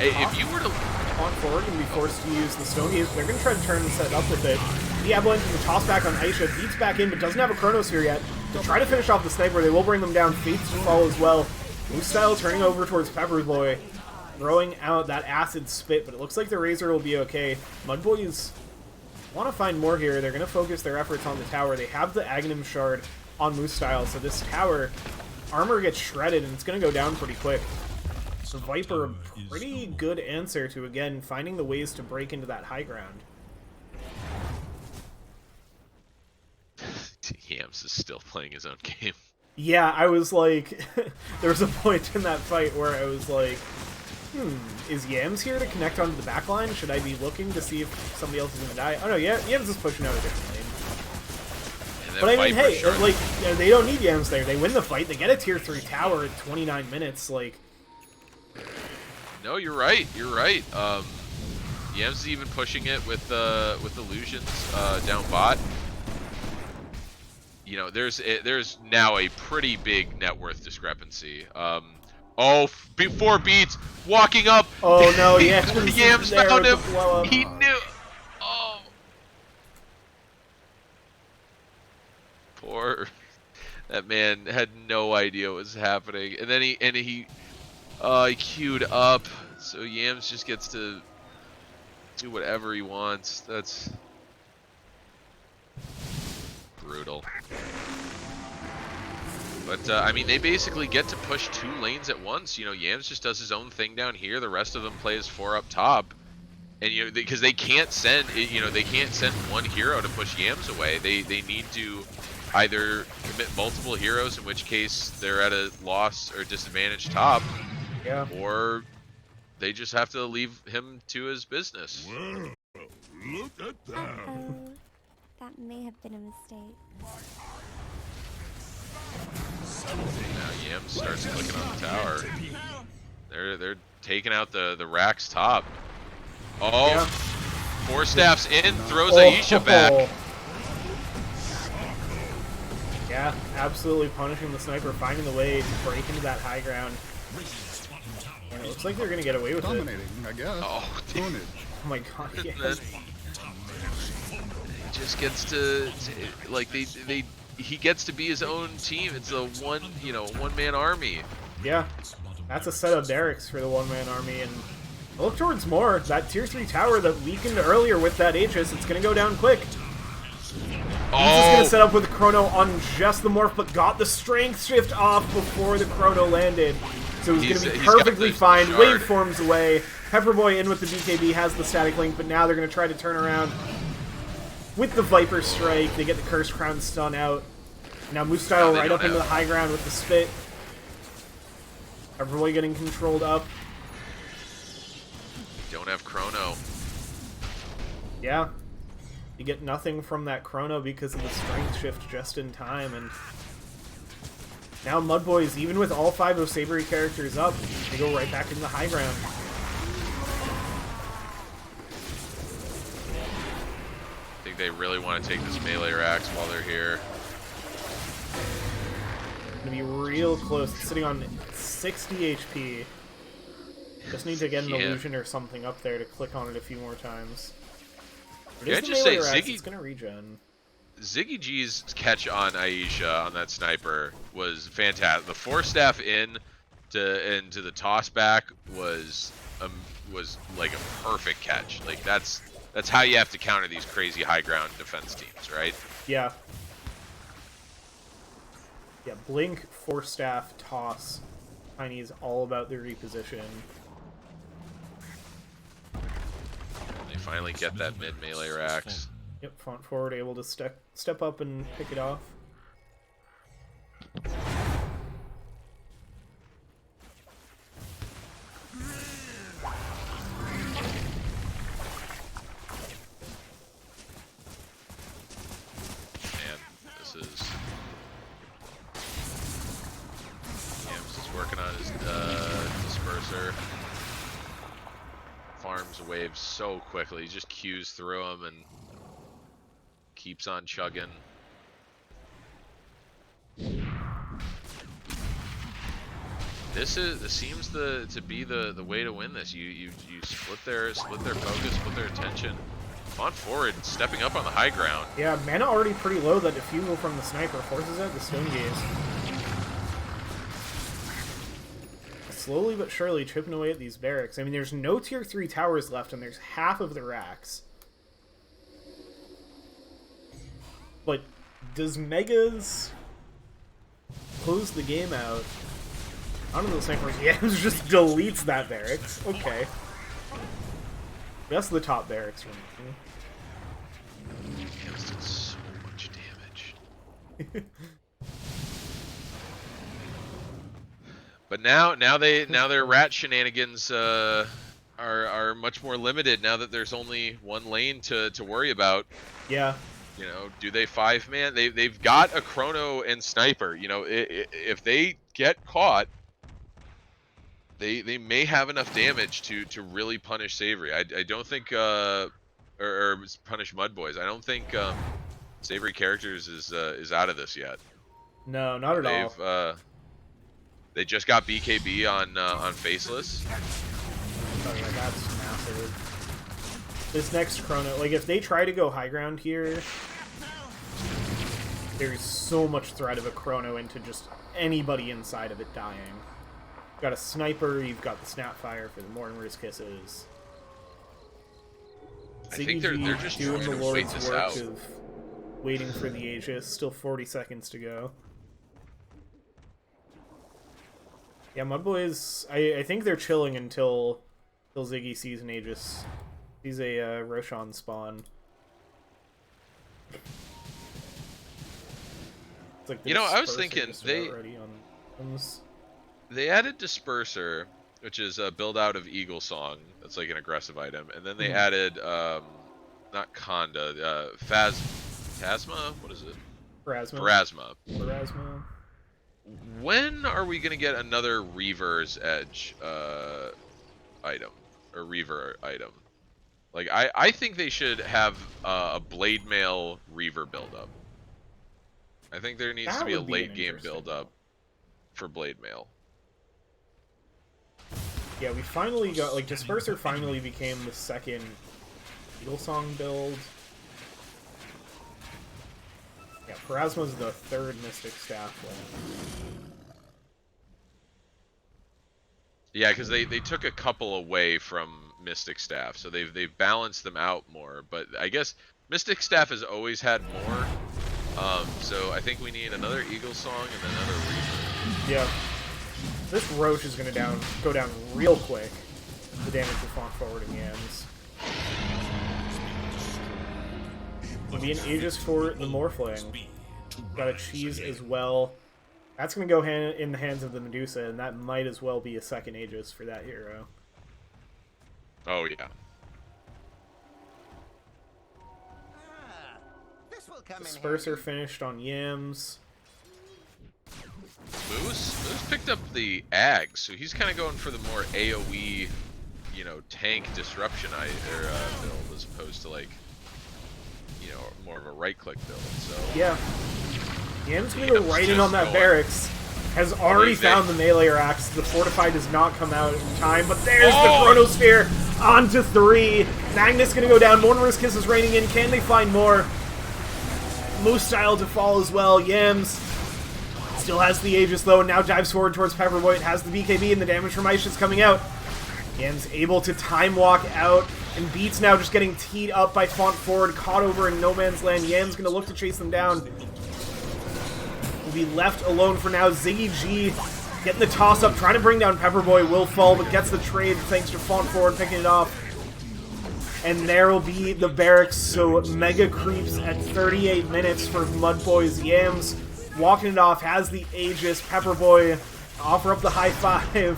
If you were to on forward and be forced to use the Stone Gaze, they're going to try to turn and set up with it. The Avalanche can toss back on Aisha, Beats back in, but doesn't have a Chronosphere yet. To try to finish off the Sniper, they will bring them down. Fates to fall as well. Moose Style turning over towards Pepperboy, throwing out that acid spit, but it looks like the Razor will be okay. MUDBOYS want to find more here. They're going to focus their efforts on the tower. They have the Aghanim Shard on Moose Style, so this tower armor gets shredded, and it's going to go down pretty quick. So Viper, a pretty good answer to, again, finding the ways to break into that high ground. Yams is still playing his own game. Yeah, I was like, there was a point in that fight where I was like, is Yams here to connect onto the back line? Should I be looking to see if somebody else is going to die? Oh no, Yams is pushing out a different lane. But I mean, hey, like, they don't need Yams there. They win the fight. They get a tier 3 tower at 29 minutes. Like, no, you're right. You're right. Yams is even pushing it with illusions down bot. You know, there's now a pretty big net worth discrepancy. Before Beats walking up. Oh no, yeah, Yams found him. He knew. Oh, poor. That man had no idea what was happening, and then he queued up, so Yams just gets to do whatever he wants. That's brutal. But I mean, they basically get to push 2 lanes at once. You know, Yams just does his own thing down here. The rest of them plays 4 up top, and you know, because they can't send, you know, they can't send one hero to push Yams away. They need to either commit multiple heroes, in which case they're at a loss or disadvantage top, or they just have to leave him to his business. Well, look at that. That may have been a mistake. Now Yams starts clicking on the tower. They're taking out the Rax top. Oh, 4 staffs in, throws Aisha back. Yeah, absolutely punishing the Sniper, finding the way to break into that high ground. And it looks like they're going to get away with Dominating, it. I guess. Oh, Dominage. Oh my god, yeah. He just gets to like they he gets to be his own team. It's a one-man army. Yeah, that's a set of barracks for the one-man army, and look towards more. That tier 3 tower that weakened earlier with that Aegis, it's going to go down quick. He's just going to set up with Chrono on just the morph, but got the strength shift off before the Chrono landed. So he's going to be perfectly fine. Waveforms away. Pepperboy in with the BKB, has the static link, but now they're going to try to turn around with the Viper Strike. They get the Cursed Crown stun out. Now Moostyle right up into the high ground with the Spit. Pepperboy getting controlled up. Don't have Chrono. Yeah. You get nothing from that Chrono because of the strength shift just in time, and now MUDBOYS, even with all 5 of Savoury characters up, they go right back in the high ground. I think they really want to take this melee racks while they're here. Gonna be real close, sitting on 60 HP. Just need to get an illusion or something up there to click on it a few more times. Can I just say, it's gonna regen. Ziggy G's catch on Aisha on that sniper was fantastic. The 4-staff into the toss back was like a perfect catch. Like that's how you have to counter these crazy high ground defense teams, right? Yeah. Yeah, Blink, 4-staff, toss. Tiny is all about the reposition. They finally get that mid melee racks. Yep, front forward able to step up and pick it off. Man, this is Yams is working on his disperser. Farms waves so quickly. He just queues through them and keeps on chugging. This seems to be the way to win this. You split their focus, split their attention. On forward, stepping up on the high ground. Yeah, mana already pretty low. That defusal from the sniper forces out the stone gaze. Slowly but surely chipping away at these barracks. I mean, there's no tier 3 towers left, and there's half of the racks. But does Megas close the game out? Onto those snipers. Yeah, it just deletes that barracks. Okay. That's the top barracks remaining. Yams did so much damage. But now their rat shenanigans are much more limited now that there's only one lane to worry about. Yeah. You know, do they 5-man? They've got a Chrono and Sniper. You know, if they get caught, they may have enough damage to really punish Savoury. I don't think or punish MUDBOYS. I don't think Savoury Characters is out of this yet. No, not at all. They just got BKB on Faceless. Oh yeah, that's massive. This next Chrono, like if they try to go high ground here, there's so much threat of a Chrono into just anybody inside of it dying. You've got a Sniper, you've got the Snapfire for the Mortimer's Kisses. I think they're just doing trying the to wait Lord's this work out. of waiting for the Aegis. Still 40 seconds to go. Yeah, MUDBOYS, I think they're chilling until Ziggy sees an Aegis. Sees a Roshan spawn. It's like You know, I was Disperser thinking just about ready on items. They added Disperser, which is a build out of Eagle Song. That's like an aggressive item. And then they added, not Conda, Phasma? What is it? Pharasma. When are we going to get another Reaver's Edge item? Or Reaver item? Like, I think they should have a Blade Mail Reaver build-up. I think there needs to be a late-game build-up for Blade Mail. Yeah, we finally got, like, Disperser finally became the second Eagle Song build. Yeah, Parasma's the third Mystic Staff lane. Yeah, because they took a couple away from Mystic Staff, so they've balanced them out more. But I guess Mystic Staff has always had more. So I think we need another Eagle Song and another Reaper. Yeah. This Roach is gonna go down real quick. The damage of Font Forward and Yams. Will be an Aegis for the Morphling. Got a Cheese as well. That's going to go in the hands of the Medusa, and that might as well be a second Aegis for that hero. Oh, yeah. Disperser finished on Yams. Moose picked up the Ag, so he's kind of going for the more AoE, you know, tank disruption build as opposed to, like, you know, more of a right-click build. So yeah. Yam's going to go right in on that barracks. Has already found the melee axe. The Fortify does not come out in time, but there's the Chronosphere onto 3. Magnus going to go down. Mortimer's Kiss is raining in. Can they find more? Moose style to fall as well. Yams still has the Aegis though, and now dives forward towards Pepperboy. It has the BKB, and the damage from Ice is coming out. Yams able to time walk out, and Beats now just getting teed up by Font Forward, caught over in no man's land. Yams going to look to chase them down. Be left alone for now. Ziggy G getting the toss up, trying to bring down Pepperboy. Will fall, but gets the trade thanks to Font Forward picking it off. And there will be the barracks, so Mega Creeps at 38 minutes for MUDBOYS. Yams walking it off, has the Aegis. Pepperboy offer up the high five.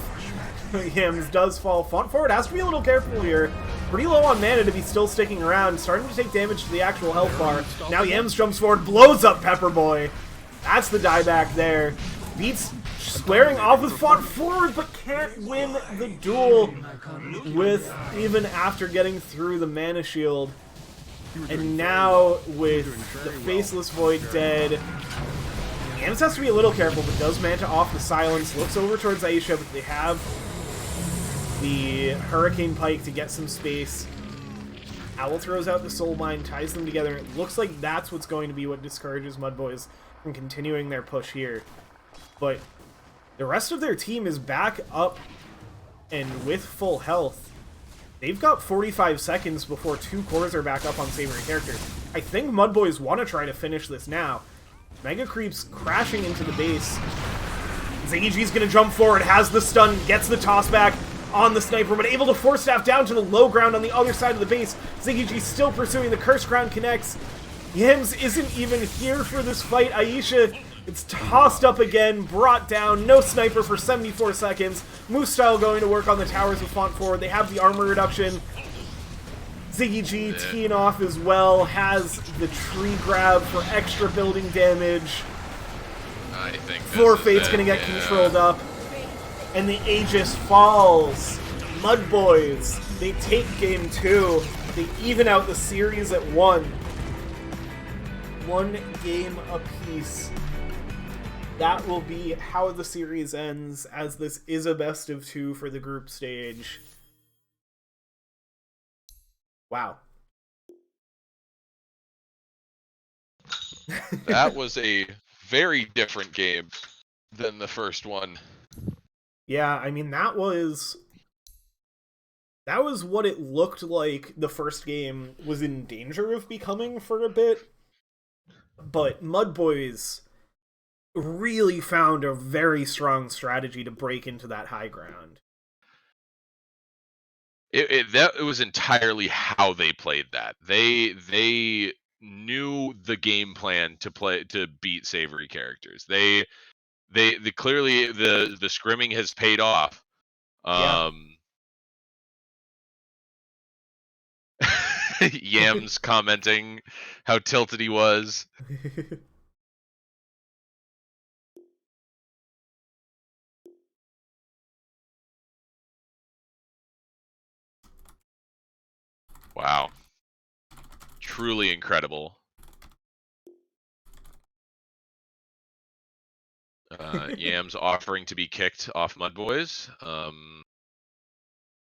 Yams does fall. Font Forward has to be a little careful here. Pretty low on mana to be still sticking around. Starting to take damage to the actual health bar. Now Yams jumps forward, blows up Pepperboy. That's the dieback there. Beats squaring off with Font Forward, but can't win the duel with even after getting through the mana shield. And now with the Faceless Void dead, Yams has to be a little careful, but does Manta off the silence. Looks over towards Aisha, but they have the Hurricane Pike to get some space. Owl throws out the Soul Mine, ties them together. It looks like that's what's going to be what discourages MUDBOYS from continuing their push here. But the rest of their team is back up and with full health. They've got 45 seconds before 2 cores are back up on Savoury characters. I think MUDBOYS want to try to finish this now. Mega Creeps crashing into the base. Ziggy G's going to jump forward, has the stun, gets the toss back on the sniper, but able to force staff down to the low ground on the other side of the base. Ziggy G still pursuing, the Curse Crown connects. Yams isn't even here for this fight. Aisha, it's tossed up again, brought down, no sniper for 74 seconds. Moose style going to work on the towers with Font Forward. They have the armor reduction. Ziggy G teeing off as well, has the tree grab for extra building damage. I think Fate's gonna get controlled up. And the Aegis falls. MUDBOYS, they take game 2. They even out the series at 1. 1 game apiece. That will be how the series ends, as this is a best of 2 for the group stage. Wow. That was a very different game than the first one. Yeah, I mean, that was what it looked like the first game was in danger of becoming for a bit. But MUDBOYS really found a very strong strategy to break into that high ground. It was entirely how they played that. They knew the game plan to beat Savoury characters. They clearly the scrimming has paid off. Yeah. Yams commenting how tilted he was. Wow. Truly incredible. Yams offering to be kicked off MUDBOYS.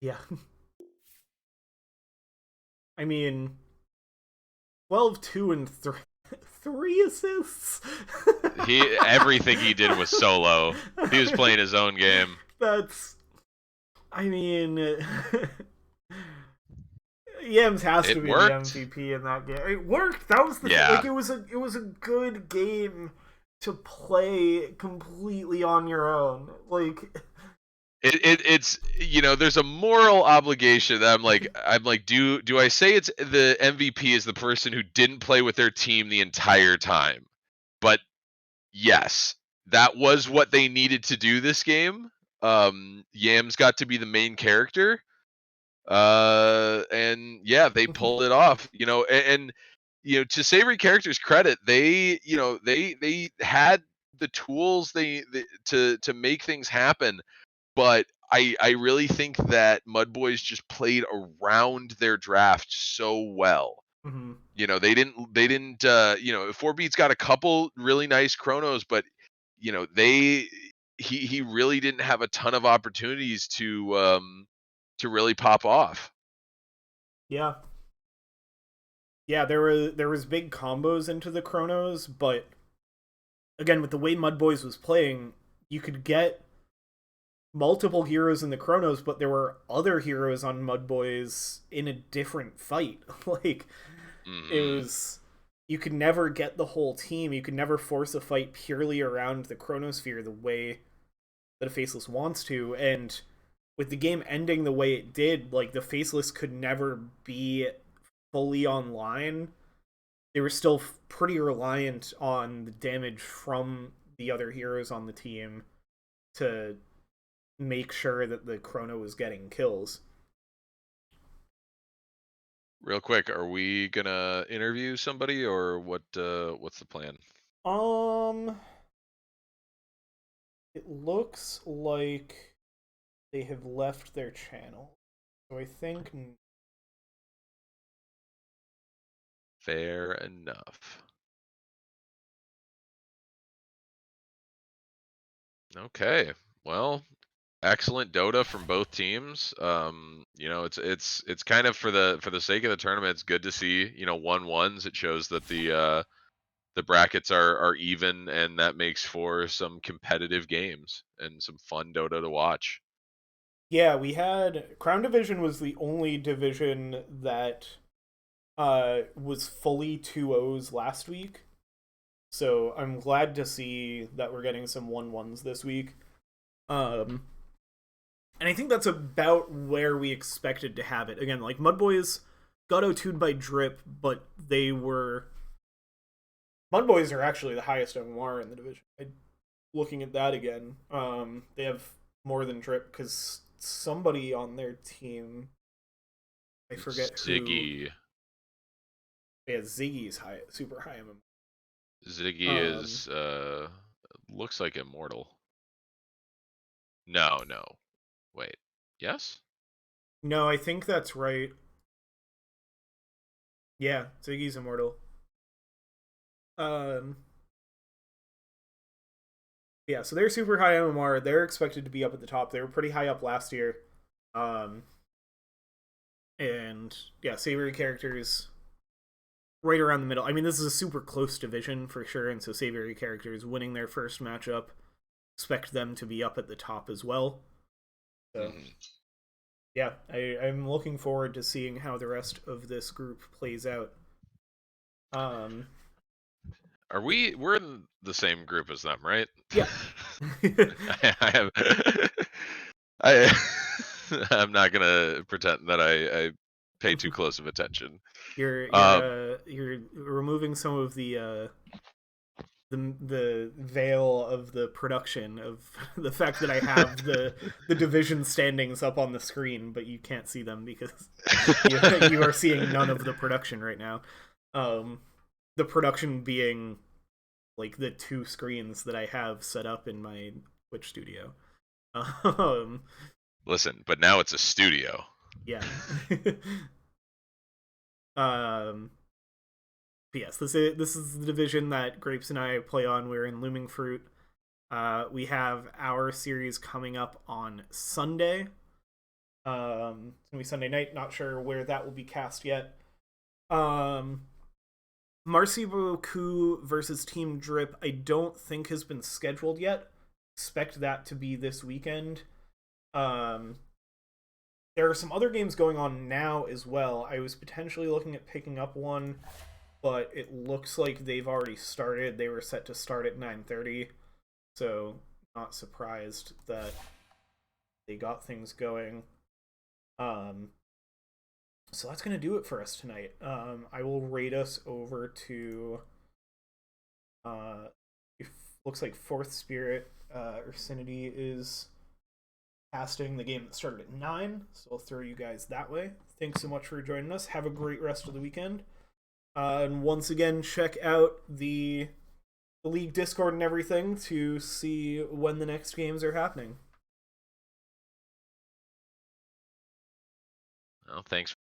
Yeah. I mean, 12, 2, and 3 assists. Everything he did was solo. He was playing his own game. I mean, Yams has to be worked. the MVP in that game. It worked. That was it was a good game to play completely on your own. Like it's there's a moral obligation that I'm like do I say it's the MVP is the person who didn't play with their team the entire time? But yes, that was what they needed to do this game. Yams got to be the main character. And yeah, they pulled it off, and to Savoury Characters' credit, they had the tools to make things happen, but I really think that MUDBOYS just played around their draft so well. mm-hmm. They didn't 4Beat's got a couple really nice chronos, but he really didn't have a ton of opportunities to really pop off. Yeah, there was big combos into the chronos, but again, with the way MUDBOYS was playing, you could get multiple heroes in the chronos, but there were other heroes on MUDBOYS in a different fight. Like it was, you could never get the whole team. You could never force a fight purely around the chronosphere the way that a Faceless wants to. And with the game ending the way it did, like the Faceless could never be fully online. They were still pretty reliant on the damage from the other heroes on the team to make sure that the chrono was getting kills. Real quick, are we gonna interview somebody or what? What's the plan? It looks like they have left their channel, so I think. Fair enough. Okay, well, excellent Dota from both teams. It's kind of for the sake of the tournament. It's good to see 1-1s. It shows that the brackets are even, and that makes for some competitive games and some fun Dota to watch. Yeah, we had Crown Division was the only division that was fully 2-0s last week. So I'm glad to see that we're getting some 1-1s this week. And I think that's about where we expected to have it. Again, like MUDBOYS got 0-2'd by Drip, but MUDBOYS are actually the highest MMR in the division. Looking at that again, they have more than Drip because somebody on their team, I forget Ziggy. who. Yeah, Ziggy's super high MMR. Ziggy is looks like immortal. No. Wait. Yes? No, I think that's right. Yeah, Ziggy's immortal. Yeah, so they're super high MMR. They're expected to be up at the top. They were pretty high up last year. And yeah, Savoury Characters right around the middle. I mean, this is a super close division for sure, and so Savoury Characters winning their first matchup, expect them to be up at the top as well. So yeah, I'm looking forward to seeing how the rest of this group plays out. We're in the same group as them, right? Yeah. I'm not gonna pretend that I pay too close of attention. You're removing some of the veil of the production of the fact that I have the division standings up on the screen, but you can't see them because you are seeing none of the production right now. The production being like the 2 screens that I have set up in my Twitch studio. Listen, but now it's a studio. Yeah. But yes, this is the division that Grapes and I play on. We're in Looming Fruit. We have our series coming up on Sunday. It's gonna be Sunday night. Not sure where that will be cast yet. Marcy Bo2 versus Team Drip, I don't think has been scheduled yet. Expect that to be this weekend. There are some other games going on now as well. I was potentially looking at picking up one, but it looks like they've already started. They were set to start at 9:30, so not surprised that they got things going. So that's gonna do it for us tonight. I will rate us over to it looks like Fourth Spirit Ursinity is casting the game that started at 9, so I'll throw you guys that way. Thanks so much for joining us. Have a great rest of the weekend. And once again, check out the league Discord and everything to see when the next games are happening. Well, thanks